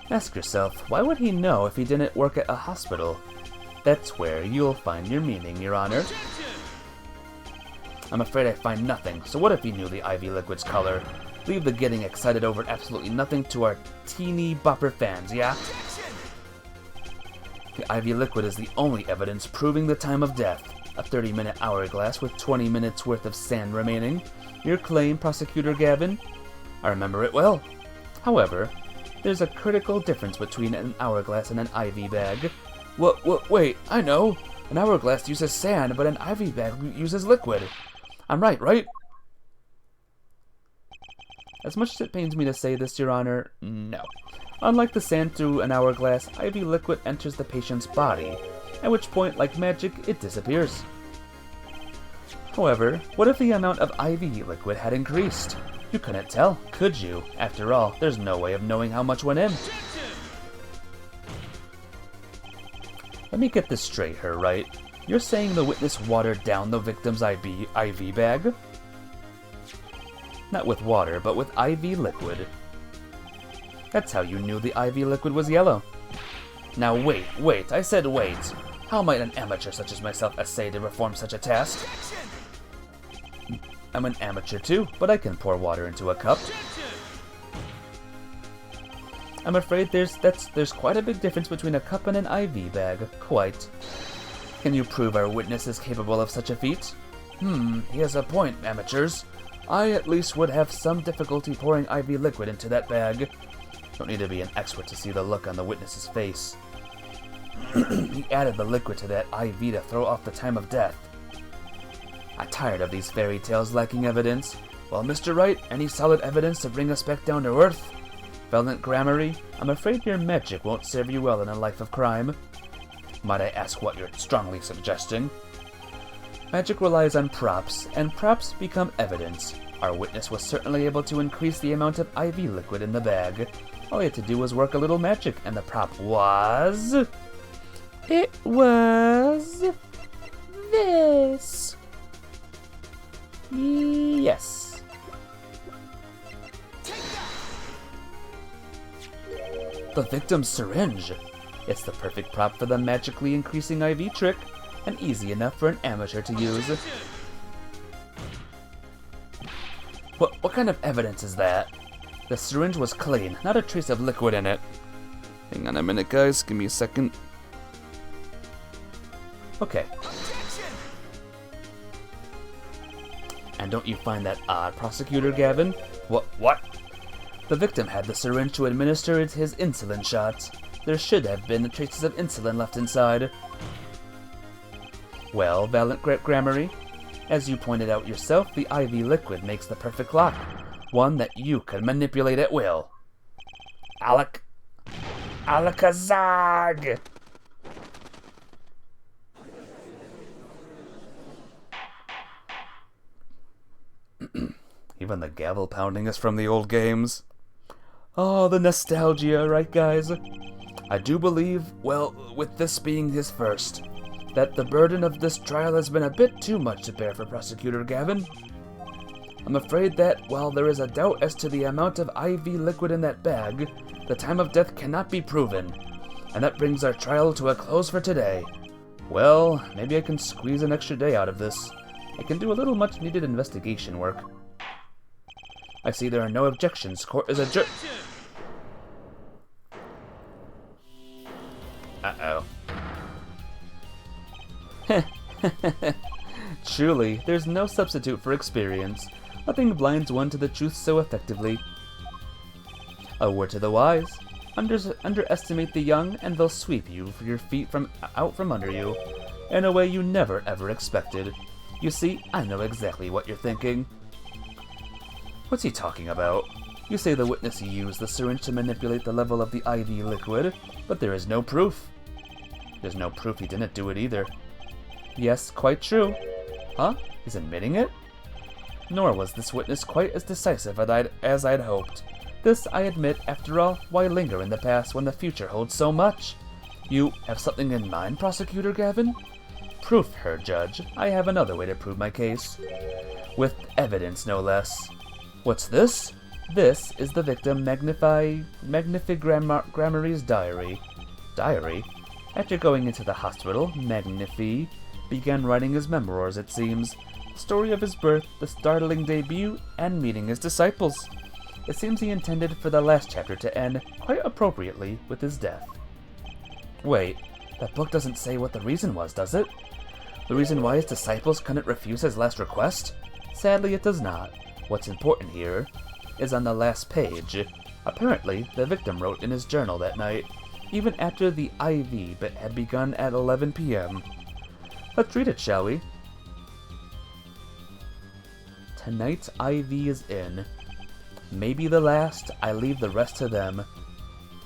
Ask yourself, why would he know if he didn't work at a hospital? That's where you'll find your meaning, Your Honor. I'm afraid I find nothing, so what if he knew the IV liquid's color? Leave the getting excited over absolutely nothing to our teeny bopper fans, yeah? The IV liquid is the only evidence proving the time of death. A 30-minute hourglass with 20 minutes worth of sand remaining. Your claim, Prosecutor Gavin? I remember it well. However, there's a critical difference between an hourglass and an IV bag. Wait, I know. An hourglass uses sand, but an IV bag uses liquid. I'm right? As much as it pains me to say this, Your Honor, no. Unlike the sand through an hourglass, IV liquid enters the patient's body, at which point, like magic, it disappears. However, what if the amount of IV liquid had increased? You couldn't tell, could you? After all, there's no way of knowing how much went in. Let me get this straight here, right? You're saying the witness watered down the victim's IV bag? Not with water, but with IV liquid. That's how you knew the IV liquid was yellow. Now wait, I said wait. How might an amateur such as myself essay to perform such a task? I'm an amateur too, but I can pour water into a cup. I'm afraid there's quite a big difference between a cup and an IV bag. Quite. Can you prove our witness is capable of such a feat? He has a point, amateurs. I at least would have some difficulty pouring IV liquid into that bag. Don't need to be an expert to see the look on the witness's face. He added the liquid to that IV to throw off the time of death. I'm tired of these fairy tales lacking evidence. Well, Mr. Wright, any solid evidence to bring us back down to earth? Valiant Gramarye, I'm afraid your magic won't serve you well in a life of crime. Might I ask what you're strongly suggesting? Magic relies on props, and props become evidence. Our witness was certainly able to increase the amount of IV liquid in the bag. All he had to do was work a little magic, and the prop was... It was... this. Yes. The victim's syringe. It's the perfect prop for the magically increasing IV trick, and easy enough for an amateur to use. What kind of evidence is that? The syringe was clean, not a trace of liquid in it. Hang on a minute, guys. Give me a second. Okay. And don't you find that odd, Prosecutor Gavin? What? The victim had the syringe to administer his insulin shots. There should have been traces of insulin left inside. Well, Valiant Gramarye, as you pointed out yourself, the IV liquid makes the perfect lock. One that you can manipulate at will. Alakazam! Even the gavel pounding is from the old games. Oh, the nostalgia, right guys? I do believe, well, with this being his first, that the burden of this trial has been a bit too much to bear for Prosecutor Gavin. I'm afraid that, while there is a doubt as to the amount of IV liquid in that bag, the time of death cannot be proven, and that brings our trial to a close for today. Well, maybe I can squeeze an extra day out of this. I can do a little much-needed investigation work. I see there are no objections. Court is adjourned. Uh-oh. Truly, there's no substitute for experience. Nothing blinds one to the truth so effectively. A word to the wise. Underestimate the young, and they'll sweep you for your feet out from under you, in a way you never ever expected. You see, I know exactly what you're thinking. What's he talking about? You say the witness used the syringe to manipulate the level of the IV liquid, but there is no proof. There's no proof he didn't do it either. Yes, quite true. Huh? He's admitting it? Nor was this witness quite as decisive as I'd hoped. This, I admit, after all, why linger in the past when the future holds so much? You have something in mind, Prosecutor Gavin? Proof, Herr Judge. I have another way to prove my case. With evidence, no less. What's this? This is the victim Magnifi Gramarye's diary. Diary? After going into the hospital, Magnifi began writing his memoirs, it seems. The story of his birth, the startling debut, and meeting his disciples. It seems he intended for the last chapter to end, quite appropriately, with his death. Wait, that book doesn't say what the reason was, does it? The reason why his disciples couldn't refuse his last request? Sadly, it does not. What's important here is on the last page. Apparently, the victim wrote in his journal that night, even after the IV bit had begun at 11 p.m. Let's read it, shall we? Tonight's IV is in. Maybe the last, I leave the rest to them.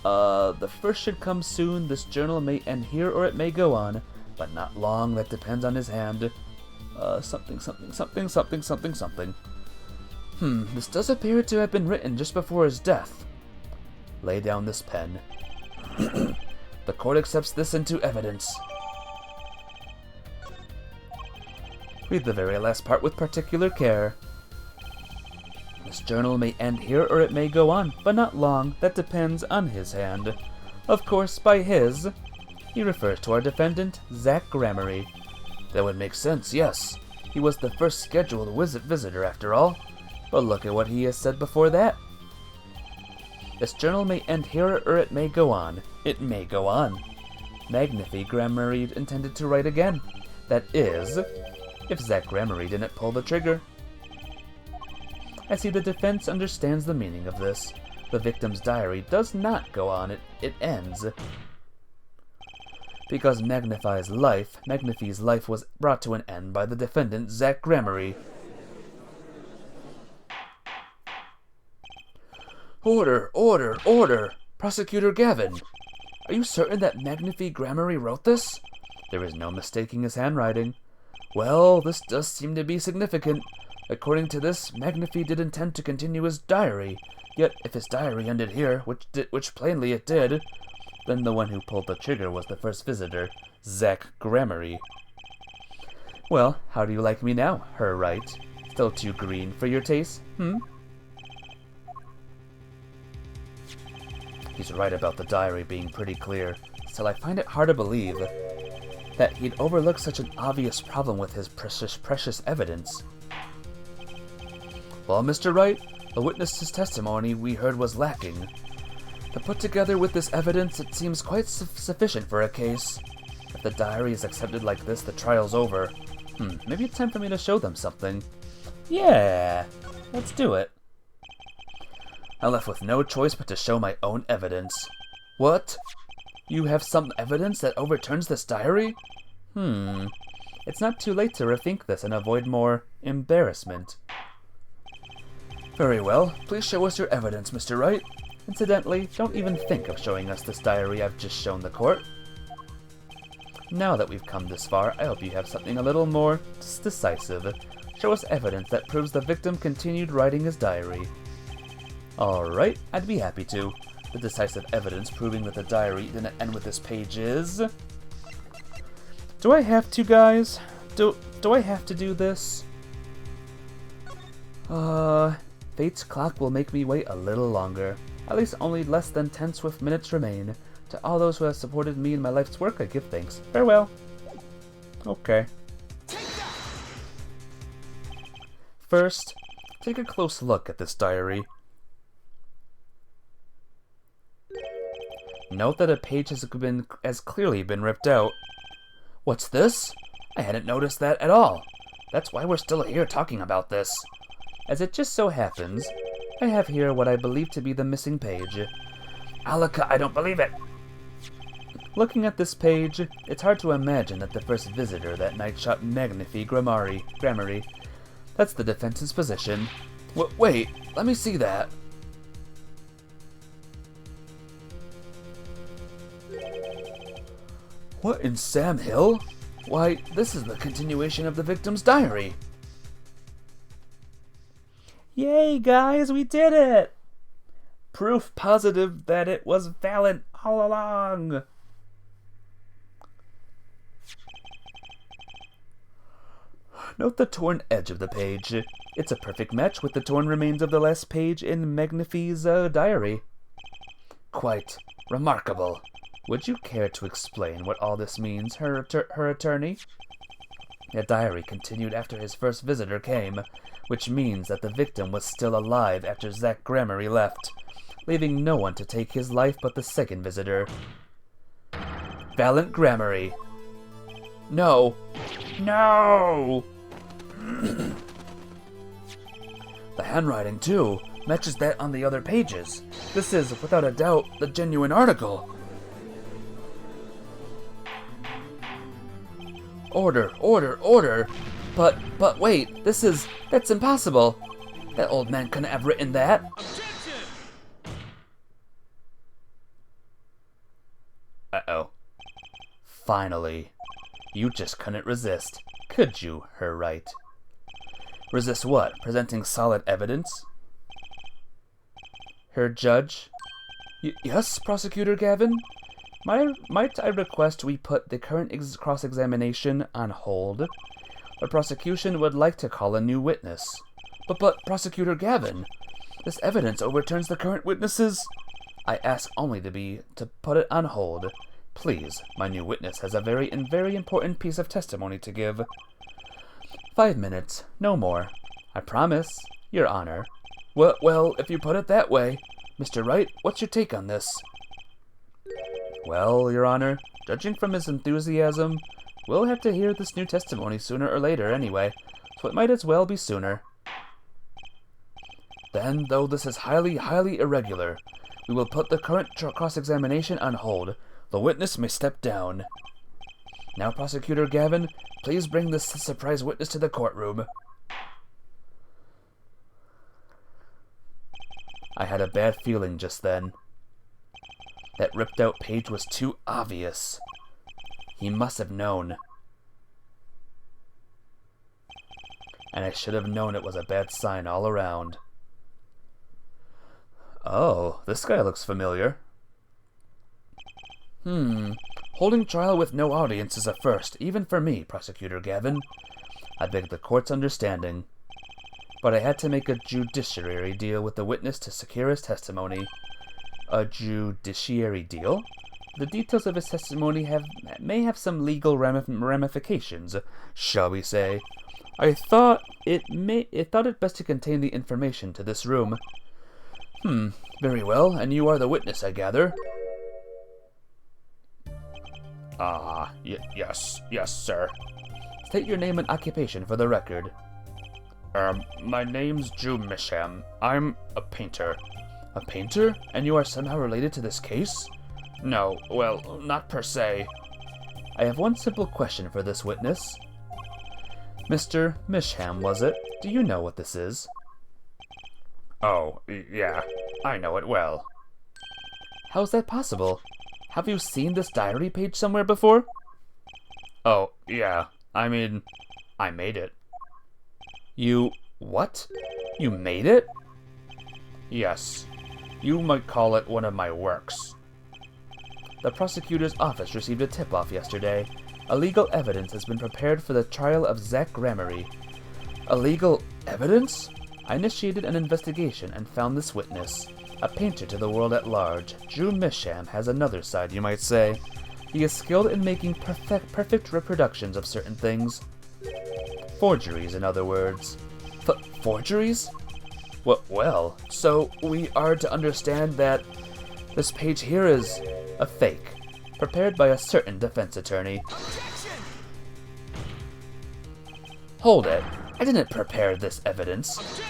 The first should come soon. This journal may end here or it may go on, but not long, that depends on his hand. Something. This does appear to have been written just before his death. Lay down this pen. The court accepts this into evidence. Read the very last part with particular care. This journal may end here or it may go on, but not long, that depends on his hand. Of course, by his, he refers to our defendant, Zach Gramarye. That would make sense, yes. He was the first scheduled visitor after all. But look at what he has said before that. This journal may end here or it may go on. It may go on. Magnifi Gramarye intended to write again. That is, if Zach Gramarye didn't pull the trigger. I see the defense understands the meaning of this. The victim's diary does not go on, it ends. Because Magnifi's life was brought to an end by the defendant, Zach Gramarye. Order, order, order! Prosecutor Gavin! Are you certain that Magnifi Gramarye wrote this? There is no mistaking his handwriting. Well, this does seem to be significant. According to this, Magnifi did intend to continue his diary. Yet, if his diary ended here, which plainly it did, then the one who pulled the trigger was the first visitor, Zach Gramarye. Well, how do you like me now, Her Right? Still too green for your taste, He's right about the diary being pretty clear, still I find it hard to believe that he'd overlook such an obvious problem with his precious evidence. Well, Mr. Wright, the witness's testimony we heard was lacking. But put together with this evidence, it seems quite sufficient for a case. If the diary is accepted like this, the trial's over. Maybe it's time for me to show them something. Yeah, let's do it. I'm left with no choice but to show my own evidence. What? You have some evidence that overturns this diary? It's not too late to rethink this and avoid more embarrassment. Very well, please show us your evidence, Mr. Wright. Incidentally, don't even think of showing us this diary I've just shown the court. Now that we've come this far, I hope you have something a little more decisive. Show us evidence that proves the victim continued writing his diary. Alright, I'd be happy to. The decisive evidence proving that the diary didn't end with this page is... Do I have to, guys? Do I have to do this? Fate's clock will make me wait a little longer. At least only less than 10 swift minutes remain. To all those who have supported me in my life's work, I give thanks. Farewell. Okay. First, take a close look at this diary. Note that a page has clearly been ripped out. What's this? I hadn't noticed that at all. That's why we're still here talking about this. As it just so happens, I have here what I believe to be the missing page. Alaka, I don't believe it! Looking at this page, it's hard to imagine that the first visitor that night shot Magnifi Gramarye. That's the defense's position. Wait, let me see that. What in Sam Hill? Why, this is the continuation of the victim's diary. Yay, guys, we did it! Proof positive that it was valid all along. Note the torn edge of the page. It's a perfect match with the torn remains of the last page in Magnifi's diary. Quite remarkable. Would you care to explain what all this means, her attorney? The diary continued after his first visitor came, which means that the victim was still alive after Zach Gramarye left, leaving no one to take his life but the second visitor. Valent Gramarye. No. No! The handwriting, too, matches that on the other pages. This is, without a doubt, the genuine article. Order, order, order! But wait, that's impossible! That old man couldn't have written that! Objection! Uh-oh. Finally. You just couldn't resist, could you, Her Right? Resist what? Presenting solid evidence? Her Judge? Yes, Prosecutor Gavin? Might I request we put the current cross-examination on hold? The prosecution would like to call a new witness. But Prosecutor Gavin, this evidence overturns the current witnesses. I ask only to put it on hold. Please, my new witness has a very important piece of testimony to give. 5 minutes, no more. I promise, Your Honor. Well, if you put it that way. Mr. Wright, what's your take on this? Well, Your Honor, judging from his enthusiasm, we'll have to hear this new testimony sooner or later anyway, so it might as well be sooner. Then, though this is highly irregular, we will put the current cross-examination on hold. The witness may step down. Now, Prosecutor Gavin, please bring this surprise witness to the courtroom. I had a bad feeling just then. That ripped-out page was too obvious. He must have known. And I should have known it was a bad sign all around. Oh, this guy looks familiar. Holding trial with no audience is a first, even for me, Prosecutor Gavin. I beg the court's understanding. But I had to make a judiciary deal with the witness to secure his testimony. A judiciary deal? The details of his testimony may have some legal ramifications, shall we say. I thought it best to contain the information to this room. Very well, and you are the witness, I gather. Yes, sir. State your name and occupation for the record. My name's Drew Misham. I'm a painter. A painter? And you are somehow related to this case? No, well, not per se. I have one simple question for this witness. Mr. Misham, was it? Do you know what this is? Oh, yeah, I know it well. How's that possible? Have you seen this diary page somewhere before? Oh, yeah, I mean, I made it. You... what? You made it? Yes, you might call it one of my works. The prosecutor's office received a tip-off yesterday. Illegal evidence has been prepared for the trial of Zach Gramarye. Illegal evidence? I initiated an investigation and found this witness. A painter to the world at large, Drew Misham has another side, you might say. He is skilled in making perfect reproductions of certain things. Forgeries, in other words. Forgeries? Well, so we are to understand that this page here is a fake, prepared by a certain defense attorney. Hold it. I didn't prepare this evidence.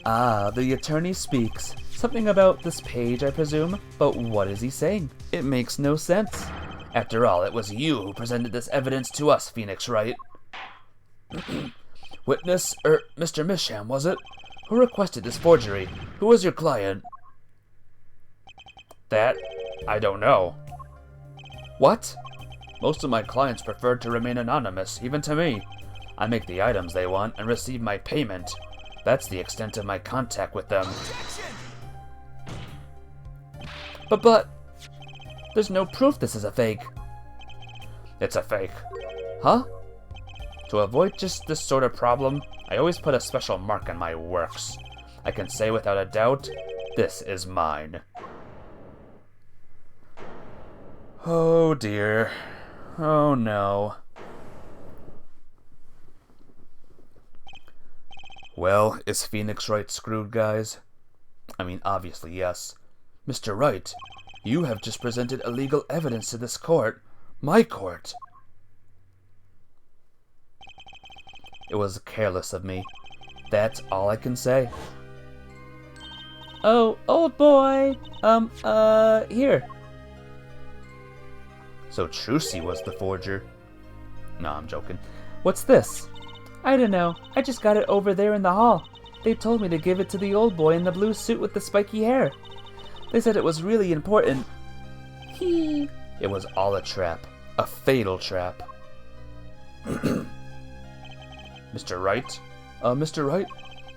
The attorney speaks. Something about this page, I presume, but what is he saying? It makes no sense. After all, it was you who presented this evidence to us, Phoenix Wright. Witness, Mr. Misham, was it? Who requested this forgery? Who was your client? That, I don't know. What? Most of my clients prefer to remain anonymous, even to me. I make the items they want and receive my payment. That's the extent of my contact with them. But, there's no proof this is a fake. It's a fake. Huh? To avoid just this sort of problem, I always put a special mark on my works. I can say without a doubt, this is mine. Oh dear. Oh no. Well, is Phoenix Wright screwed, guys? I mean, obviously, yes. Mr. Wright, you have just presented illegal evidence to this court. My court. It was careless of me. That's all I can say. Oh, old boy. Here. So Trucy was the forger. No, I'm joking. What's this? I don't know. I just got it over there in the hall. They told me to give it to the old boy in the blue suit with the spiky hair. They said it was really important. It was all a trap. A fatal trap. Mr. Wright? Mr. Wright?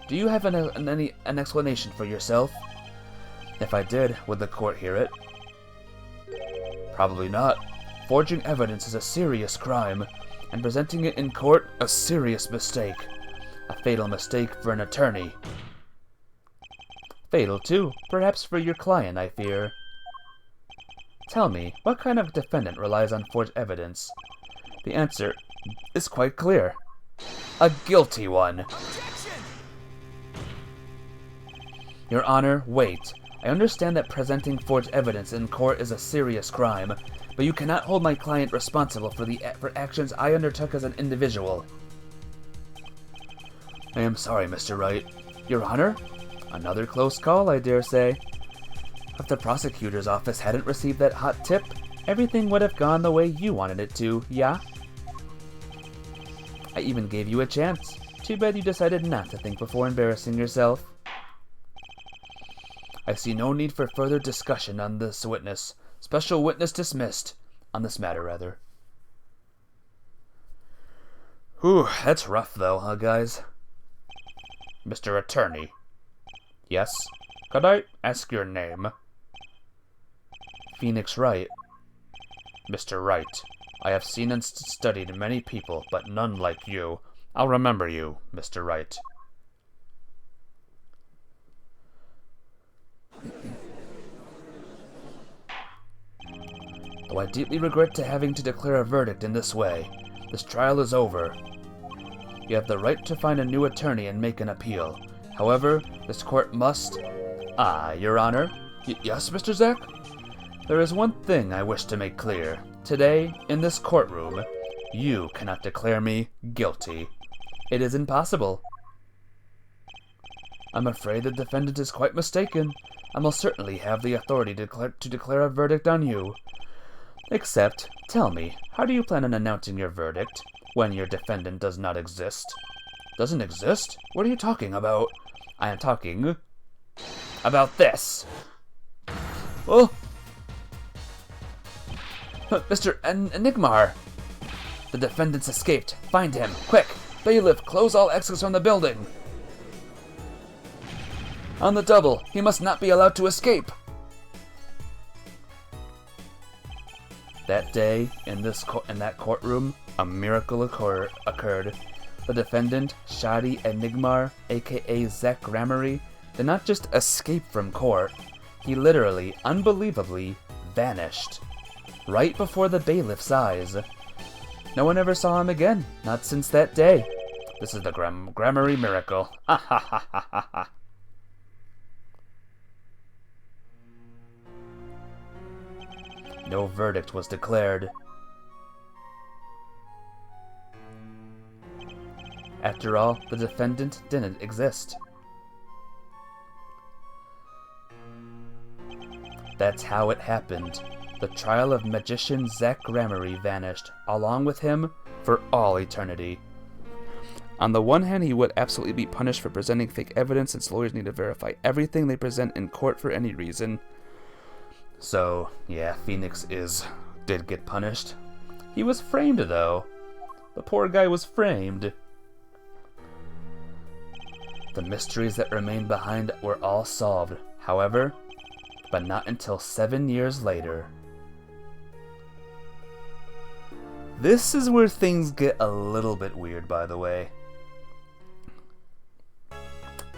Do you have an explanation for yourself? If I did, would the court hear it? Probably not. Forging evidence is a serious crime, and presenting it in court a serious mistake. A fatal mistake for an attorney. Fatal, too, perhaps for your client, I fear. Tell me, what kind of defendant relies on forged evidence? The answer is quite clear. A guilty one. Your Honor, wait. I understand that presenting forged evidence in court is a serious crime, but you cannot hold my client responsible for actions I undertook as an individual. I am sorry, Mr. Wright. Your Honor? Another close call, I dare say. If the prosecutor's office hadn't received that hot tip, everything would have gone the way you wanted it to, yeah? I even gave you a chance. Too bad you decided not to think before embarrassing yourself. I see no need for further discussion on this witness. Special witness dismissed. On this matter, rather. Whew, that's rough though, huh, guys? Mr. Attorney. Yes? Could I ask your name? Phoenix Wright. Mr. Wright, I have seen and studied many people, but none like you. I'll remember you, Mr. Wright. Though I deeply regret having to declare a verdict in this way, this trial is over. You have the right to find a new attorney and make an appeal. However, this court must... Your Honor? Yes, Mr. Zack? There is one thing I wish to make clear. Today, in this courtroom, you cannot declare me guilty. It is impossible. I'm afraid the defendant is quite mistaken. I most certainly have the authority to declare a verdict on you. Except, tell me, how do you plan on announcing your verdict when your defendant does not exist? Doesn't exist? What are you talking about? I am talking about this. Oh! Mr. Enigmar! The defendant's escaped. Find him. Quick! Bailiff, close all exits from the building. On the double. He must not be allowed to escape. That day, in that courtroom, a miracle occurred. The defendant, Shadi Enigmar, aka Zack Gramarye, did not just escape from court. He literally, unbelievably, vanished. Right before the bailiff's eyes. No one ever saw him again, not since that day. This is the Gramarye miracle. Ha ha ha ha ha ha. No verdict was declared. After all, the defendant didn't exist. That's how it happened. The trial of magician Zack Gramarye vanished, along with him, for all eternity. On the one hand, he would absolutely be punished for presenting fake evidence, since lawyers need to verify everything they present in court for any reason. So, yeah, Phoenix did get punished. He was framed, though. The poor guy was framed. The mysteries that remained behind were all solved, however, but not until 7 years later. This is where things get a little bit weird, by the way.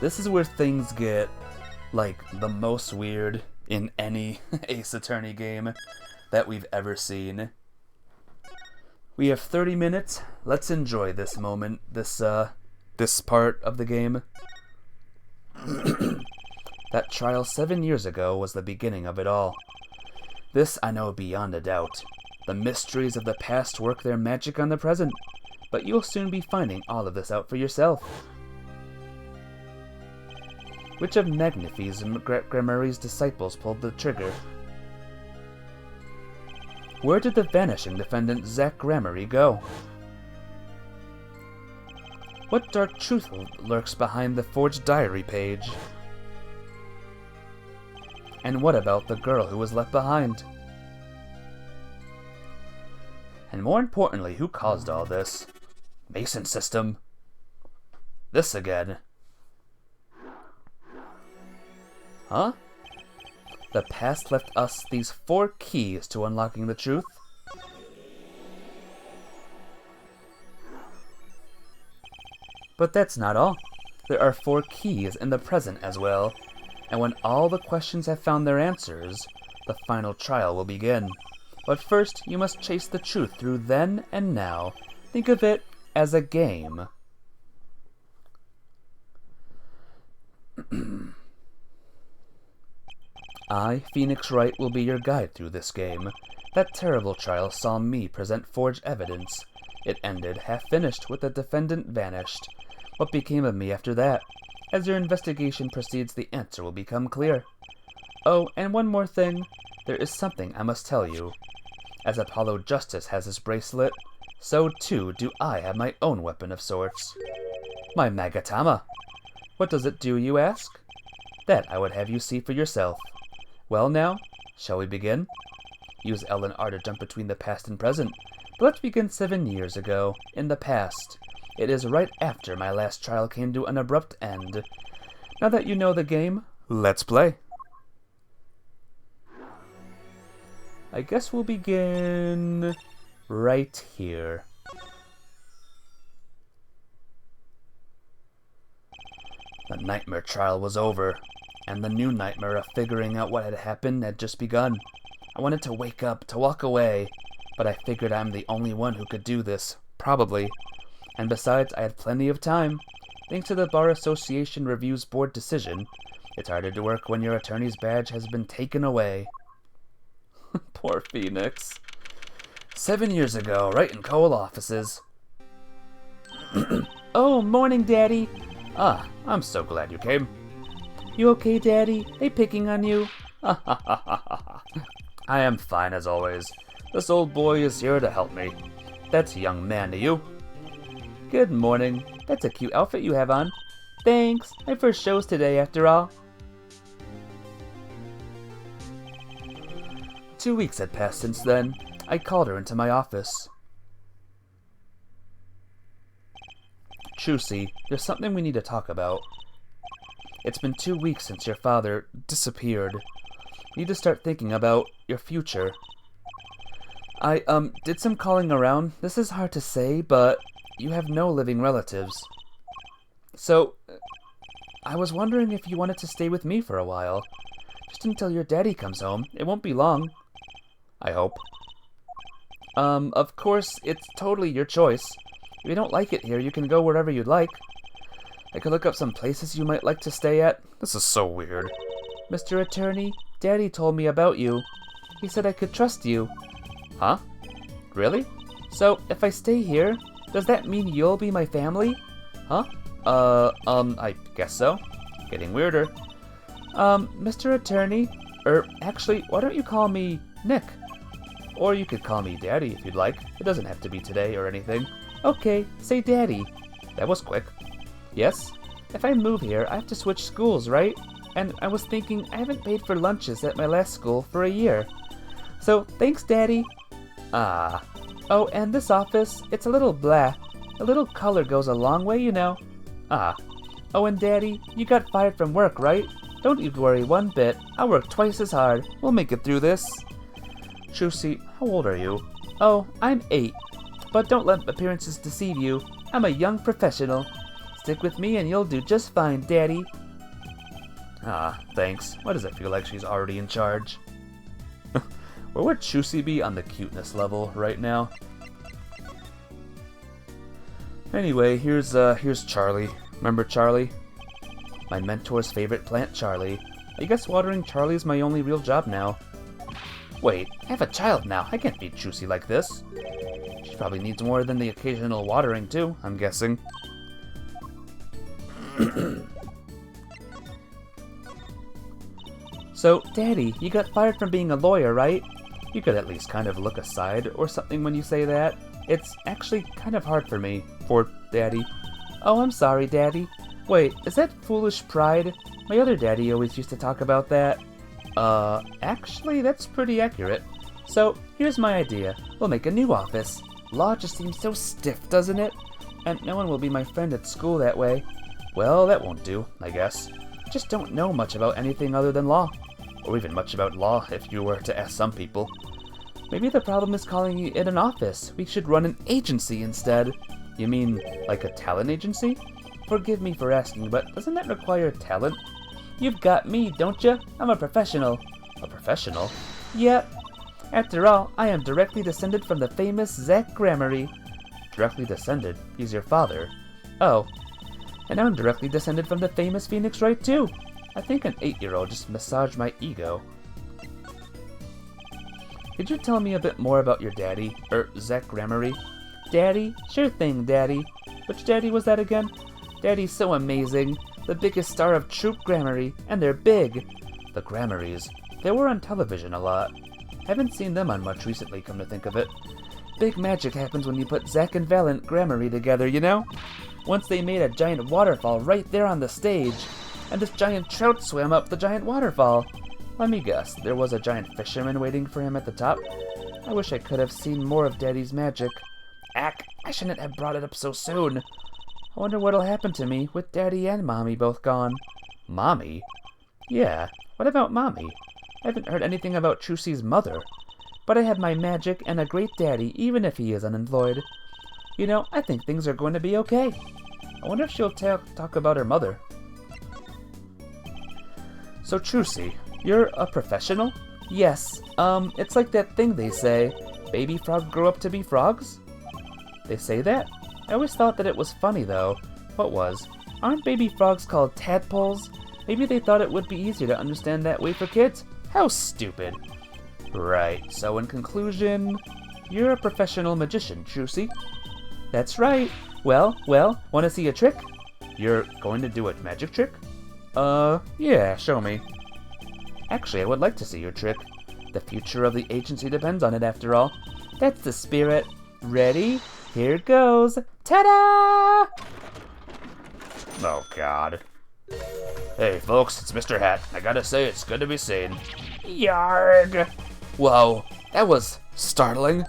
This is where things get, like, the most weird in any Ace Attorney game that we've ever seen. We have 30 minutes. Let's enjoy this moment, this part of the game. That trial 7 years ago was the beginning of it all. This I know beyond a doubt. The mysteries of the past work their magic on the present, but you'll soon be finding all of this out for yourself. Which of Magnifie's and Gramarye's disciples pulled the trigger? Where did the vanishing defendant Zack Gramarye go? What dark truth lurks behind the forged diary page? And what about the girl who was left behind? And more importantly, who caused all this? Mason system. This again. Huh? The past left us these 4 keys to unlocking the truth. But that's not all. There are 4 keys in the present as well. And when all the questions have found their answers, the final trial will begin. But first, you must chase the truth through then and now. Think of it as a game. I, Phoenix Wright, will be your guide through this game. That terrible trial saw me present forged evidence. It ended half-finished with the defendant vanished. What became of me after that? As your investigation proceeds, the answer will become clear. Oh, and one more thing. There is something I must tell you. As Apollo Justice has his bracelet, so too do I have my own weapon of sorts. My Magatama. What does it do, you ask? That I would have you see for yourself. Well now, shall we begin? Use L and R to jump between the past and present, but let's begin 7 years ago, in the past. It is right after my last trial came to an abrupt end. Now that you know the game, let's play. I guess we'll begin right here. The nightmare trial was over, and the new nightmare of figuring out what had happened had just begun. I wanted to wake up, to walk away, but I figured I'm the only one who could do this, probably. And besides, I had plenty of time. Thanks to the Bar Association Reviews Board decision, it's harder to work when your attorney's badge has been taken away. Poor Phoenix. 7 years ago, right in Cole offices. Oh, morning, Daddy. Ah, I'm so glad you came. You okay, Daddy? They picking on you? I am fine as always. This old boy is here to help me. That's a young man to you. Good morning. That's a cute outfit you have on. Thanks. My first show's today, after all. 2 weeks had passed since then. I called her into my office. Chusi, there's something we need to talk about. It's been 2 weeks since your father disappeared. You need to start thinking about your future. I, did some calling around. This is hard to say, but you have no living relatives. So, I was wondering if you wanted to stay with me for a while. Just until your daddy comes home. It won't be long. I hope. Of course, it's totally your choice. If you don't like it here, you can go wherever you'd like. I could look up some places you might like to stay at. This is so weird. Mr. Attorney, Daddy told me about you. He said I could trust you. Huh? Really? So, if I stay here, does that mean you'll be my family? Huh? I guess so. Getting weirder. Mr. Attorney, actually, why don't you call me Nick? Or you could call me Daddy if you'd like. It doesn't have to be today or anything. Okay, say Daddy. That was quick. Yes? If I move here, I have to switch schools, right? And I was thinking I haven't paid for lunches at my last school for a year. So, thanks, Daddy. Ah. Oh, and this office, it's a little blah. A little color goes a long way, you know. Ah. Oh, and Daddy, you got fired from work, right? Don't you worry one bit. I'll work twice as hard. We'll make it through this. Chusi, how old are you? Oh, I'm 8. But don't let appearances deceive you. I'm a young professional. Stick with me and you'll do just fine, Daddy. Ah, thanks. Why does it feel like she's already in charge? Where would Chusi be on the cuteness level right now? Anyway, here's Charlie. Remember Charlie? My mentor's favorite plant, Charlie. I guess watering Charlie's my only real job now. Wait, I have a child now. I can't feed Chusi like this. She probably needs more than the occasional watering too, I'm guessing. So, Daddy, you got fired from being a lawyer, right? You could at least kind of look aside or something when you say that. It's actually kind of hard for me. For Daddy. Oh, I'm sorry, Daddy. Wait, is that foolish pride? My other daddy always used to talk about that. Actually, that's pretty accurate. So, here's my idea. We'll make a new office. Law just seems so stiff, doesn't it? And no one will be my friend at school that way. Well, that won't do, I guess. Just don't know much about anything other than law. Or even much about law, if you were to ask some people. Maybe the problem is calling it an office. We should run an agency instead. You mean, like a talent agency? Forgive me for asking, but doesn't that require talent? You've got me, don't you? I'm a professional. A professional? Yeah. After all, I am directly descended from the famous Zach Gramarye. Directly descended? He's your father. Oh. And I'm directly descended from the famous Phoenix Wright, too. I think an 8-year-old just massaged my ego. Could you tell me a bit more about your daddy, Zach Gramarye? Daddy? Sure thing, Daddy. Which daddy was that again? Daddy's so amazing. The biggest star of Troop Gramarye, and they're big. The Gramarys. They were on television a lot. Haven't seen them on much recently, come to think of it. Big magic happens when you put Zack and Valiant Gramarye together, you know? Once they made a giant waterfall right there on the stage, and this giant trout swam up the giant waterfall. Let me guess, there was a giant fisherman waiting for him at the top? I wish I could have seen more of Daddy's magic. Ack, I shouldn't have brought it up so soon. I wonder what'll happen to me with Daddy and Mommy both gone. Mommy? Yeah, what about Mommy? I haven't heard anything about Trucy's mother. But I have my magic and a great daddy, even if he is unemployed. You know, I think things are going to be okay. I wonder if she'll talk about her mother. So Trucy, you're a professional? Yes, it's like that thing they say, baby frogs grow up to be frogs? They say that? I always thought that it was funny though. What was? Aren't baby frogs called tadpoles? Maybe they thought it would be easier to understand that way for kids? How stupid. Right, so in conclusion, you're a professional magician, Trucy. That's right. Well, wanna see a trick? You're going to do a magic trick? Yeah, show me. Actually, I would like to see your trick. The future of the agency depends on it, after all. That's the spirit. Ready? Here goes. Ta-da! Oh, God. Hey, folks, it's Mr. Hat. I gotta say, it's good to be seen. Yarg! Whoa, that was startling.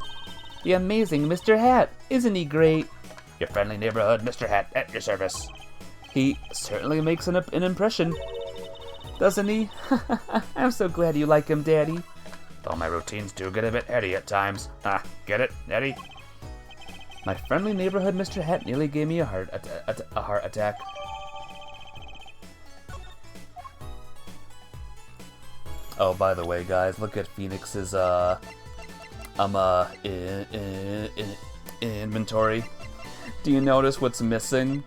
The amazing Mr. Hat. Isn't he great? Your friendly neighborhood Mr. Hat at your service. He certainly makes an impression. Doesn't he? I'm so glad you like him, Daddy. Though my routines do get a bit heady at times. Get it, Eddie? My friendly neighborhood Mr. Hat nearly gave me a heart attack. Oh, by the way, guys, look at Phoenix's inventory. Do you notice what's missing?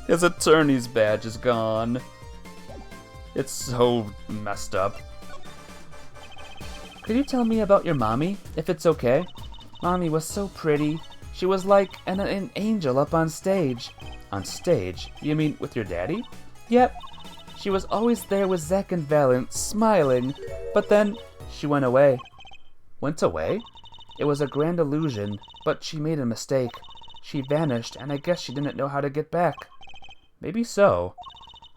His attorney's badge is gone. It's so messed up. Could you tell me about your mommy, if it's okay? Mommy was so pretty. She was like an angel up on stage. On stage? You mean with your daddy? Yep. She was always there with Zack and Valiant, smiling. But then, she went away. Went away? It was a grand illusion, but she made a mistake. She vanished, and I guess she didn't know how to get back. Maybe so.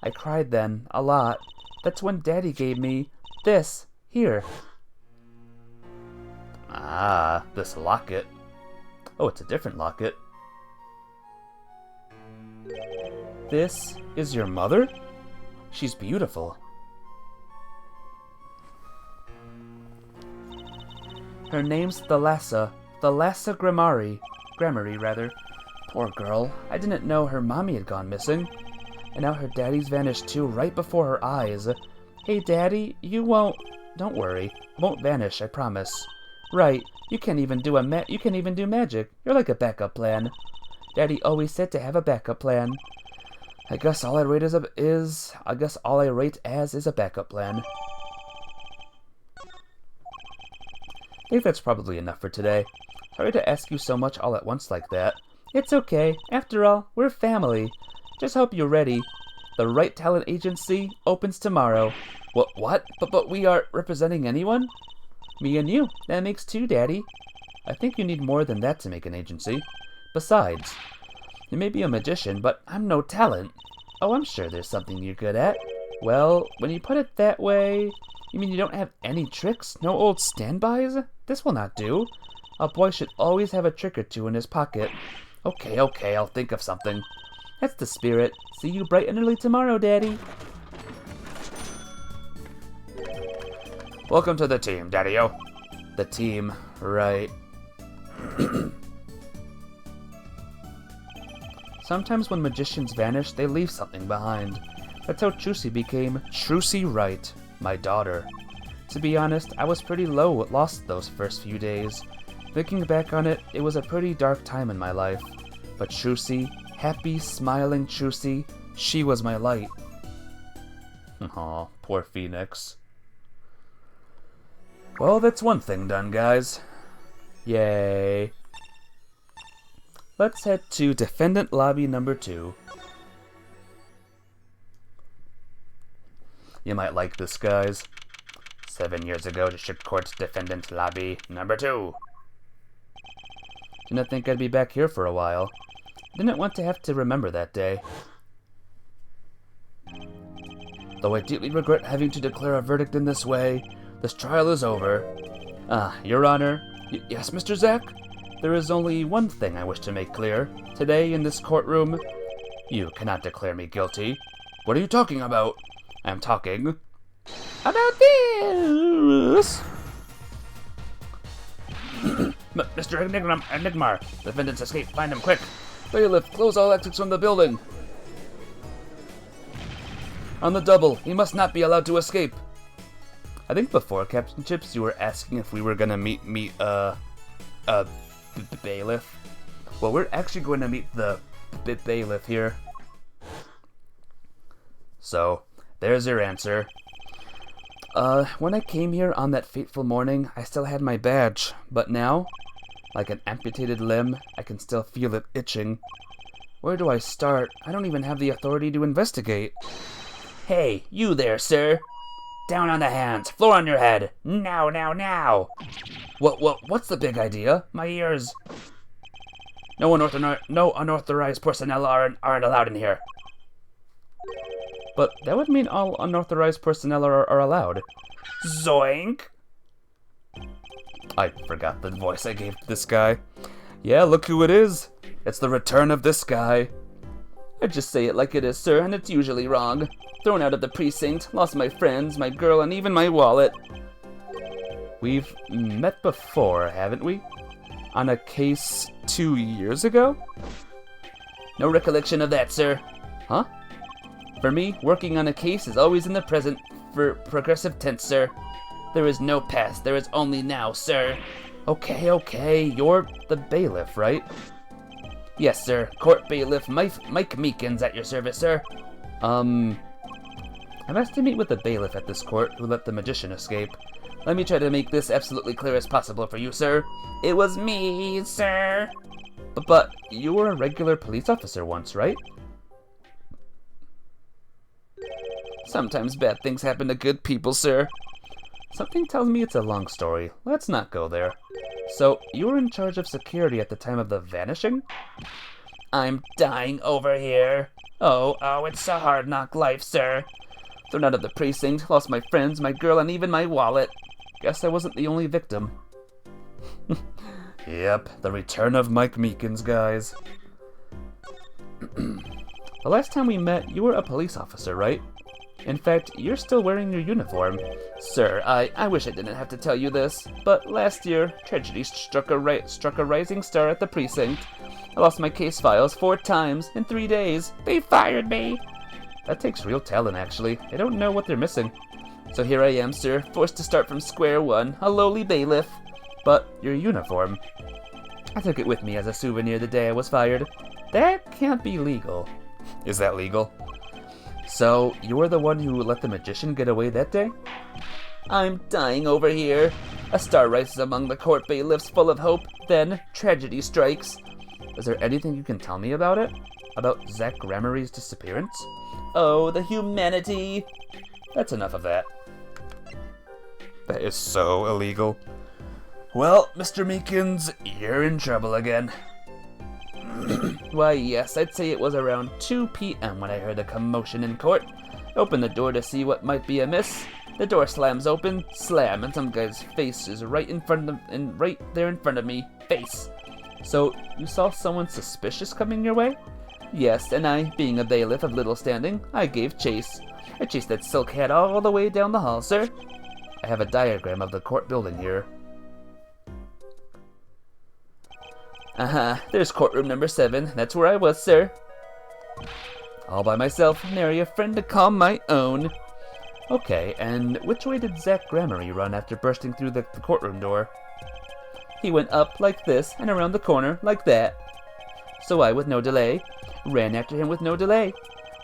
I cried then, a lot. That's when Daddy gave me this, here. Ah, this locket. Oh, it's a different locket. This is your mother? She's beautiful. Her name's Thalassa Gramarye. Poor girl, I didn't know her mommy had gone missing. And now her daddy's vanished too, right before her eyes. Hey Daddy, don't worry, won't vanish, I promise. Right, you can even do magic. You're like a backup plan. Daddy always said to have a backup plan. I guess all I rate as is a backup plan. I think that's probably enough for today. Sorry to ask you so much all at once like that. It's okay. After all, we're family. Just hope you're ready. The Right Talent Agency opens tomorrow. What? But we aren't representing anyone? Me and you. That makes two, Daddy. I think you need more than that to make an agency. Besides, you may be a magician, but I'm no talent. Oh, I'm sure there's something you're good at. Well, when you put it that way, you mean you don't have any tricks? No old standbys? This will not do. A boy should always have a trick or two in his pocket. Okay, I'll think of something. That's the spirit. See you bright and early tomorrow, Daddy. Welcome to the team, Daddy-o. The team, right. Sometimes when magicians vanish, they leave something behind. That's how Trucy became Trucy Wright, my daughter. To be honest, I was pretty lost those first few days. Thinking back on it, it was a pretty dark time in my life. But Trucy, happy, smiling Trucy, she was my light. Aw, poor Phoenix. Well, that's one thing done, guys. Yay. Let's head to Defendant Lobby number 2. You might like this, guys. 7 years ago, District Court Defendant Lobby number 2. Didn't think I'd be back here for a while. Didn't want to have to remember that day. Though I deeply regret having to declare a verdict in this way, this trial is over. Your Honor. Yes, Mr. Zack? There is only one thing I wish to make clear. Today, in this courtroom, you cannot declare me guilty. What are you talking about? I'm talking about this! Mr. Enigmar, defendants escape. Find him quick. Bailiff, close all exits from the building. On the double, he must not be allowed to escape. I think before, Captain Chips, you were asking if we were gonna meet bailiff. Well, we're actually going to meet the bailiff here. So, there's your answer. When I came here on that fateful morning, I still had my badge, but now, like an amputated limb, I can still feel it itching. Where do I start? I don't even have the authority to investigate. Hey, you there, sir. Down on the hands, floor on your head. Now, now, now. What's the big idea? My ears. No unauthorized personnel aren't allowed in here. But that would mean all unauthorized personnel are allowed. Zoink! I forgot the voice I gave to this guy. Yeah, look who it is. It's the return of this guy. I just say it like it is, sir, and it's usually wrong. Thrown out of the precinct, lost my friends, my girl, and even my wallet. We've met before, haven't we? On a case 2 years ago? No recollection of that, sir. Huh? For me, working on a case is always in the present for progressive tense, sir. There is no past, there is only now, sir. Okay, you're the bailiff, right? Yes, sir. Court bailiff Mike Meekins at your service, sir. I've asked to meet with the bailiff at this court who let the magician escape. Let me try to make this absolutely clear as possible for you, sir. It was me, sir. But you were a regular police officer once, right? Sometimes bad things happen to good people, sir. Something tells me it's a long story. Let's not go there. So, you were in charge of security at the time of the vanishing? I'm dying over here. Oh, it's a hard knock life, sir. Thrown out of the precinct, lost my friends, my girl, and even my wallet. Guess I wasn't the only victim. Yep, the return of Mike Meekins, guys. The last time we met, you were a police officer, right? In fact, you're still wearing your uniform. Sir, I wish I didn't have to tell you this, but last year, tragedy struck a rising star at the precinct. I lost my case files 4 times in 3 days. They fired me. That takes real talent, actually. I don't know what they're missing. So here I am, sir, forced to start from square one, a lowly bailiff. But your uniform? I took it with me as a souvenir the day I was fired. That can't be legal. Is that legal? So, you were the one who let the magician get away that day? I'm dying over here. A star rises among the court bailiffs full of hope, then tragedy strikes. Is there anything you can tell me about it? About Zack Gramarie's disappearance? Oh, the humanity! That's enough of that. That is so illegal. Well, Mr. Meekins, you're in trouble again. Why, yes, I'd say it was around 2 p.m. when I heard a commotion in court. Opened the door to see what might be amiss. The door slams open, slam, and some guy's face is right there in front of me. Face. So, you saw someone suspicious coming your way? Yes, and I, being a bailiff of little standing, I gave chase. I chased that silk hat all the way down the hall, sir. I have a diagram of the court building here. There's courtroom number 7. That's where I was, sir. All by myself, nary a friend to call my own. Okay, and which way did Zack Gramarie run after bursting through the courtroom door? He went up like this and around the corner like that. So I, with no delay, ran after him with no delay.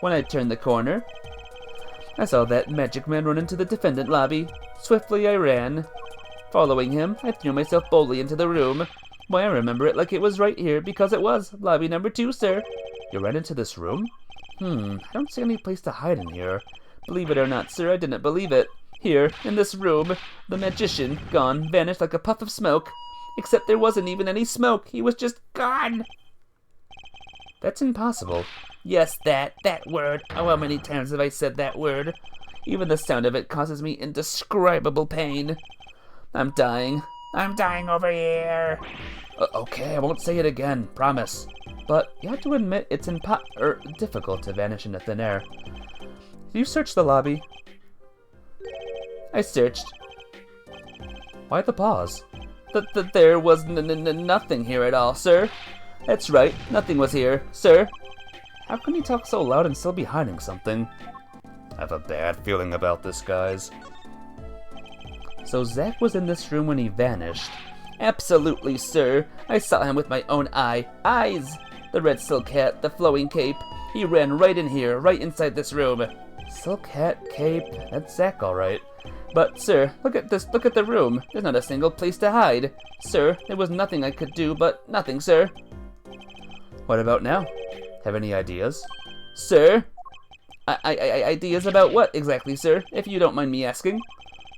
When I turned the corner, I saw that magic man run into the defendant lobby. Swiftly I ran. Following him, I threw myself boldly into the room. Why, I remember it like it was right here, because it was. Lobby number 2, sir. You ran into this room? I don't see any place to hide in here. Believe it or not, sir, I didn't believe it. Here, in this room, the magician, gone, vanished like a puff of smoke. Except there wasn't even any smoke. He was just gone. That's impossible. Yes, that word. Oh, how many times have I said that word? Even the sound of it causes me indescribable pain. I'm dying. I'm dying over here. Okay, I won't say it again, promise. But you have to admit it's difficult to vanish into thin air. Did you search the lobby? I searched. Why the pause? There was nothing here at all, sir. That's right, nothing was here, sir. How can you talk so loud and still be hiding something? I have a bad feeling about this, guys. So Zack was in this room when he vanished. Absolutely, sir. I saw him with my own eyes. The red silk hat, the flowing cape. He ran right in here, right inside this room. Silk hat, cape, that's Zack alright. But, sir, look at this, look at the room. There's not a single place to hide. Sir, there was nothing I could do, but nothing, sir. What about now? Have any ideas? Sir? Ideas about what exactly, sir, if you don't mind me asking?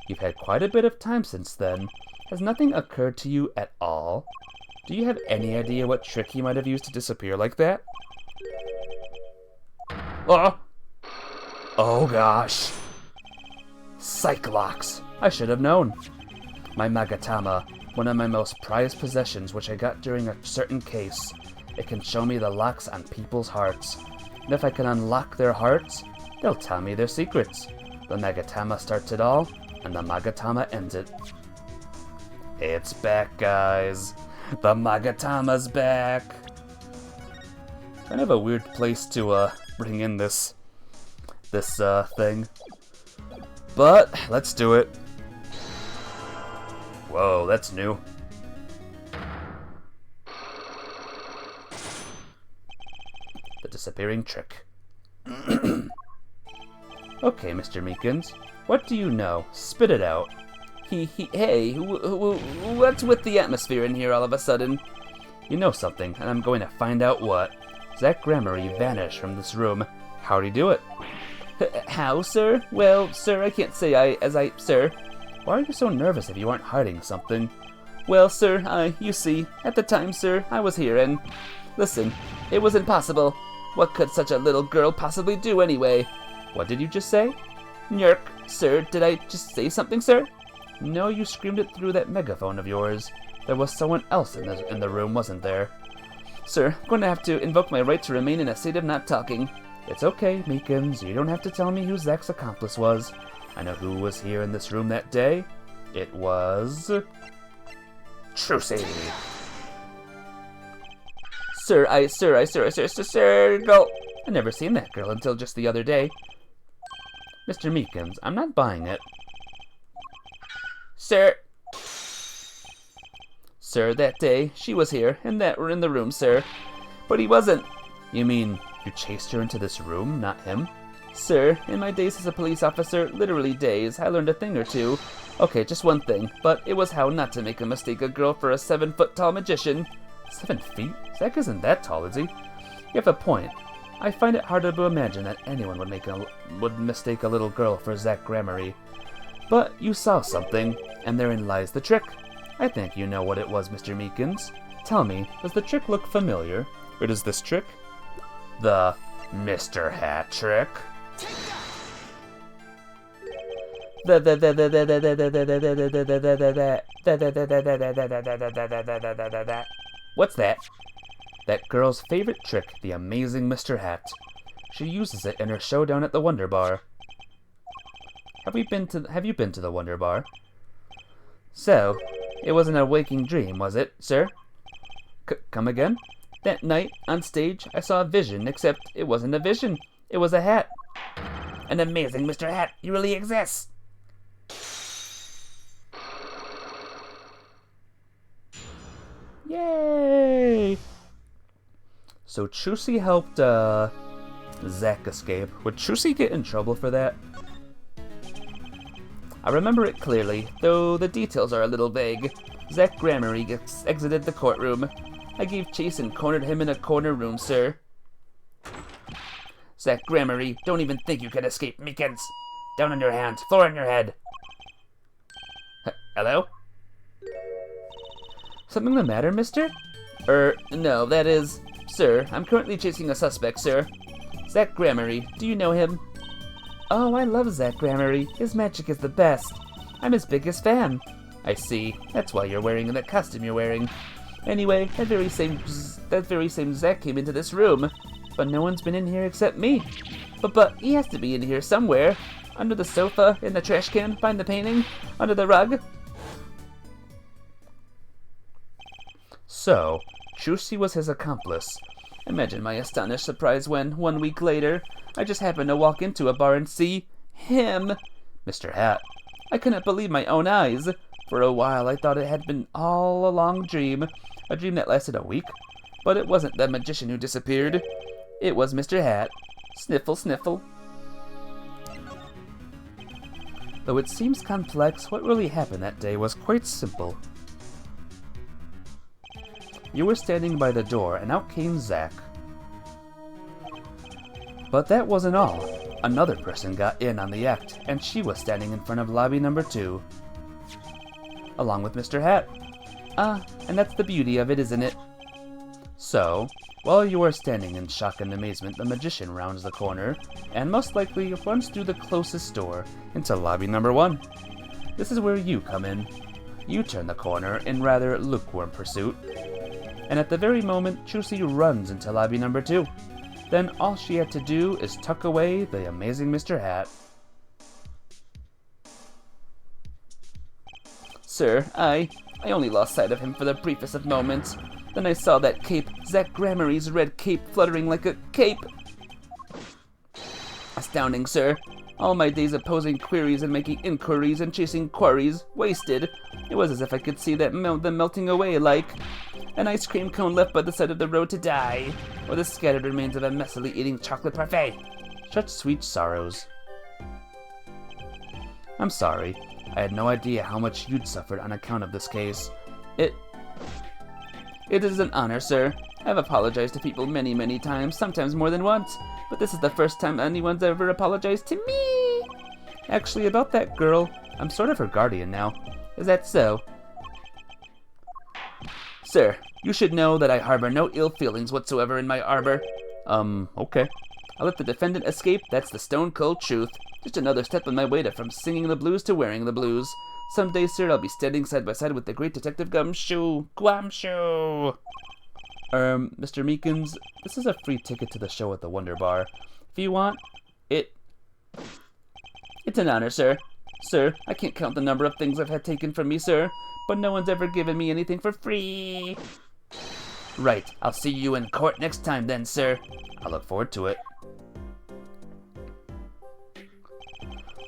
You've had quite a bit of time since then. Has nothing occurred to you at all? Do you have any idea what trick he might have used to disappear like that? Oh gosh! Cyclops! I should have known. My Magatama, one of my most prized possessions which I got during a certain case. It can show me the locks on people's hearts. And if I can unlock their hearts, they'll tell me their secrets. The Magatama starts it all, and the Magatama ends it. It's back, guys. The Magatama's back. Kind of a weird place to bring in this thing. But let's do it. Whoa, that's new. The disappearing trick. Okay, Mr. Meekins, what do you know? Spit it out. Hey, what's with the atmosphere in here all of a sudden? You know something, and I'm going to find out what. Zack Gramarye vanished from this room. How'd he do it? How, sir? Well, sir, I can't say sir. Why are you so nervous if you aren't hiding something? Well, sir, you see, at the time, sir, I was here and... Listen, it was impossible. What could such a little girl possibly do anyway? What did you just say? Nyerk, sir, did I just say something, sir? No, you screamed it through that megaphone of yours. There was someone else in the room, wasn't there? Sir, I'm going to have to invoke my right to remain in a state of not talking. It's okay, Meekins. You don't have to tell me who Zack's accomplice was. I know who was here in this room that day. It was... Trucy. Sir, girl. I never seen that girl until just the other day. Mr. Meekins, I'm not buying it. Sir, that day, she was here, and that were in the room, sir. But he wasn't. You mean you chased her into this room, not him? Sir, in my days as a police officer, literally days, I learned a thing or two. Okay, just one thing, but it was how not to make a mistake a girl for a 7-foot-tall magician. 7 feet? Zack isn't that tall, is he? You have a point. I find it harder to imagine that anyone would mistake a little girl for Zack Gramarye. But you saw something, and therein lies the trick. I think you know what it was, Mr. Meekins. Tell me, does the trick look familiar? Or does this trick? The Mr. Hat trick? What's that? That girl's favorite trick, the amazing Mr. Hat. She uses it in her showdown at the Wonder Bar. Have you been to the Wonder Bar? So, it wasn't a waking dream, was it, sir? Come again? That night, on stage, I saw a vision, except it wasn't a vision. It was a hat. An amazing Mr. Hat. He really exists. Yay! So Trucy helped, Zack escape. Would Trucy get in trouble for that? I remember it clearly, though the details are a little vague. Zack Gramarye exited the courtroom. I gave chase and cornered him in a corner room, sir. Zach Gramarye, don't even think you can escape Meekins. Down on your hands, floor on your head. Hello? Something the matter, mister? No, that is... Sir, I'm currently chasing a suspect, sir. Zach Gramarye, do you know him? Oh, I love Zach Gramarye. His magic is the best. I'm his biggest fan. I see. That's why you're wearing that costume you're wearing. Anyway, that very same Zach came into this room. But no one's been in here except me. But he has to be in here somewhere. Under the sofa, in the trash can, behind the painting, under the rug. So, Chusy was his accomplice. Imagine my astonished surprise when, 1 week later, I just happened to walk into a bar and see him. Mr. Hat. I couldn't believe my own eyes. For a while I thought it had been all a long dream. A dream that lasted a week. But it wasn't the magician who disappeared. It was Mr. Hat. Sniffle, sniffle. Though it seems complex, what really happened that day was quite simple. You were standing by the door, and out came Zach. But that wasn't all. Another person got in on the act, and she was standing in front of lobby number 2. Along with Mr. Hat. And that's the beauty of it, isn't it? So, while you are standing in shock and amazement, the magician rounds the corner, and most likely runs through the closest door into lobby number 1. This is where you come in. You turn the corner in rather lukewarm pursuit. And at the very moment, Chusy runs into lobby number 2. Then all she had to do is tuck away the amazing Mr. Hat. Sir, I only lost sight of him for the briefest of moments. Then I saw that cape, Zach Gramarye's red cape, fluttering like a cape. Astounding, sir. All my days of posing queries and making inquiries and chasing quarries, wasted. It was as if I could see them melting away like an ice cream cone left by the side of the road to die, or the scattered remains of a messily eating chocolate parfait. Such sweet sorrows. I'm sorry. I had no idea how much you'd suffered on account of this case. It is an honor, sir. I've apologized to people many, many times, sometimes more than once, but this is the first time anyone's ever apologized to me. Actually, about that girl, I'm sort of her guardian now. Is that so? Sir, you should know that I harbor no ill feelings whatsoever in my arbor. Okay. I let the defendant escape, that's the stone-cold truth. Just another step on my way from singing the blues to wearing the blues. Someday, sir, I'll be standing side by side with the great Detective Gumshoe. Guamshoe! Mr. Meekins, this is a free ticket to the show at the Wonder Bar. If you want, It's an honor, sir. Sir, I can't count the number of things I've had taken from me, sir, but no one's ever given me anything for free. Right, I'll see you in court next time then, sir. I look forward to it.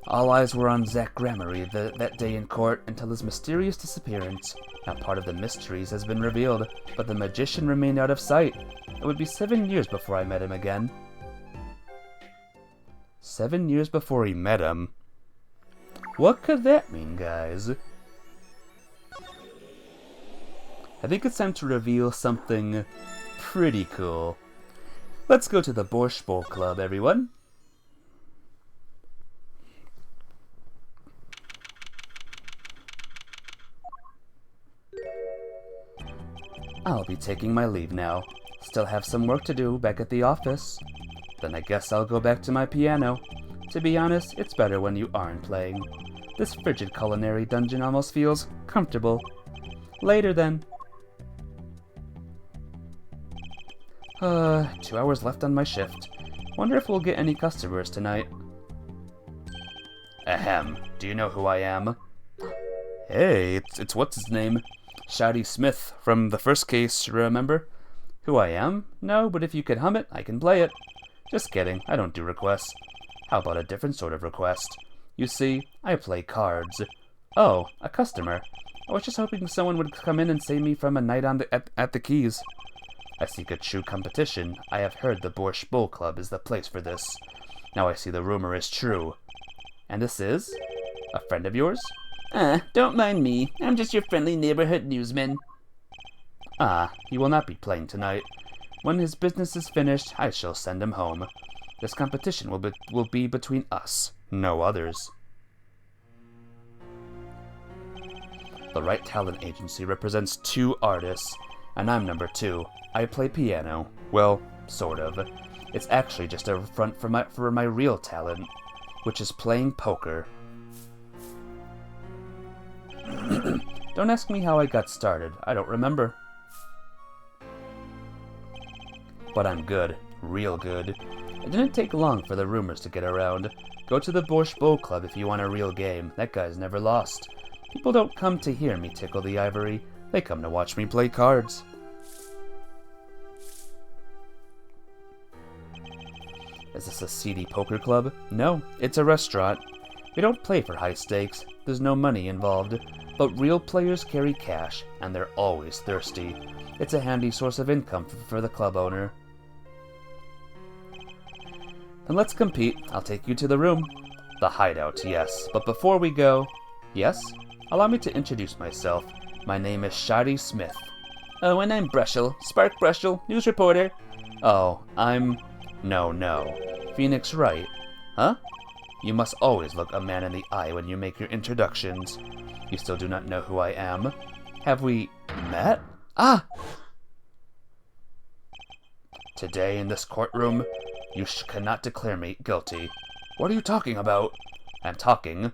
All eyes were on Zach Gramarye that day in court until his mysterious disappearance. Now part of the mysteries has been revealed, but the magician remained out of sight. It would be 7 years before I met him again. 7 years before he met him? What could that mean, guys? I think it's time to reveal something pretty cool. Let's go to the Borscht Bowl Club, everyone. I'll be taking my leave now. Still have some work to do back at the office. Then I guess I'll go back to my piano. To be honest, it's better when you aren't playing. This frigid culinary dungeon almost feels comfortable. Later then. 2 hours left on my shift. Wonder if we'll get any customers tonight. Ahem. Do you know who I am? Hey, it's what's his name? Shouty Smith from the first case, remember? Who I am? No, but if you could hum it, I can play it. Just kidding, I don't do requests. How about a different sort of request? You see, I play cards. Oh, a customer. I was just hoping someone would come in and save me from a night on at the Keys. I seek a true competition. I have heard the Borscht Bowl Club is the place for this. Now I see the rumor is true. And this is? A friend of yours? Don't mind me. I'm just your friendly neighborhood newsman. He will not be playing tonight. When his business is finished, I shall send him home. This competition will be between us, no others. The Right Talent Agency represents 2 artists, and I'm number 2. I play piano. Well, sort of. It's actually just a front for my real talent, which is playing poker. Don't ask me how I got started. I don't remember. But I'm good. Real good. It didn't take long for the rumors to get around. Go to the Borscht Bowl Club if you want a real game. That guy's never lost. People don't come to hear me tickle the ivory. They come to watch me play cards. Is this a seedy poker club? No, it's a restaurant. We don't play for high stakes. There's no money involved. But real players carry cash, and they're always thirsty. It's a handy source of income for the club owner. Then let's compete. I'll take you to the room. The hideout, yes. But before we go... Yes? Allow me to introduce myself. My name is Shadi Smith. Oh, and I'm Brushel. Spark Brushel, news reporter. Oh, I'm... No. Phoenix Wright. Huh? You must always look a man in the eye when you make your introductions. You still do not know who I am. Have we met? Ah! Today in this courtroom, you cannot declare me guilty. What are you talking about? I'm talking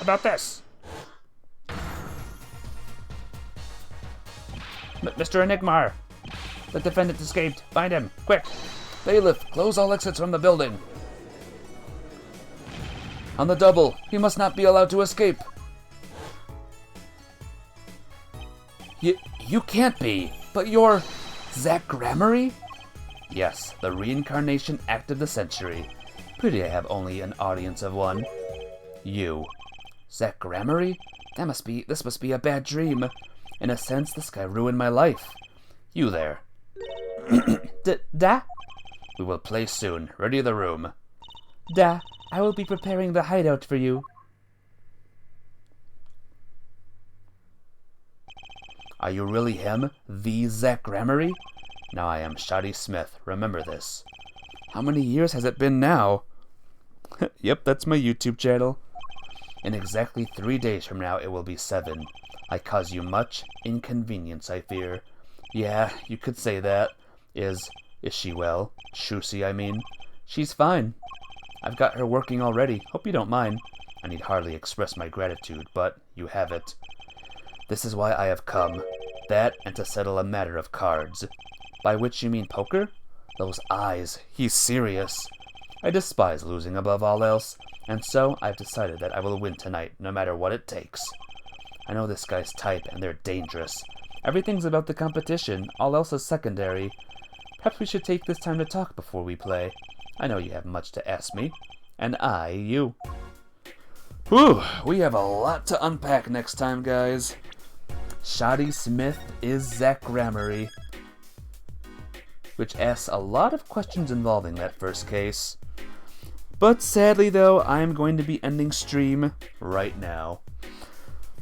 about this. Mr. Enigmar! The defendant escaped. Find him, quick! Bailiff, close all exits from the building. On the double, he must not be allowed to escape. You can't be, but you're Zach Gramarye? Yes, the reincarnation act of the century. Pity I have only an audience of one. You. Zach Gramarye? This must be a bad dream. In a sense, this guy ruined my life. You there. Da? We will play soon. Ready the room. Da, I will be preparing the hideout for you. Are you really him? The Zach Gramarye? Now I am Shadi Smith. Remember this. How many years has it been now? Yep, that's my YouTube channel. In exactly 3 days from now, it will be 7. I cause you much inconvenience, I fear. Yeah, you could say that. Is she well? Shusi, I mean. She's fine. I've got her working already. Hope you don't mind. I need hardly express my gratitude, but you have it. This is why I have come. That, and to settle a matter of cards. By which you mean poker? Those eyes. He's serious. I despise losing above all else, and so I've decided that I will win tonight, no matter what it takes. I know this guy's type, and they're dangerous. Everything's about the competition, all else is secondary. Perhaps we should take this time to talk before we play. I know you have much to ask me, and I you. Whew, we have a lot to unpack next time, guys. Shadi Smith is Zach Gramarye, which asks a lot of questions involving that first case. But sadly though, I'm going to be ending stream right now.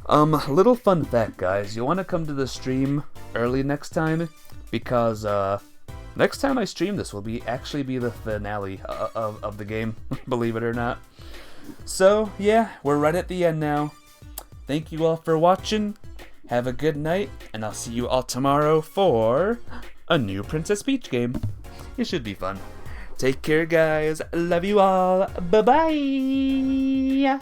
Little fun fact, guys. You'll want to come to the stream early next time, because next time I stream this will actually be the finale of the game, believe it or not. So yeah, we're right at the end now. Thank you all for watching. Have a good night, and I'll see you all tomorrow for a new Princess Peach game. It should be fun. Take care, guys. Love you all. Bye-bye.